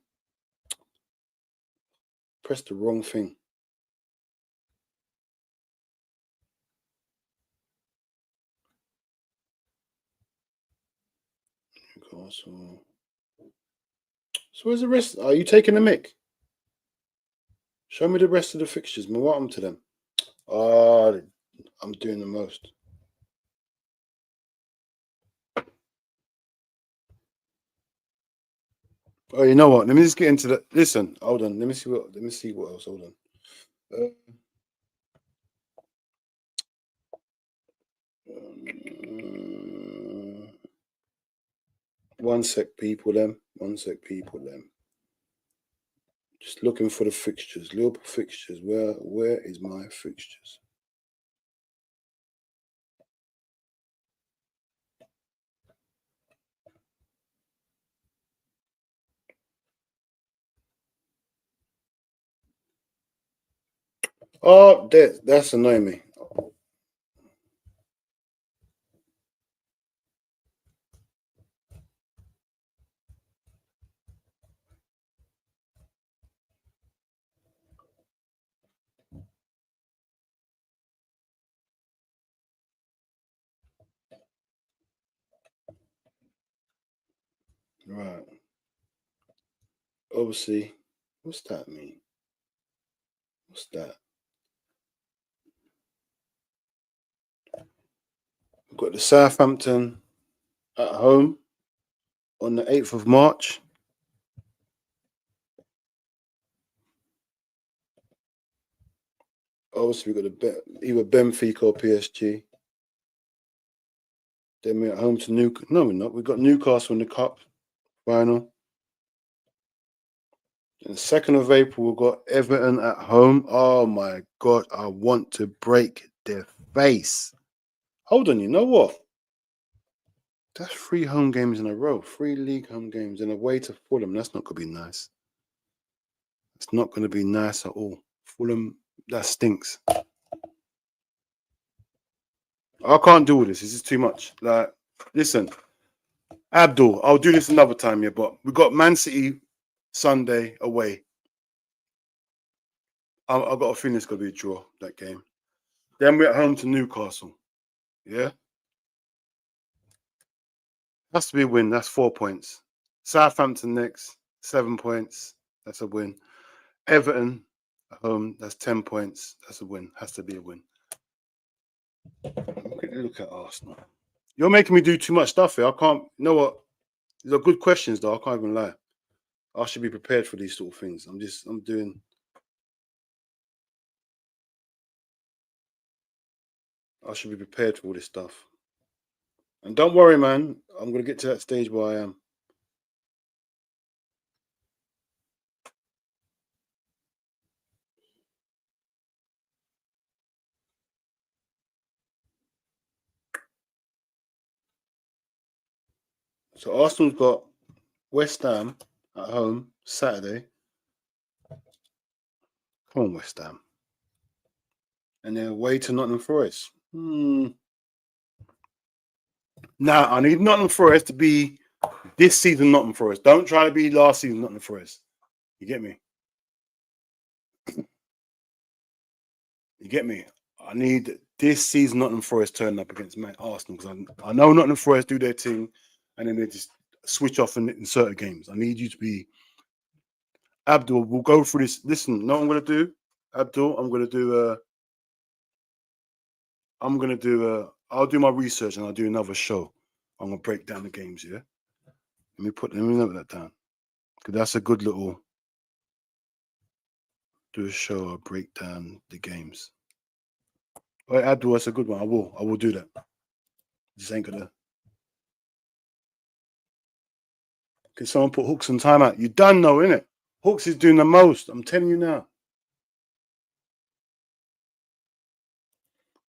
Pressed the wrong thing. Newcastle. So where's the rest? Are you taking the mic? Show me the rest of the fixtures, man. What happened to them? I'm doing the most. Oh, you know what? Let me just get into the. Listen, hold on. Let me see what else. Hold on. One sec, people. Them. Just looking for the fixtures. Liverpool fixtures. Where is my fixtures? Oh, that's annoying me. Right. Obviously, what's that mean? What's that? We've got the Southampton at home on the 8th of March. Obviously, we've got either Benfica or PSG. Then we're at home to Newcastle. No, we're not. We've got Newcastle in the Cup final. And the 2nd of April, we've got Everton at home. Oh my God, I want to break their face. Hold on, you know what? That's 3 home games in a row. 3 league home games and away to Fulham. That's not going to be nice. It's not going to be nice at all. Fulham, that stinks. I can't do this. This is too much. Like, listen, Abdul, I'll do this another time, yeah, but we got Man City Sunday away. I've got a feeling it's going to be a draw, that game. Then we're at home to Newcastle. Yeah? Has to be a win. That's 4 points. Southampton next, 7 points. That's a win. Everton at home, that's 10 points. That's a win. Has to be a win. Look at Arsenal. You're making me do too much stuff here. I can't. You know what? These are good questions, though. I can't even lie. I should be prepared for these sort of things. I'm doing. I should be prepared for all this stuff. And don't worry, man. I'm going to get to that stage where I am. So Arsenal's got West Ham at home Saturday. Come on, West Ham. And they're away to Nottingham Forest. Now, I need Nottingham Forest to be this season Nottingham Forest. Don't try to be last season Nottingham Forest. You get me? You get me? I need this season Nottingham Forest turning up against Arsenal because I know Nottingham Forest do their thing and then they just switch off in certain games. I need you to be Abdul. We'll go through this. Listen, know what I'm going to do, Abdul? I'll do my research and I'll do another show. I'm going to break down the games, yeah? Let me note that down. Because that's a good little do a show or break down the games. All right, Abdul, that's a good one. I will do that. Just ain't gonna. Can someone put Hooks on timeout? You done know, innit? Hooks is doing the most. I'm telling you now.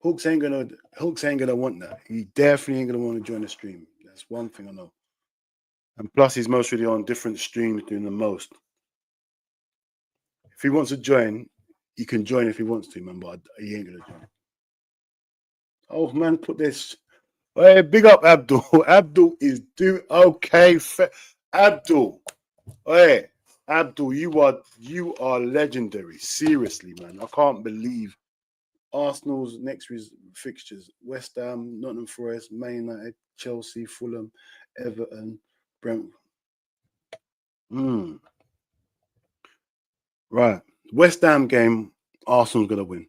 Hooks ain't gonna want that. He definitely ain't gonna want to join the stream. That's one thing I know. And plus, he's most really on different streams doing the most. If he wants to join, he can join if he wants to, man. But he ain't gonna join. Oh man, put this. Hey, big up Abdul. Abdul is doing okay. Abdul, hey, Abdul, you are legendary. Seriously, man. I can't believe Arsenal's next fixtures: West Ham, Nottingham Forest, Man United, Chelsea, Fulham, Everton, Brentford. Right, West Ham game. Arsenal's gonna win.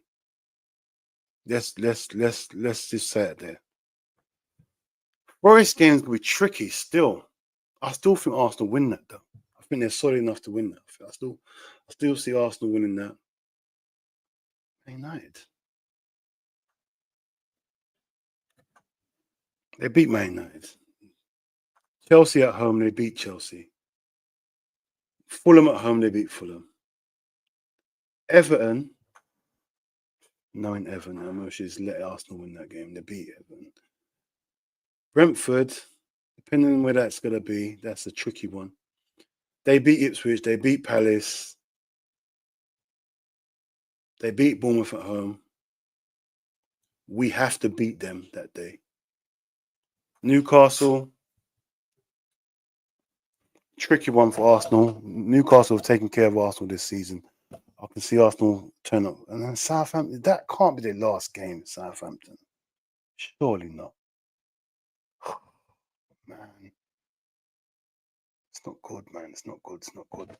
Let's just say it there. Forest game's gonna be tricky still. I still think Arsenal win that though. I think they're solid enough to win that. I still see Arsenal winning that. United. They beat Man United. Chelsea at home, they beat Chelsea. Fulham at home, they beat Fulham. Everton, knowing Everton, I'm going to just let Arsenal win that game. They beat Everton. Brentford, depending on where that's going to be, that's a tricky one. They beat Ipswich, they beat Palace. They beat Bournemouth at home. We have to beat them that day. Newcastle, tricky one for Arsenal. Newcastle have taken care of Arsenal this season. I can see Arsenal turn up. And then Southampton, that can't be their last game, Southampton. Surely not. Man. It's not good, man. It's not good. It's not good.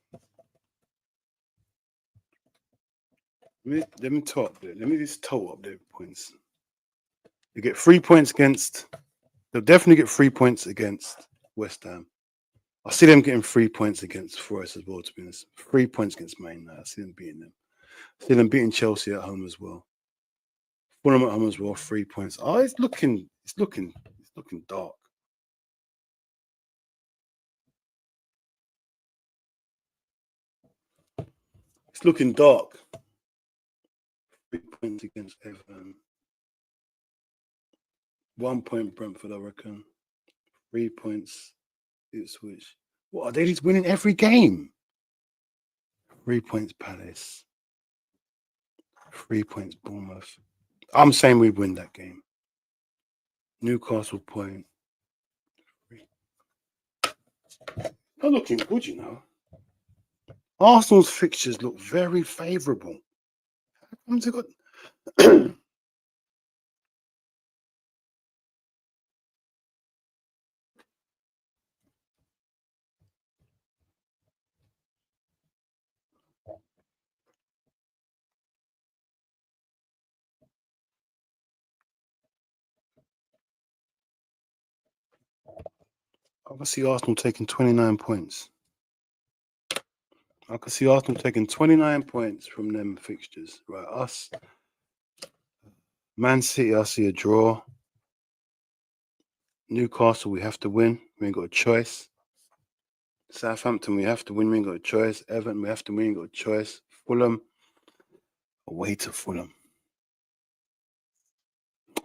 Let me top there. Let me just total up their points. They get 3 points against. They'll definitely get 3 points against West Ham. I see them getting 3 points against Forest as well, to be honest. 3 points against Man United. I see them beating them. I see them beating Chelsea at home as well. Fulham at home as well, 3 points. Oh, it's looking dark. It's looking dark. 3 points against Everton. 1 point Brentford, I reckon. 3 points Ipswich. What are they just winning every game? 3 points Palace. 3 points Bournemouth. I'm saying we win that game. Newcastle point. They're looking good, you know. Arsenal's fixtures look very favourable. How come they got I can see Arsenal taking 29 points. I can see Arsenal taking 29 points from them fixtures. Right, us. Man City, I see a draw. Newcastle, we have to win. We ain't got a choice. Southampton, we have to win. We ain't got a choice. Everton, we have to win. We ain't got a choice. Fulham, away to Fulham.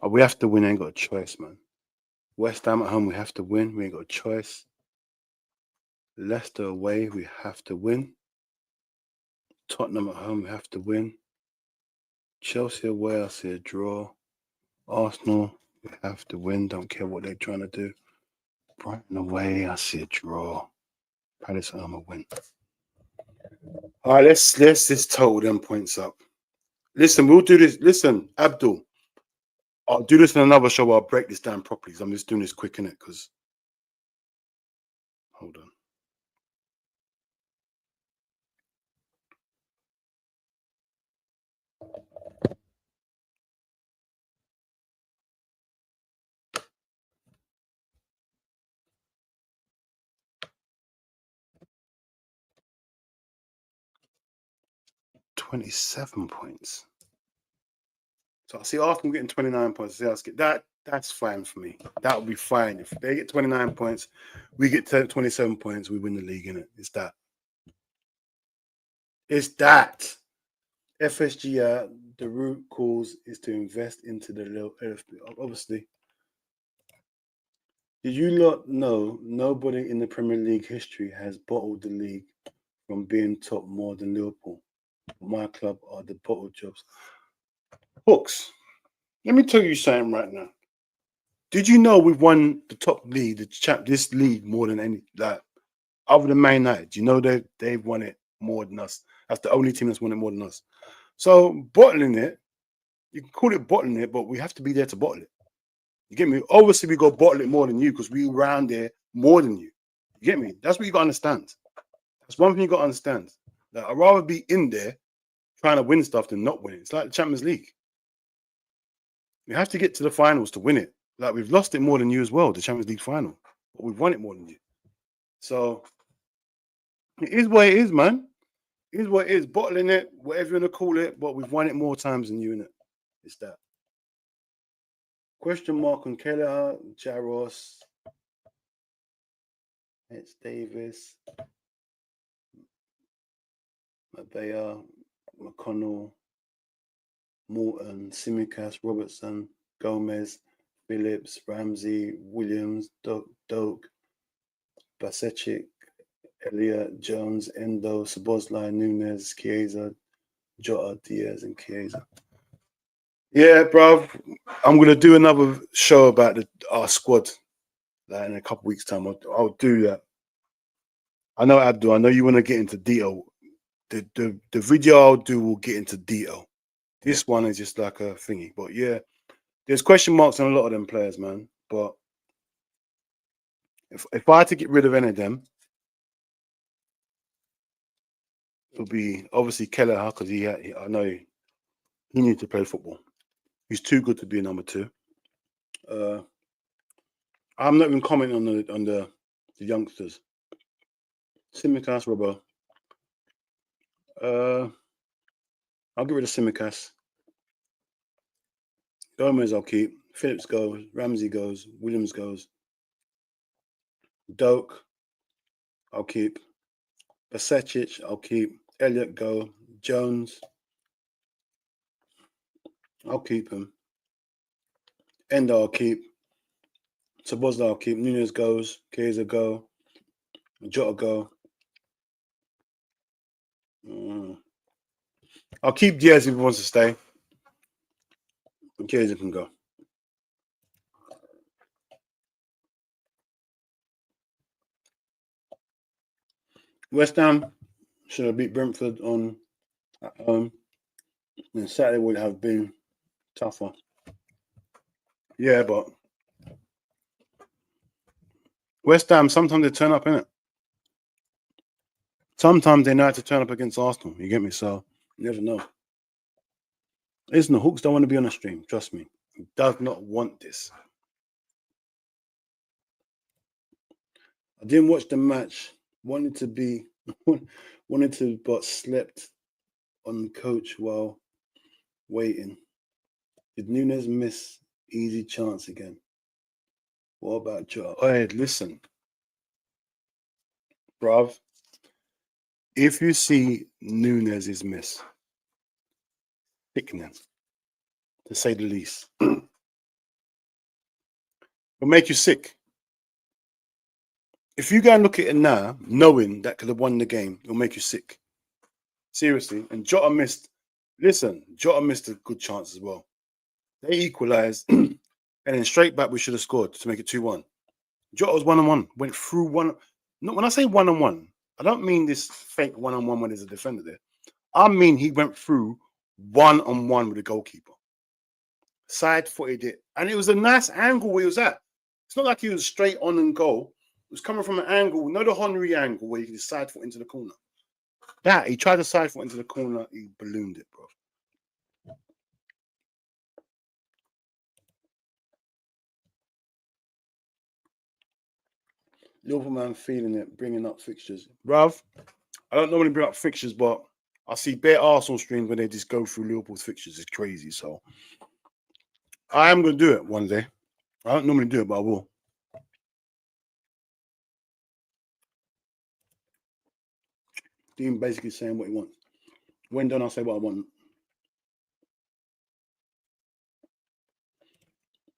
Oh, we have to win. Ain't got a choice, man. West Ham at home, we have to win. We ain't got a choice. Leicester away, we have to win. Tottenham at home, we have to win. Chelsea away, I see a draw. Arsenal, we have to win. Don't care what they're trying to do. Brighton away, I see a draw. Palace at home, a win. All right, let's just total them points up. Listen, we'll do this. Listen, Abdul, I'll do this in another show. I'll break this down properly. I'm just doing this quick, innit? Because hold on. 27 points. So I see Arsenal getting 29 points. That's fine for me. That would be fine. If they get 29 points, we get 27 points, we win the league, innit? It's that. It's that. FSG, the root cause is to invest into the LFP. Obviously. Did you not know nobody in the Premier League history has bottled the league from being top more than Liverpool? My club are the bottle jobs. Hooks, let me tell you something right now. Did you know we've won the top league, this league more than any, like, other than Man United? You know they've won it more than us. That's the only team that's won it more than us. So bottling it, you can call it bottling it, but we have to be there to bottle it. You get me? Obviously, we go bottle it more than you because we around there more than you. You get me? That's what you got to understand. That's one thing you got to understand. Like, I'd rather be in there trying to win stuff than not win it. It's like the Champions League. We have to get to the finals to win it. Like, we've lost it more than you as well, the Champions League final. But we've won it more than you. So it is what it is, man. It is what it is. Bottling it, whatever you want to call it, but we've won it more times than you, innit? It's that. Question mark on Keller, Jaros, it's Davis, Mabea, McConnell, Morton, Simicas, Robertson, Gomez, Phillips, Ramsey, Williams, Doak, Basecic, Elliott, Jones, Endo, Sabozlai, Nunez, Chiesa, Jota, Diaz, and Chiesa. Yeah, bruv. I'm gonna do another show about our squad, like, in a couple weeks' time. I'll do that. I know, Abdul. I know you want to get into detail. The video I'll do will get into detail. This one is just like a thingy, but yeah, there's question marks on a lot of them players, man. But if I had to get rid of any of them, it'll be obviously Kelleher, because I know he needs to play football. He's too good to be a number 2. I'm not even commenting on the youngsters. Simicas, Robbo. I'll get rid of Simicas. Gomez I'll keep. Phillips goes. Ramsey goes. Williams goes. Doak I'll keep. Basecic I'll keep. Elliott go. Jones I'll keep him. Endo I'll keep. Sabozla I'll keep. Nunez goes. Chiesa go. Jota go. I'll keep Diaz if he wants to stay. And Chiesa can go. West Ham should have beat Brentford at home. And Saturday would have been tougher. Yeah, but West Ham, sometimes they turn up, innit? Sometimes they know how to turn up against Arsenal. You get me? So you never know. Listen, the Hooks don't want to be on a stream. Trust me. He does not want this. I didn't watch the match. Wanted to, but slept on the coach while waiting. Did Nunez miss easy chance again? What about Jota? Hey, listen, bruv. If you see Nunez's miss, sickening, to say the least. It'll make you sick. If you go and look at it now, knowing that could have won the game, it'll make you sick. Seriously. And Jota missed a good chance as well. They equalised, and then straight back we should have scored to make it 2-1. Jota was 1-on-1, went through one. No, when I say 1-on-1, I don't mean this fake 1-on-1 when there's a defender there. I mean he went through 1-on-1 with the goalkeeper. Side-footed it. And it was a nice angle where he was at. It's not like he was straight on and goal. It was coming from an angle, not the Henry angle where you can side foot into the corner. That, he tried to side foot into the corner, he ballooned it, bro. Liverpool man feeling it, bringing up fixtures. Bruv, I don't normally bring up fixtures, but I see bare Arsenal streams when they just go through Liverpool's fixtures. It's crazy. So I am going to do it one day. I don't normally do it, but I will. Dean basically saying what he wants. When don't I say what I want?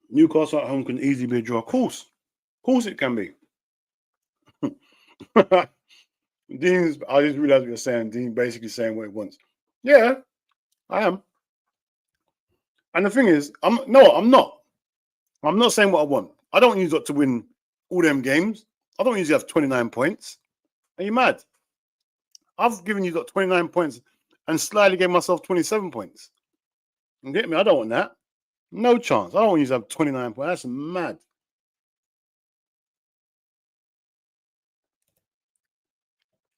Newcastle at home can easily be a draw. Of course it can be. Dean's, I just realized what you're saying. Dean basically saying what he wants. Yeah, I am. And the thing is, I'm not. I'm not saying what I want. I don't use it to win all them games. I don't usually have 29 points. Are you mad? I've given you 29 points and slightly gave myself 27 points. You get me? I don't want that. No chance. I don't want you to have 29 points. That's mad.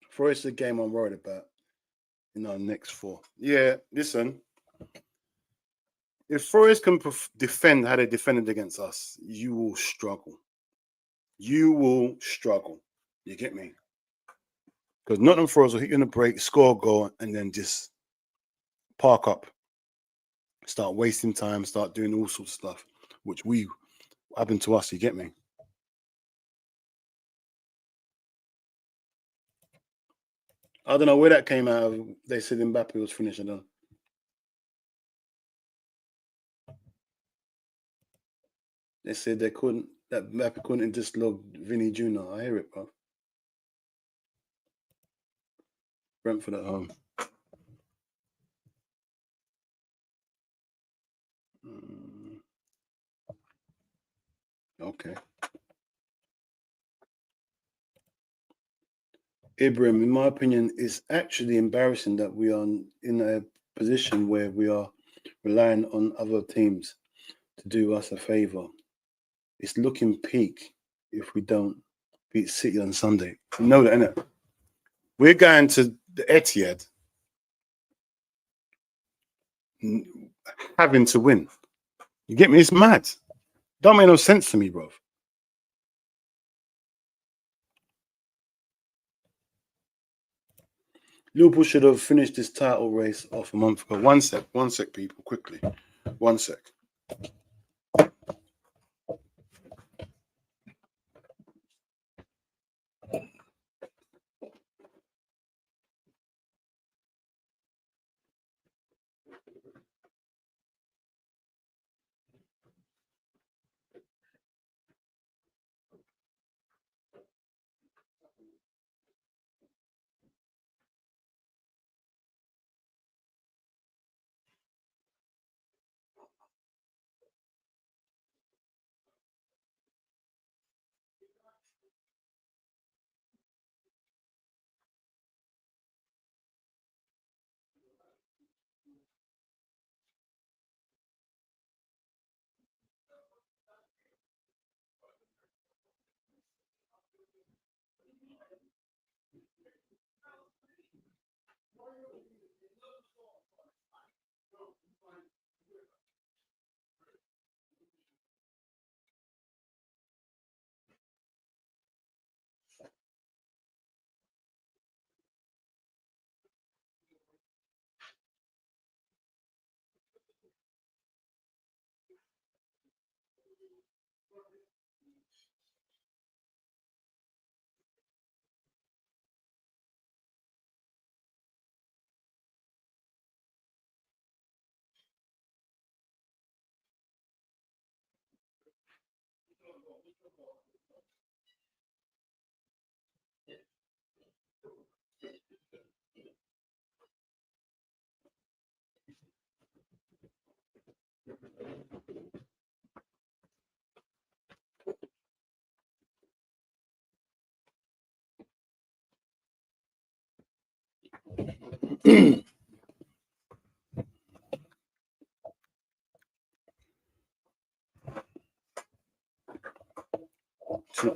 Forest the game I'm worried about in our next 4. Yeah, listen. If Forest can defend how they defended against us, you will struggle. You will struggle. You get me? Because Nottingham Forest will hit you in the break, score a goal, and then just park up. Start wasting time, start doing all sorts of stuff, which happened to us, you get me? I don't know where that came out of. They said Mbappe was finished. I don't know. They said that Mbappe couldn't dislodge Vinny Jr. I hear it, bro. Brentford at home. Okay. Ibrahim, in my opinion, it's actually embarrassing that we are in a position where we are relying on other teams to do us a favour. It's looking peak if we don't beat City on Sunday. You know that, innit? We're going to the Etihad having to win. You get me? It's mad. Don't make no sense to me, bro. Liverpool should have finished this title race off a month ago. One sec, people, quickly. 1 sec.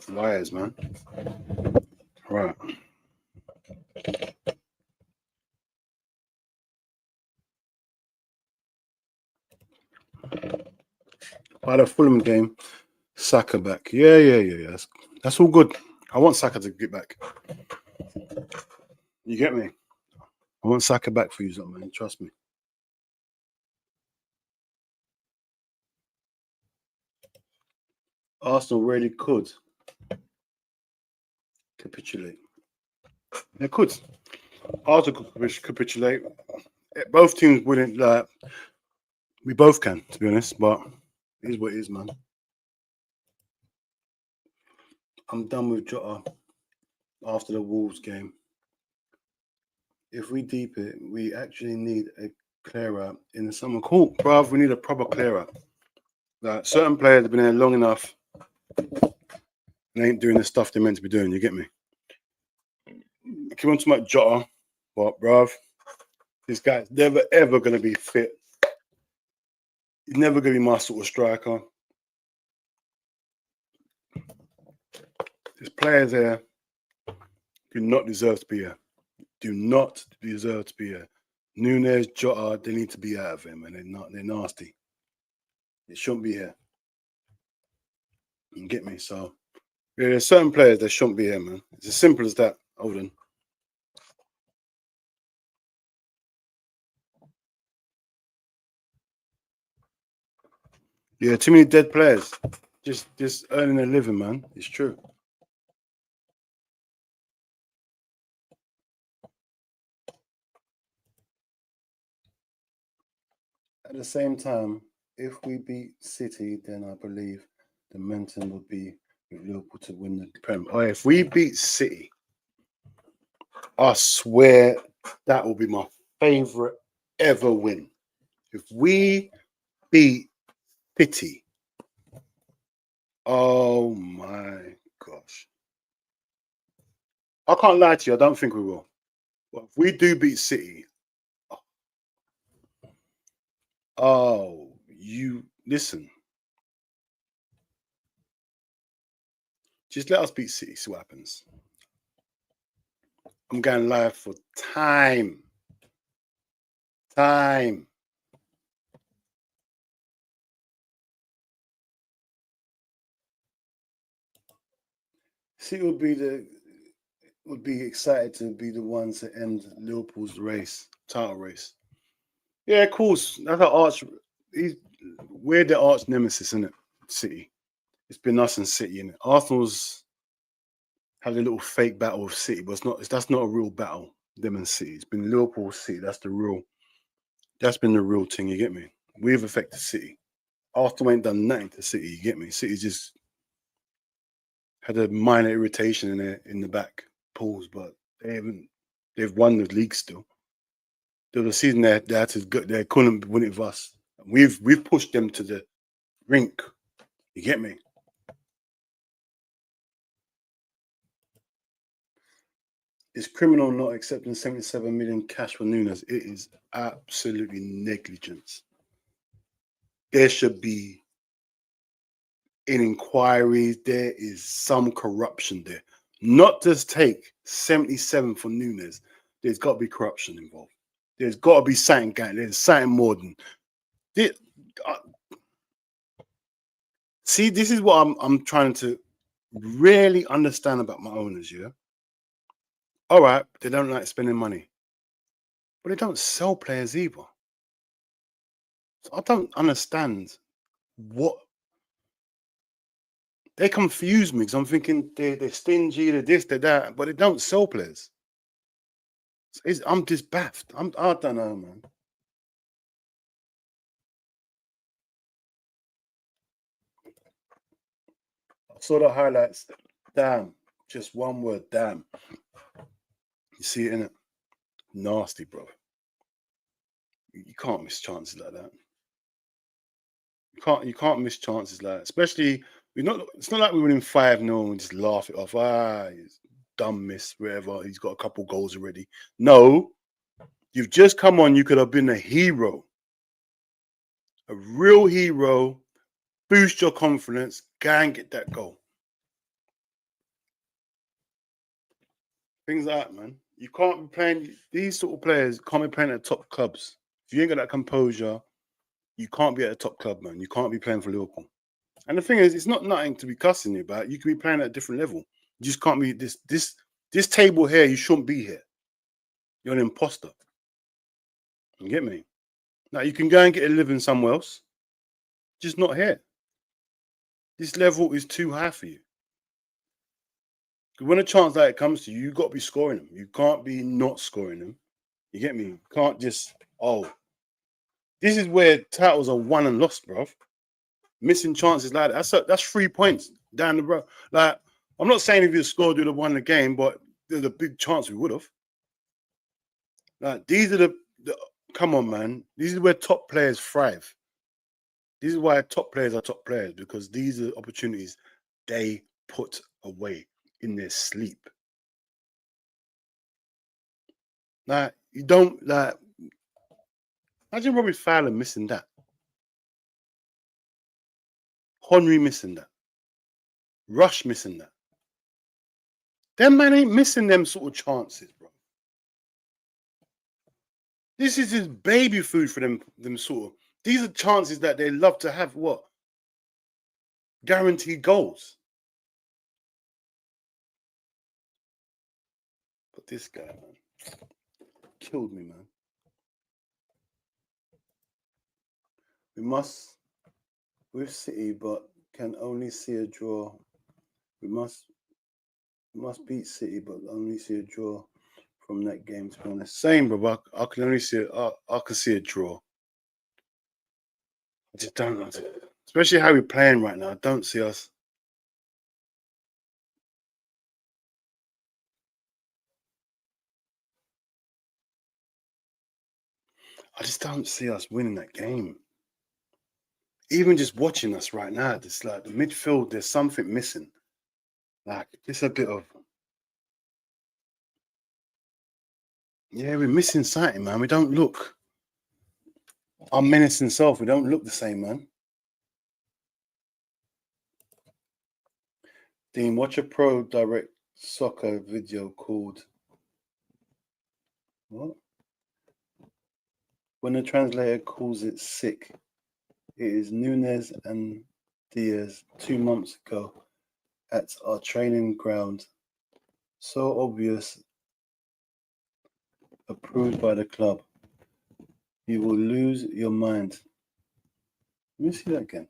Liars, man. Right. By the Fulham game, Saka back. Yeah. That's all good. I want Saka to get back. You get me? I want Saka back for you, man. Trust me. Arsenal really could capitulate. They could. Arsenal could capitulate. Both teams wouldn't. We both can, to be honest. But it is what it is, man. I'm done with Jota after the Wolves game. If we deep it, we actually need a clearer in the summer court, bruv. We need a proper clearer. Like, certain players have been there long enough. They ain't doing the stuff they're meant to be doing. You get me? Keep on talking about Jota, but bruv, this guy's never ever gonna be fit. He's never gonna be my sort of striker. There's players there do not deserve to be here. Do not deserve to be here. Nunez, Jota, they need to be out of him, and they're nasty. They shouldn't be here. You get me? So yeah, there's certain players that shouldn't be here, man. It's as simple as that. Hold on. Yeah, too many dead players. Just earning a living, man. It's true. At the same time, if we beat City, then I believe the momentum would be with Liverpool to win the Prem. Oh, if we beat City, I swear that will be my favourite ever win. If we beat City, oh my gosh. I can't lie to you, I don't think we will. But if we do beat City, oh, you listen. Just let us beat City, see what happens. I'm going live for time. Time. City would be excited to be the ones that end Liverpool's race, title race. Yeah, of course. That's our arch. We're the arch nemesis, isn't it? City. It's been us and City, innit? Arsenal's had a little fake battle with City, but that's not a real battle. Them and City. It's been Liverpool, City. That's been the real thing. You get me? We've affected City. Arsenal ain't done nothing to City. You get me? City just had a minor irritation in the back pools, but they've won the league still. There was a season they couldn't win it with us. We've pushed them to the rink. You get me? It's criminal not accepting 77 million cash for Nunez. It is absolutely negligence. There should be an inquiry. There is some corruption there. Not just take 77 for Nunez. There's got to be corruption involved. There's got to be something going. There's something more than this. See, this is what I'm trying to really understand about my owners. Yeah. All right, they don't like spending money, but they don't sell players either. So I don't understand what they confuse me because I'm thinking they're stingy, they're this, they're that, but they don't sell players. I'm just baffed. I don't know, man. I saw the highlights. Damn, just one word. Damn. You see it in it. Nasty, bro. You can't miss chances like that. You can't miss chances like that. Especially it's not like we're winning 5-0 and just laugh it off. He's dumb miss, wherever. He's got a couple goals already. No, you've just come on. You could have been a hero. A real hero. Boost your confidence. Go and get that goal. Things like that, man. You can't be playing, these sort of players can't be playing at top clubs. If you ain't got that composure, you can't be at a top club, man. You can't be playing for Liverpool. And the thing is, it's not nothing to be cussing you about. You can be playing at a different level. You just can't be this table here. You shouldn't be here. You're an imposter. You get me? Now you can go and get a living somewhere else, just not here. This level is too high for you. When a chance like it comes to you, you've got to be scoring them. You can't be not scoring them. You get me? You can't just, oh. This is where titles are won and lost, bro. Missing chances like that. That's 3 points down the road. Like, I'm not saying if you scored, you'd have won the game, but there's a big chance we would have. Like, these are the come on, man. These are where top players thrive. This is why top players are top players, because these are opportunities they put away in their sleep. Like, you don't, like, imagine Robbie Fowler missing that. Henry missing that. Rush missing that. Them man ain't missing them sort of chances, bro. This is his baby food for them sort of. These are chances that they love to have. What? Guaranteed goals. But this guy, man, killed me, man. We must, with City, but can only see a draw. We must beat City, but only see a draw from that game, to be honest. Same, bro. I can only see I can see a draw. I just don't know. Especially how we're playing right now. I don't see us. I just don't see us winning that game. Even just watching us right now, it's like the midfield, there's something missing. Like, it's a bit of, yeah, we're missing something, man. We don't look our menacing self. We don't look the same, man. Dean, watch a pro direct soccer video called what? When the translator calls it sick, it is Nunez and Diaz 2 months ago at our training ground. So obvious, approved by the club. You will lose your mind. Let me see that again.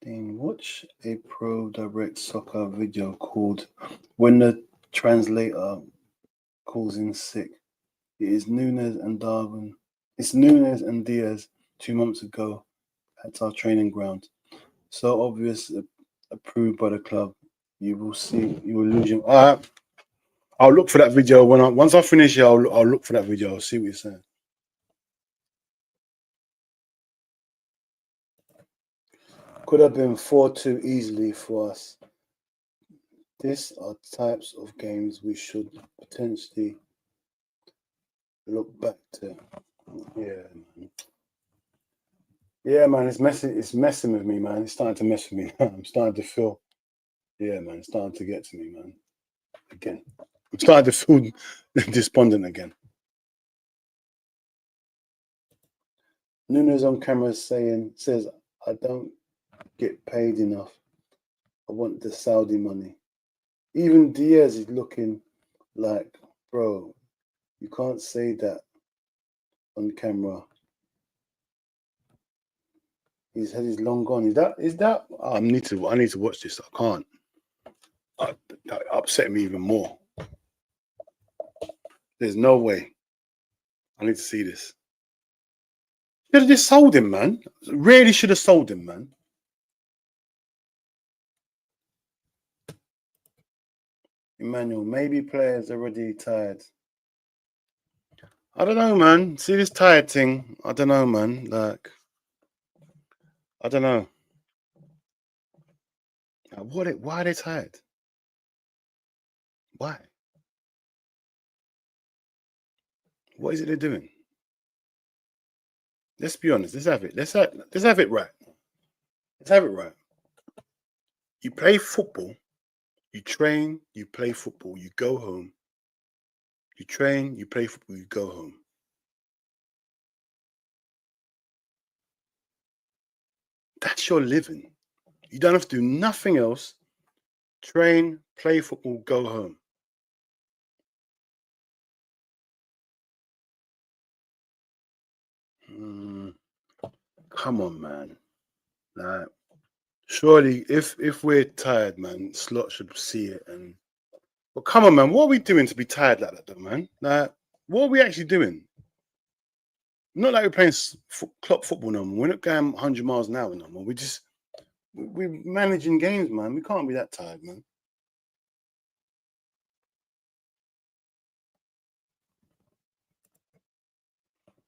Dean, watch a pro direct soccer video called When the Translator Calls in Sick. It is Nunez and Darwin. It's Nunez and Diaz 2 months ago at our training ground. So obvious, approved by the club. You will see. You will lose your. I'll look for that video once I finish here. I'll look for that video. I'll see what you're saying. Could have been 4-2 easily for us. These are types of games we should potentially look back to. Yeah, man. Yeah, man, it's messing with me, man. It's starting to mess with me. I'm starting to feel, yeah, man, it's starting to get to me, man. Again. I'm starting to feel despondent again. Nunez on camera says, I don't get paid enough. I want the Saudi money. Even Diaz is looking like, bro, you can't say that on camera. His head is long gone. Is that? I need to watch this. I can't. That upset me even more. There's no way. I need to see this. Should have just sold him, man. Really should have sold him, man. Emmanuel, maybe players are already tired. I don't know, man. See this tired thing? I don't know, man. Like, I don't know. Why are they tired? Why? What is it they're doing? Let's be honest. Let's have it. Let's have it right. Let's have it right. You play football. You train. You play football. You go home. You train. You play football. You go home. That's your living. You don't have to do nothing else. Train, play football, go home. Come on, man. Like, surely, if we're tired, man, Slot should see it. And but come on, man, what are we doing to be tired like that, though, man? Like, what are we actually doing? Not like we're playing clock football no more. We're not going 100 miles an hour no more. We're managing games, man. We can't be that tired, man.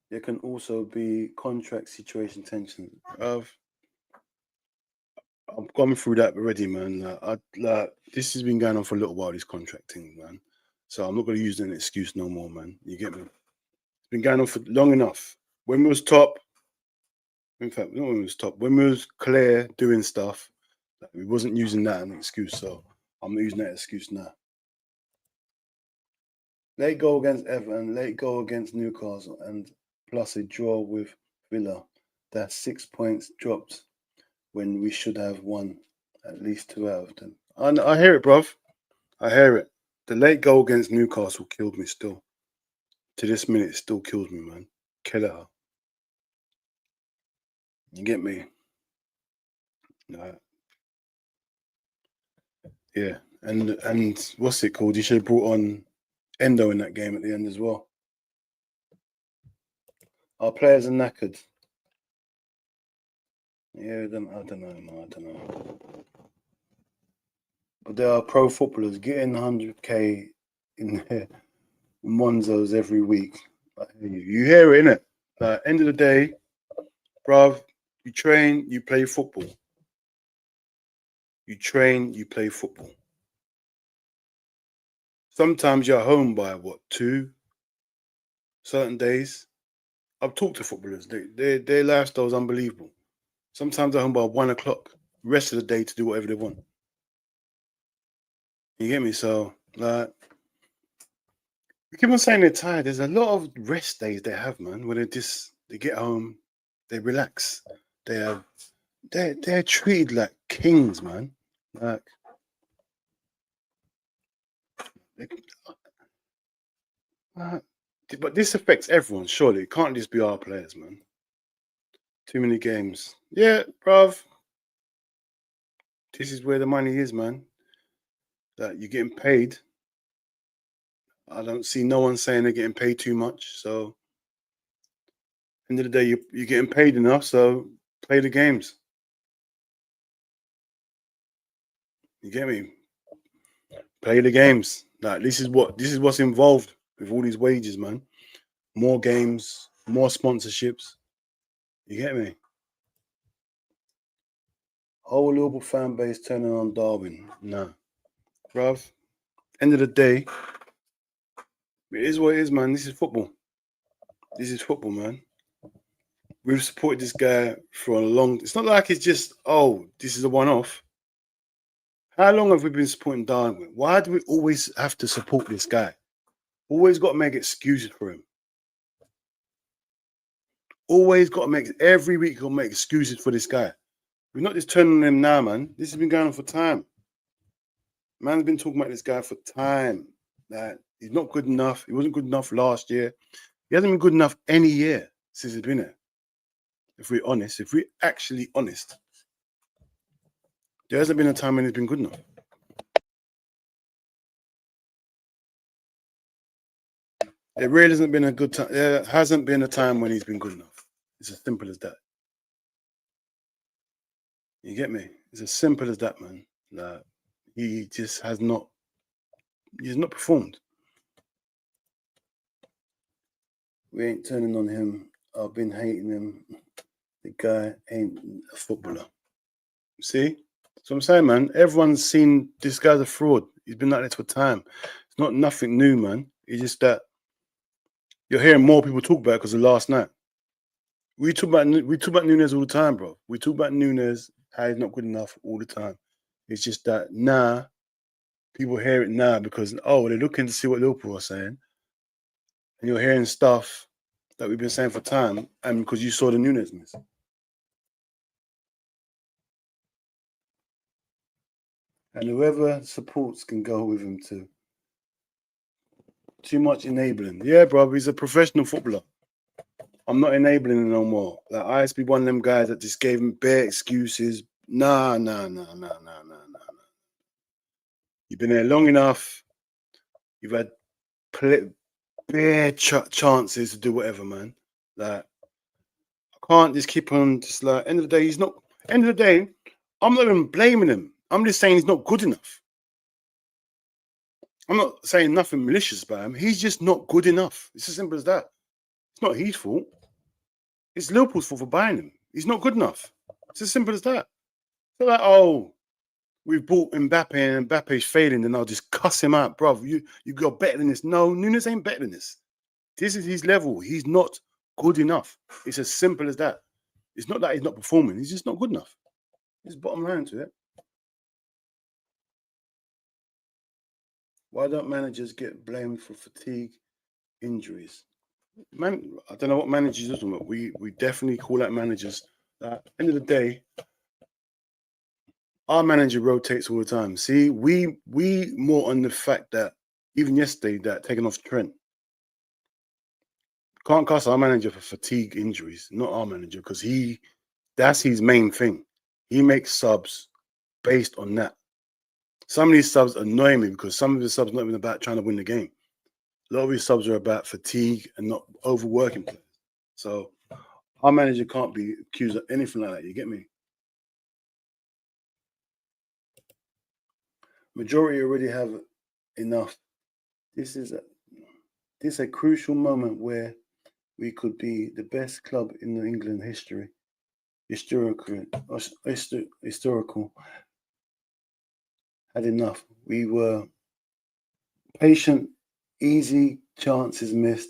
There can also be contract situation tension. I've gone through that already, man. This has been going on for a little while, this contract thing, man. So I'm not going to use an excuse no more, man. You get me? It's been going on for long enough. When we was top, in fact, not when we was top, when we was clear doing stuff, we wasn't using that as an excuse. So I'm not using that excuse now. Late goal against Everton, late goal against Newcastle, and plus a draw with Villa. That's 6 points dropped when we should have won at least 2 out of them. I hear it, bruv. I hear it. The late goal against Newcastle killed me still. To this minute, it still kills me, man. Killer. You get me? Yeah. And what's it called? You should have brought on Endo in that game at the end as well. Our players are knackered. Yeah, I don't know, man. I don't know. But there are pro footballers getting 100k in their Monzos every week. You hear it, innit? At the end of the day, bruv, you train, you play football. You train, you play football. Sometimes you're home by 2 certain days. I've talked to footballers. Their lifestyle is unbelievable. Sometimes they're home by 1 o'clock. Rest of the day to do whatever they want. You get me? So, like, we keep on saying they're tired. There's a lot of rest days they have, man. Where they get home, they relax. They're treated like kings, man. Like, but this affects everyone, surely. It can't just be our players, man. Too many games. Yeah, bruv. This is where the money is, man. That you're getting paid. I don't see no one saying they're getting paid too much. So, end of the day, you're getting paid enough. So, play the games. You get me? Play the games. Like, this is what's involved with all these wages, man. More games, more sponsorships. You get me? Whole Liverpool fan base turning on Darwin. Nah. Bruv. End of the day, it is what it is, man. This is football. This is football, man. We've supported this guy for a long... It's not like it's just, this is a one-off. How long have we been supporting Darwin? Why do we always have to support this guy? Always got to make excuses for him. Always got to make... Every week, got to make excuses for this guy. We're not just turning on him now, man. This has been going on for time. Man's been talking about this guy for time. That he's not good enough. He wasn't good enough last year. He hasn't been good enough any year since he's been here. If we're honest, if we're actually honest, there hasn't been a time when he's been good enough. There really hasn't been a good time. There hasn't been a time when he's been good enough. It's as simple as that. You get me? It's as simple as that, man. Like, he just has not. He's not performed. We ain't turning on him. I've been hating him. The guy ain't a footballer. See? So I'm saying, man, everyone's seen this guy's a fraud. He's been like this for time. It's not nothing new, man. It's just that you're hearing more people talk about it because of last night. We talk about Nunez all the time, bro. We talk about Nunez, how he's not good enough all the time. It's just that now people hear it now because they're looking to see what Liverpool are saying, and you're hearing stuff that we've been saying for time, and because you saw the Nunez miss. And whoever supports can go with him too. Too much enabling. Yeah, bro, he's a professional footballer. I'm not enabling him no more. Like, I used to be one of them guys that just gave him bare excuses. Nah. You've been there long enough. You've had bare chances to do whatever, man. Like, I can't just keep on just like, end of the day, he's not, end of the day, I'm not even blaming him. I'm just saying he's not good enough. I'm not saying nothing malicious about him. He's just not good enough. It's as simple as that. It's not his fault. It's Liverpool's fault for buying him. He's not good enough. It's as simple as that. They're like, oh, we've bought Mbappe and Mbappe's failing, then I'll just cuss him out, bro. You got better than this. No, Nunez ain't better than this. This is his level. He's not good enough. It's as simple as that. It's not that he's not performing. He's just not good enough. It's bottom line to it. Why don't managers get blamed for fatigue, injuries? Man, I don't know what managers are, but we definitely call out managers. At the end of the day, our manager rotates all the time. See, we more on the fact that even yesterday that taking off Trent. Can't cast our manager for fatigue injuries, not our manager, because that's his main thing. He makes subs based on that. Some of these subs annoy me because some of the subs not even about trying to win the game. A lot of these subs are about fatigue and not overworking players. So our manager can't be accused of anything like that. You get me? Majority already have enough. This is a crucial moment where we could be the best club in the England history. Historical had enough. We were patient, easy chances missed.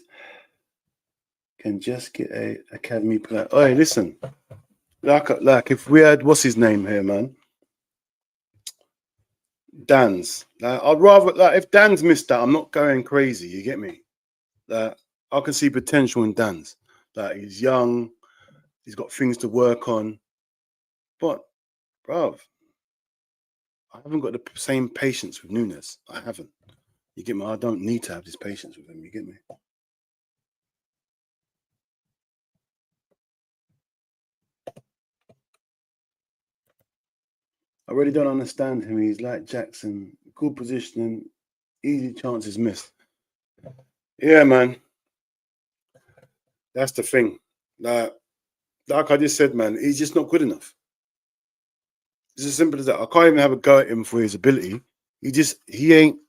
Can just get a academy player. Oh, hey, listen. Like if we had what's his name here, man? Dan's. I'd rather if Dan's missed that, I'm not going crazy. You get me? I can see potential in Dan's. He's young, he's got things to work on. But, bruv, I haven't got the same patience with Nunez. I haven't. You get me? I don't need to have this patience with him. You get me? I really don't understand him. He's like Jackson. Good positioning, easy chances missed. Yeah, man. That's the thing. Like I just said, man, he's just not good enough. It's as simple as that. I can't even have a go at him for his ability. He ain't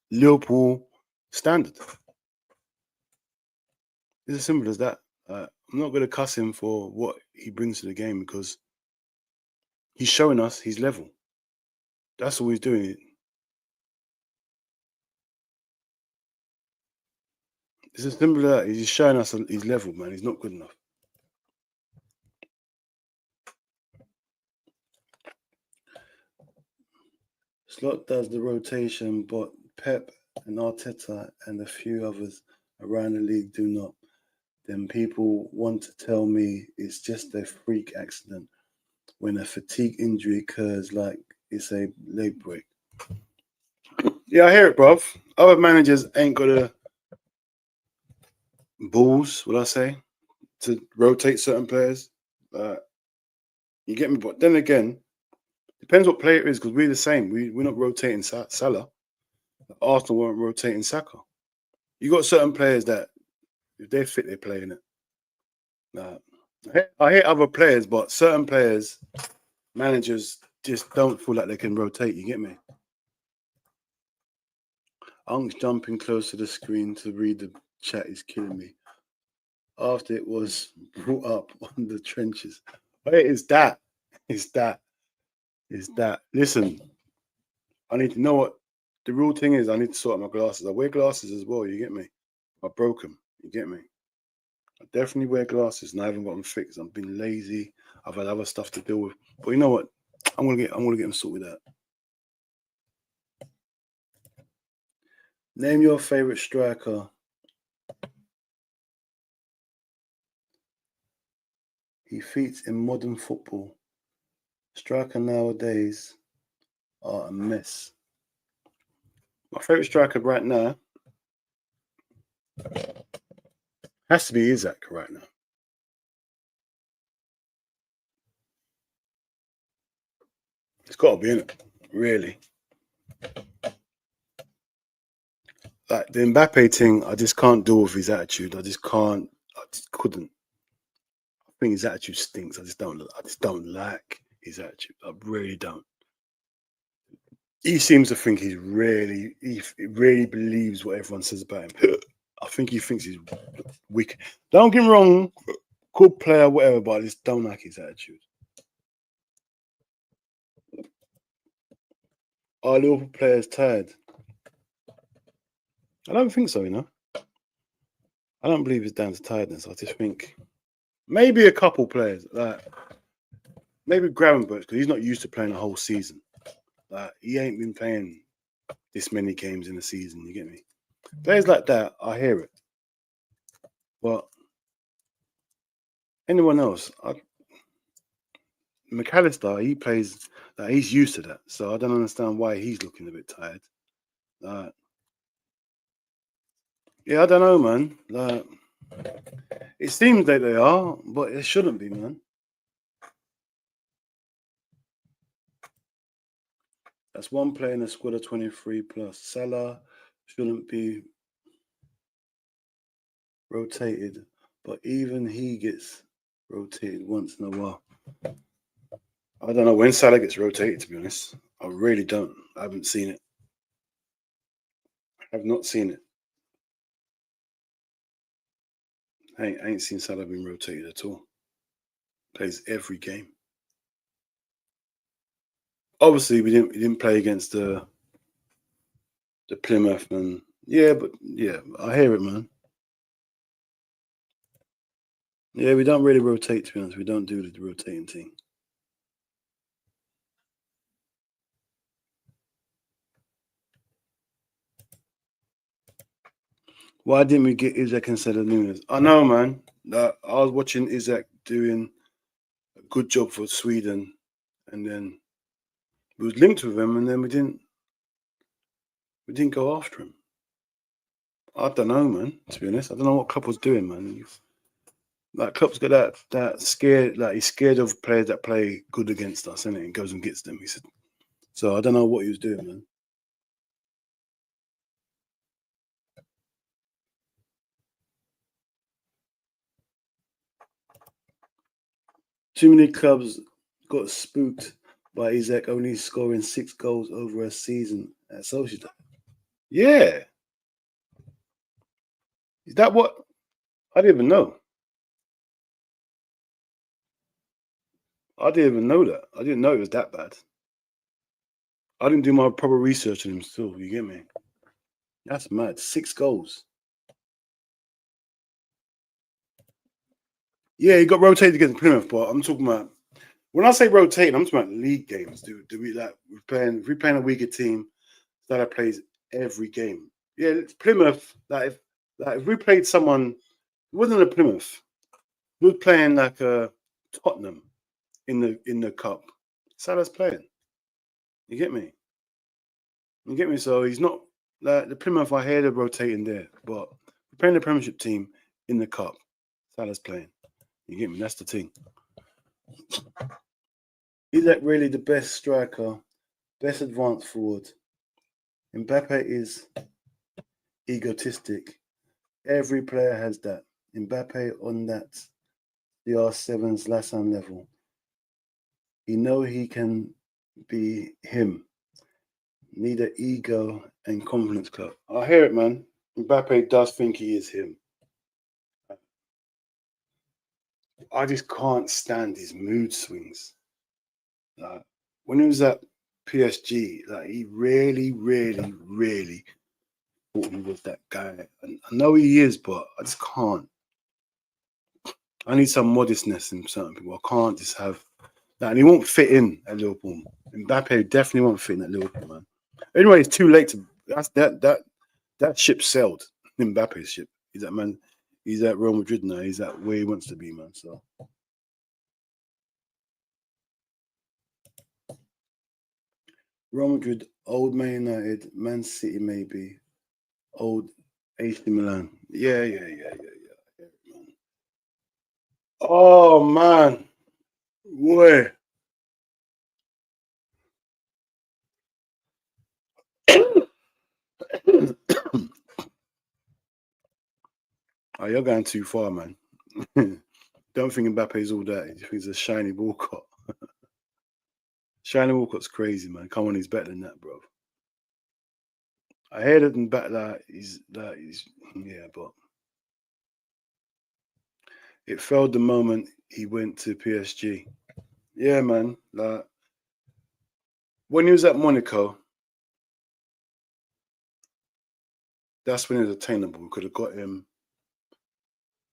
Liverpool standard. It's as simple as that. I'm not going to cuss him for what he brings to the game because he's showing us his level. That's all he's doing. It's as simple as that. He's just showing us his level, man. He's not good enough. Slot does the rotation, but Pep and Arteta and a few others around the league do not. Then people want to tell me it's just a freak accident when a fatigue injury occurs like it's a leg break. Yeah, I hear it, bruv. Other managers ain't got the balls, would I say, to rotate certain players. You get me? But then again, depends what player it is because we're the same. We're not rotating Salah. Arsenal weren't rotating Saka. You got certain players that if they're fit, they're playing it. I hate other players, but certain players, managers just don't feel like they can rotate. You get me? Unk's jumping close to the screen to read the chat is killing me. After it was brought up on the trenches. Wait, it's that. Listen, I need to know what the real thing is. I need to sort out my glasses. I wear glasses as well. You get me? I broke them. You get me? I definitely wear glasses and I haven't got them fixed. I've been lazy. I've had other stuff to deal with. But you know what? I'm gonna get them sorted out. Name your favorite striker. He feats in modern football. Striker nowadays are a mess. My favourite striker right now has to be Isaac right now. It's got to be in it, really. Like the Mbappe thing, I just can't deal with his attitude. I just can't. I just couldn't. I think his attitude stinks. I just don't like his attitude. I really don't. He seems to think he really believes what everyone says about him. I think he thinks he's weak. Don't get me wrong, good player, whatever, but I just don't like his attitude. Are Liverpool players tired? I don't think so, you know. I don't believe it's down to tiredness. I just think maybe a couple players, like maybe Gravenberch, because he's not used to playing a whole season. Like he ain't been playing this many games in a season, you get me? Players like that, I hear it. But anyone else, McAllister, he plays, like, he's used to that. So I don't understand why he's looking a bit tired. Yeah, I don't know, man. Like, it seems that they are, but it shouldn't be, man. That's one player in a squad of 23 plus. Salah shouldn't be rotated, but even he gets rotated once in a while. I don't know when Salah gets rotated, to be honest. I really don't. I haven't seen it. I've not seen it. I ain't seen Salah being rotated at all. Plays every game. Obviously, we didn't play against the Plymouth, and yeah, but yeah, I hear it, man. Yeah, we don't really rotate, to be honest. We don't do the rotating thing. Why didn't we get Isaac instead of Nunez? I know, man. I was watching Isaac doing a good job for Sweden, and then we was linked with him, and then we didn't go after him. I don't know, man. To be honest, I don't know what Klopp was doing, man. Like Klopp's got that scared, like he's scared of players that play good against us, and it goes and gets them. He said, so I don't know what he was doing, man. Too many clubs got spooked by Isaac only scoring 6 goals over a season at Sociedad. Yeah. Is that what? I didn't even know. I didn't even know that. I didn't know it was that bad. I didn't do my proper research on him still, you get me? That's mad. 6 goals. Yeah, he got rotated against Plymouth, but I'm talking about, when I say rotating, I'm talking about league games. Do we like if we're playing a weaker team that plays every game? Yeah, it's Plymouth. Like if we played someone, it wasn't a Plymouth. We were playing like a Tottenham in the cup. Salah's playing. You get me? You get me? So he's not like the Plymouth. I hear they're rotating there, but we're playing the Premiership team in the cup. Salah's playing. You get me? That's the thing. Is that really the best striker, best advanced forward? Mbappe is egotistic. Every player has that. Mbappe on that CR7's Lassan level. You know he can be him. Need an ego and confidence club. I hear it, man. Mbappe does think he is him. I just can't stand his mood swings. When he was at PSG, like he really thought he was that guy. And I know he is, but I just can't. I need some modestness in certain people. I can't just have that. And he won't fit in at Liverpool. Mbappe definitely won't fit in at Liverpool, man. Anyway, it's too late to. That ship sailed. Mbappe's ship. He's that man. He's at Real Madrid now. He's at where he wants to be, man. So. Real Madrid, old Man United, Man City, maybe old AC Milan. Yeah. Man. Oh man, where? Oh, you're going too far, man. Don't think Mbappe's all that. He thinks a shiny Walcott. Shiny Walcott's crazy, man. Come on, he's better than that, bro. I heard it in back that he's yeah, but it failed the moment he went to PSG. Yeah, man. Like when he was at Monaco, that's when he was attainable. We could have got him.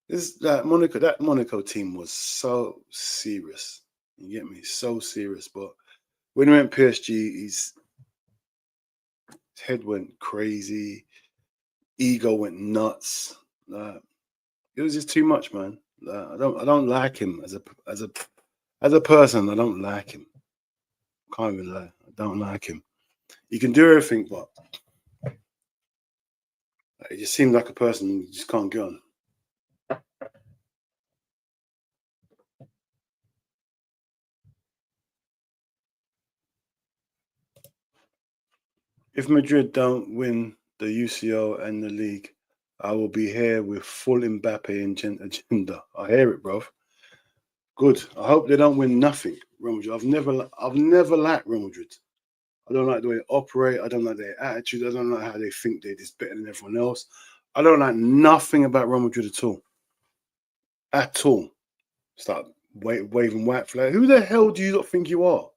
This that Monaco team was so serious. You get me? So serious. But when he went PSG, his head went crazy, ego went nuts. It was just too much, man. I don't like him as a person. I don't like him. Can't even lie. I don't like him. He can do everything, but he just seems like a person you just can't get on. If Madrid don't win the UCL and the league, I will be here with full Mbappe agenda. I hear it, bro. Good. I hope they don't win nothing. Real Madrid. I've never liked Real Madrid. I don't like the way they operate. I don't like their attitude. I don't like how they think they're just better than everyone else. I don't like nothing about Real Madrid at all. At all. Start waving white flag. Who the hell do you not think you are?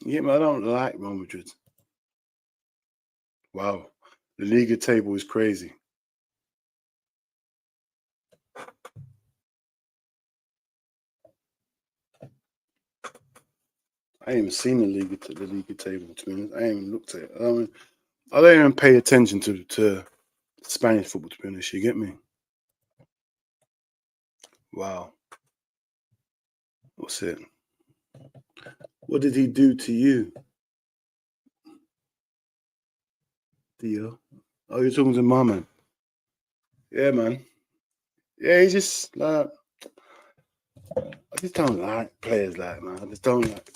Yeah, man, I don't like Real Madrid. Wow. The Liga table is crazy. I ain't even seen the Liga table, to be honest. I ain't even looked at it. I don't even pay attention to Spanish football, to be honest. You get me? Wow. What's it? What did he do to you? Theo? Oh, you're talking to my man. Yeah, man. Yeah, he's just like, I just don't like players like, man. I just don't like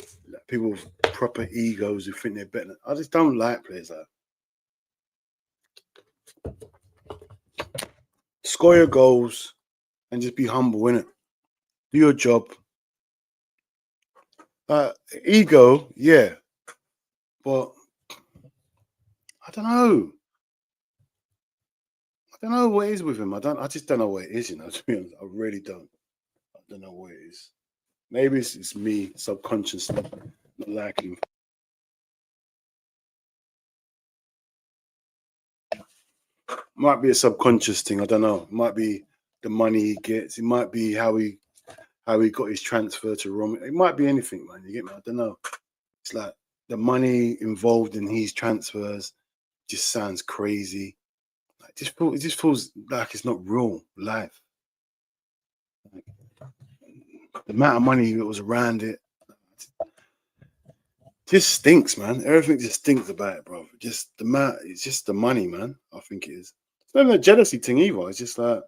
people with proper egos who think they're better. I just don't like players like. Score your goals and just be humble, innit? Do your job. Ego, yeah, but I don't know. I don't know what it is with him. I just don't know what it is, you know, to be honest. I really don't. I don't know what it is. Maybe it's me subconsciously not liking him. Might be a subconscious thing. I don't know. It might be the money he gets. It might be how he got his transfer to Rome. It might be anything, man. You get me? I don't know. It's like the money involved in his transfers just sounds crazy. It just feels like it's not real life. Like, the amount of money that was around it just stinks, man. Everything just stinks about it, bro. Just the amount, it's just the money, man. I think it is. It's not even a jealousy thing either. It's just like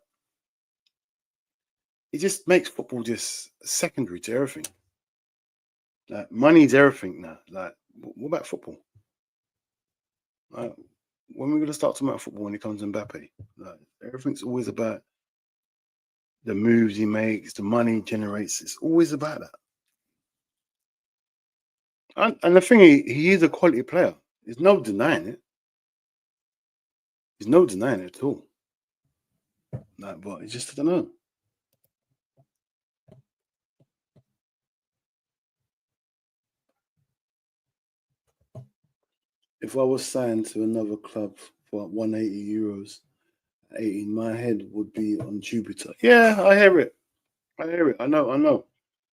it just makes football just secondary to everything. Like money's everything now. Like, what about football? Like, when we're gonna start talking about football when it comes to Mbappe? Like, everything's always about the moves he makes, the money he generates. It's always about that. And the thing he is a quality player. There's no denying it. There's no denying it at all. Like, but it's just I don't know. If I was signed to another club for 180 euros, 18, my head would be on Jupiter. Yeah, I hear it. I hear it. I know. I know.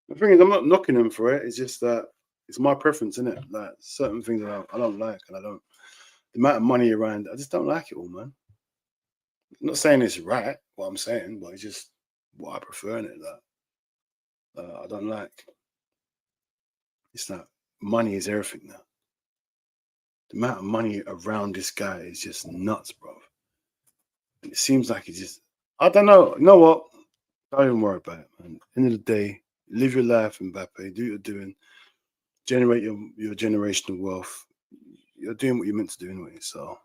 The thing is, I'm not knocking him for it. It's just that it's my preference, isn't it? Like certain things that I don't like, and I don't. The amount of money around, I just don't like it all, man. I'm not saying it's right, what I'm saying, but it's just what I prefer in it. That I don't like. It's like money is everything now. The amount of money around this guy is just nuts, bro. It seems like he's just, I don't know. You know what? Don't even worry about it, man. End of the day, live your life, Mbappe. Do what you're doing. Generate your generational wealth. You're doing what you're meant to do anyway. So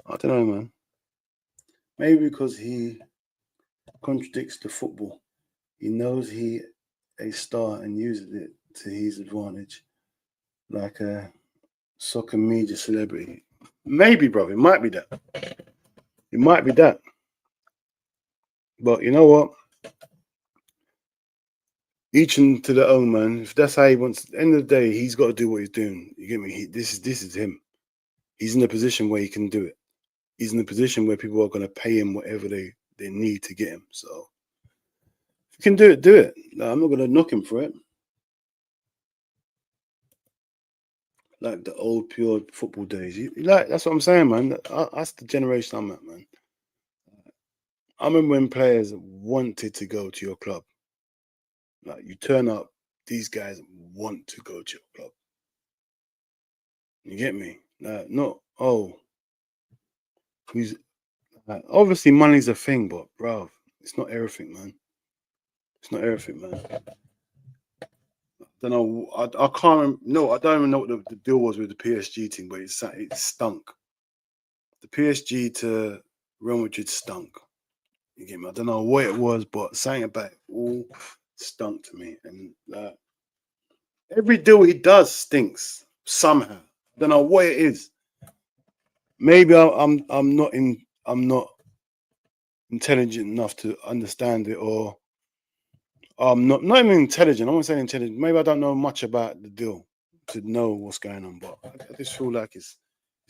I don't know, man. Maybe because he contradicts the football. He knows he a star and uses it to his advantage, like a soccer media celebrity. Maybe, bro. It might be that. It might be that. But you know what? Each and to their own, man. If that's how he wants, at the end of the day, he's got to do what he's doing. You get me? This is him. He's in a position where he can do it. He's in a position where people are going to pay him whatever they need to get him. So if you can do it, do it. No, I'm not going to knock him for it. Like the old pure football days. Like, that's what I'm saying, man. That's the generation I'm at, man. I remember when players wanted to go to your club. Like, you turn up, these guys want to go to your club. You get me? Like, not, oh, who's, like, obviously money's a thing, but bro, it's not everything, man. It's not everything, man. I don't know. I can't. No, I don't even know what the deal was with the PSG thing, but it stunk. The PSG to Real Madrid stunk. You get me? I don't know what it was, but something about it all stunk to me. And every deal he does stinks somehow. I don't know what it is. Maybe I'm not intelligent enough to understand it, or I'm not even intelligent. I won't say intelligent. Maybe I don't know much about the deal to know what's going on. But I just feel like it's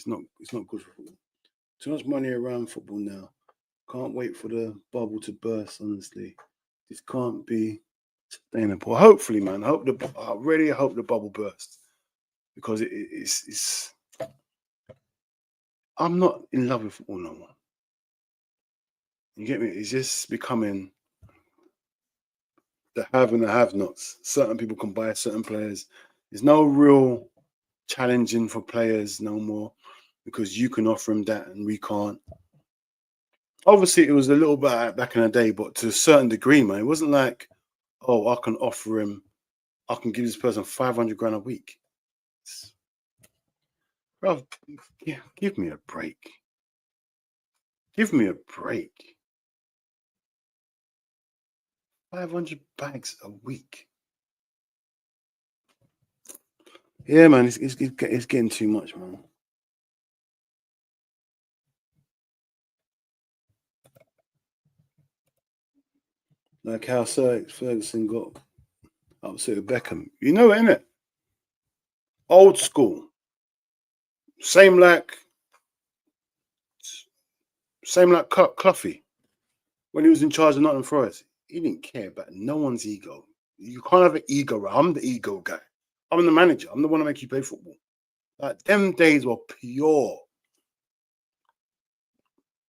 not good for football. Too much money around football now. Can't wait for the bubble to burst. Honestly, this can't be sustainable. Hopefully, man. I really hope the bubble bursts, because it's. I'm not in love with football no more. You get me? It's just becoming the have and the have-nots. Certain people can buy certain players. There's no real challenging for players no more, because you can offer them that and we can't. Obviously, it was a little bit back in the day, but to a certain degree, man. It wasn't like, oh, I can offer him, I can give this person 500 grand a week. Bro, yeah, give me a break. Give me a break. 500 bags a week. Yeah, man, it's getting too much, man. Like how Sir Ferguson got upset with Beckham. You know, innit? Old school. Same like Cluffy when he was in charge of Nottingham Forest. He didn't care about no one's ego. You can't have an ego, right? I'm the ego guy. I'm the manager. I'm the one that make you play football. Like, them days were pure.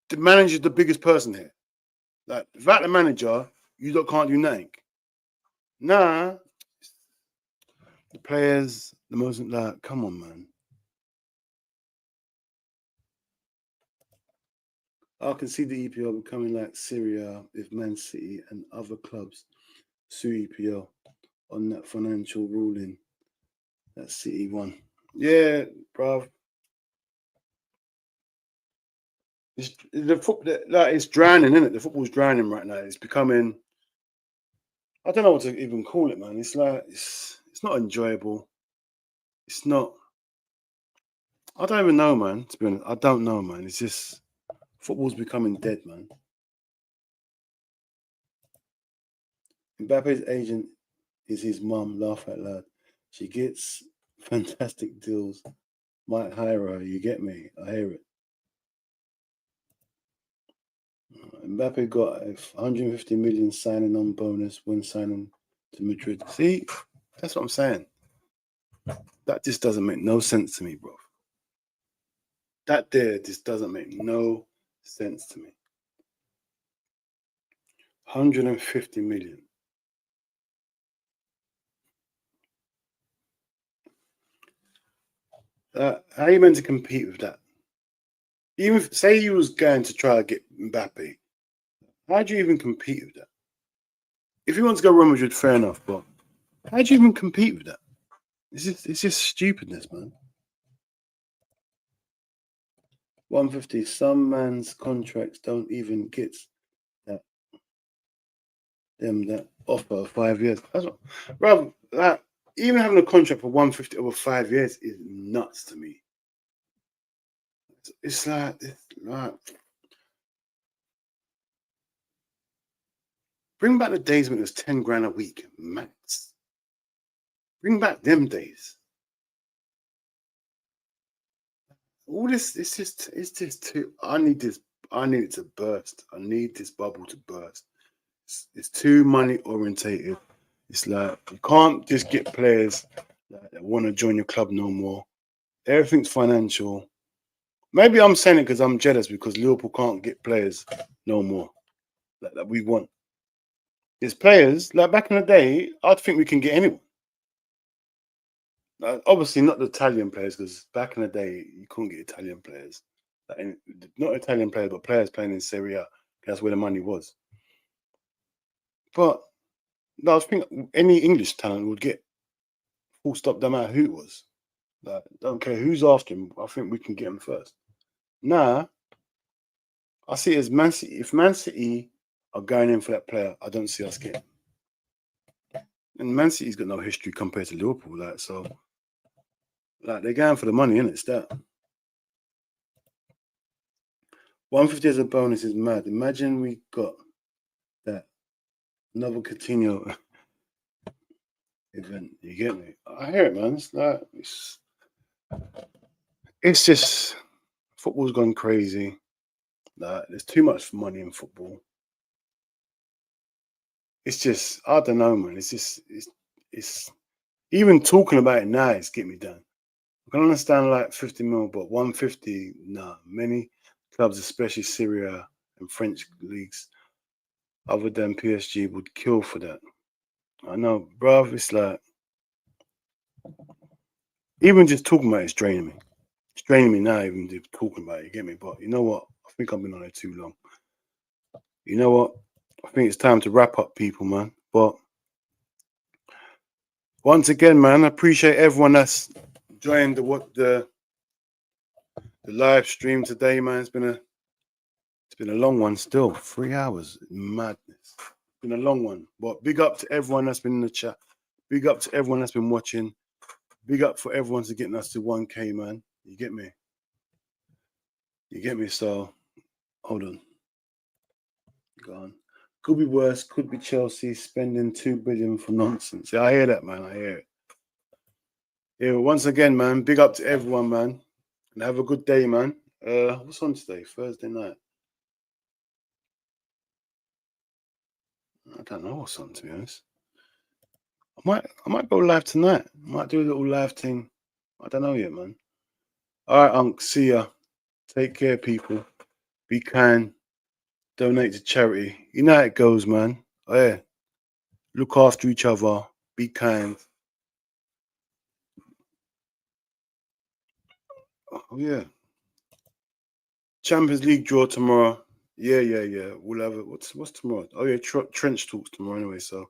The manager's the biggest person here. Like, without the manager, you can't do nothing. Nah. The players, the most, like, come on, man. I can see the EPL becoming like Syria if Man City and other clubs sue EPL on that financial ruling that City won. Yeah, bruv. It's drowning, isn't it? The football's drowning right now. It's becoming, I don't know what to even call it, man. It's like, it's not enjoyable. It's not, I don't even know, man. To be honest, I don't know, man. It's just, football's becoming dead, man. Mbappe's agent is his mum. Laugh out loud. She gets fantastic deals. Might hire her. You get me? I hear it. Mbappe got a 150 million signing on bonus when signing to Madrid. See, that's what I'm saying. That just doesn't make no sense to me, bro. That there just doesn't make no sense to me. 150 million. How are you meant to compete with that? Even if, say you was going to try to get Mbappe, how do you even compete with that? If you want to go Real Madrid, fair enough, but how do you even compete with that? It's just stupidness, man. 150. Some man's contracts don't even get that that offer of 5 years. That's what, bro. Like, even having a contract for 150 over 5 years is nuts to me. It's like bring back the days when it was 10 grand a week max. Bring back them days. All this, it's just too. I need it to burst. I need this bubble to burst. It's too money orientated. It's like you can't just get players that want to join your club no more. Everything's financial. Maybe I'm saying it because I'm jealous because Liverpool can't get players no more that we want. There's players like back in the day. I think we can get anyone. Obviously not the Italian players because back in the day you couldn't get Italian players. Like, not Italian players, but players playing in Serie A. That's where the money was. But no, I think any English talent would get full stop, no matter who it was. Like, don't care who's after him. I think we can get him first. Nah, I see it as Man City. If Man City are going in for that player, I don't see us getting. And Man City's got no history compared to Liverpool, like so. Like they're going for the money, innit? It's that. 150 as a bonus is mad. Imagine we got that another Coutinho event. You get me? I hear it, man. It's like it's just football's gone crazy. Like there's too much money in football. It's just I don't know, man. It's even talking about it now. It's getting me down. I can understand like 50 mil, but 150, nah. Many clubs, especially Syria and French leagues, other than PSG, would kill for that. I know, bruv. It's like even just talking about it's draining me. It's draining me now, even just talking about it. You get me? But you know what? I think I've been on it too long. You know what? I think it's time to wrap up, people, man. But once again, man, I appreciate everyone that's joined the live stream today, man. It's been a long one still. 3 hours. Madness. It's been a long one. But big up to everyone that's been in the chat. Big up to everyone that's been watching. Big up for everyone to getting us to 1K, man. You get me? You get me? So hold on. Go on. Could be worse. Could be Chelsea spending 2 billion for nonsense. Yeah, I hear that, man. I hear it. Yeah, once again, man. Big up to everyone, man. And have a good day, man. What's on today? Thursday night. I don't know what's on, to be honest. I might go live tonight. I might do a little live thing. I don't know yet, man. All right, Unc. See ya. Take care, people. Be kind. Donate to charity. You know how it goes, man. Oh, yeah. Look after each other. Be kind. Oh, yeah. Champions League draw tomorrow. Yeah. We'll have it. What's tomorrow? Oh, yeah. Trench talks tomorrow anyway. So,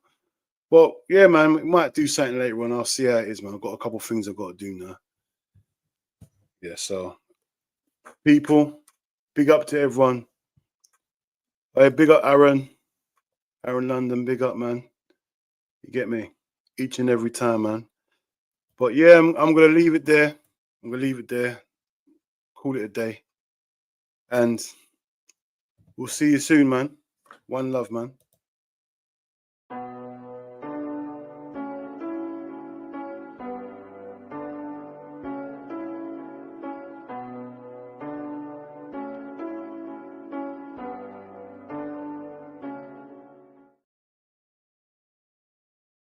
well, yeah, man. We might do something later on. I'll see how it is, man. I've got a couple of things I've got to do now. Yeah, so people, big up to everyone. Hey, big up Aaron London, big up, man. You get me? Each and every time, man. But yeah, I'm gonna leave it there. Call it a day. And we'll see you soon, man. One love, man.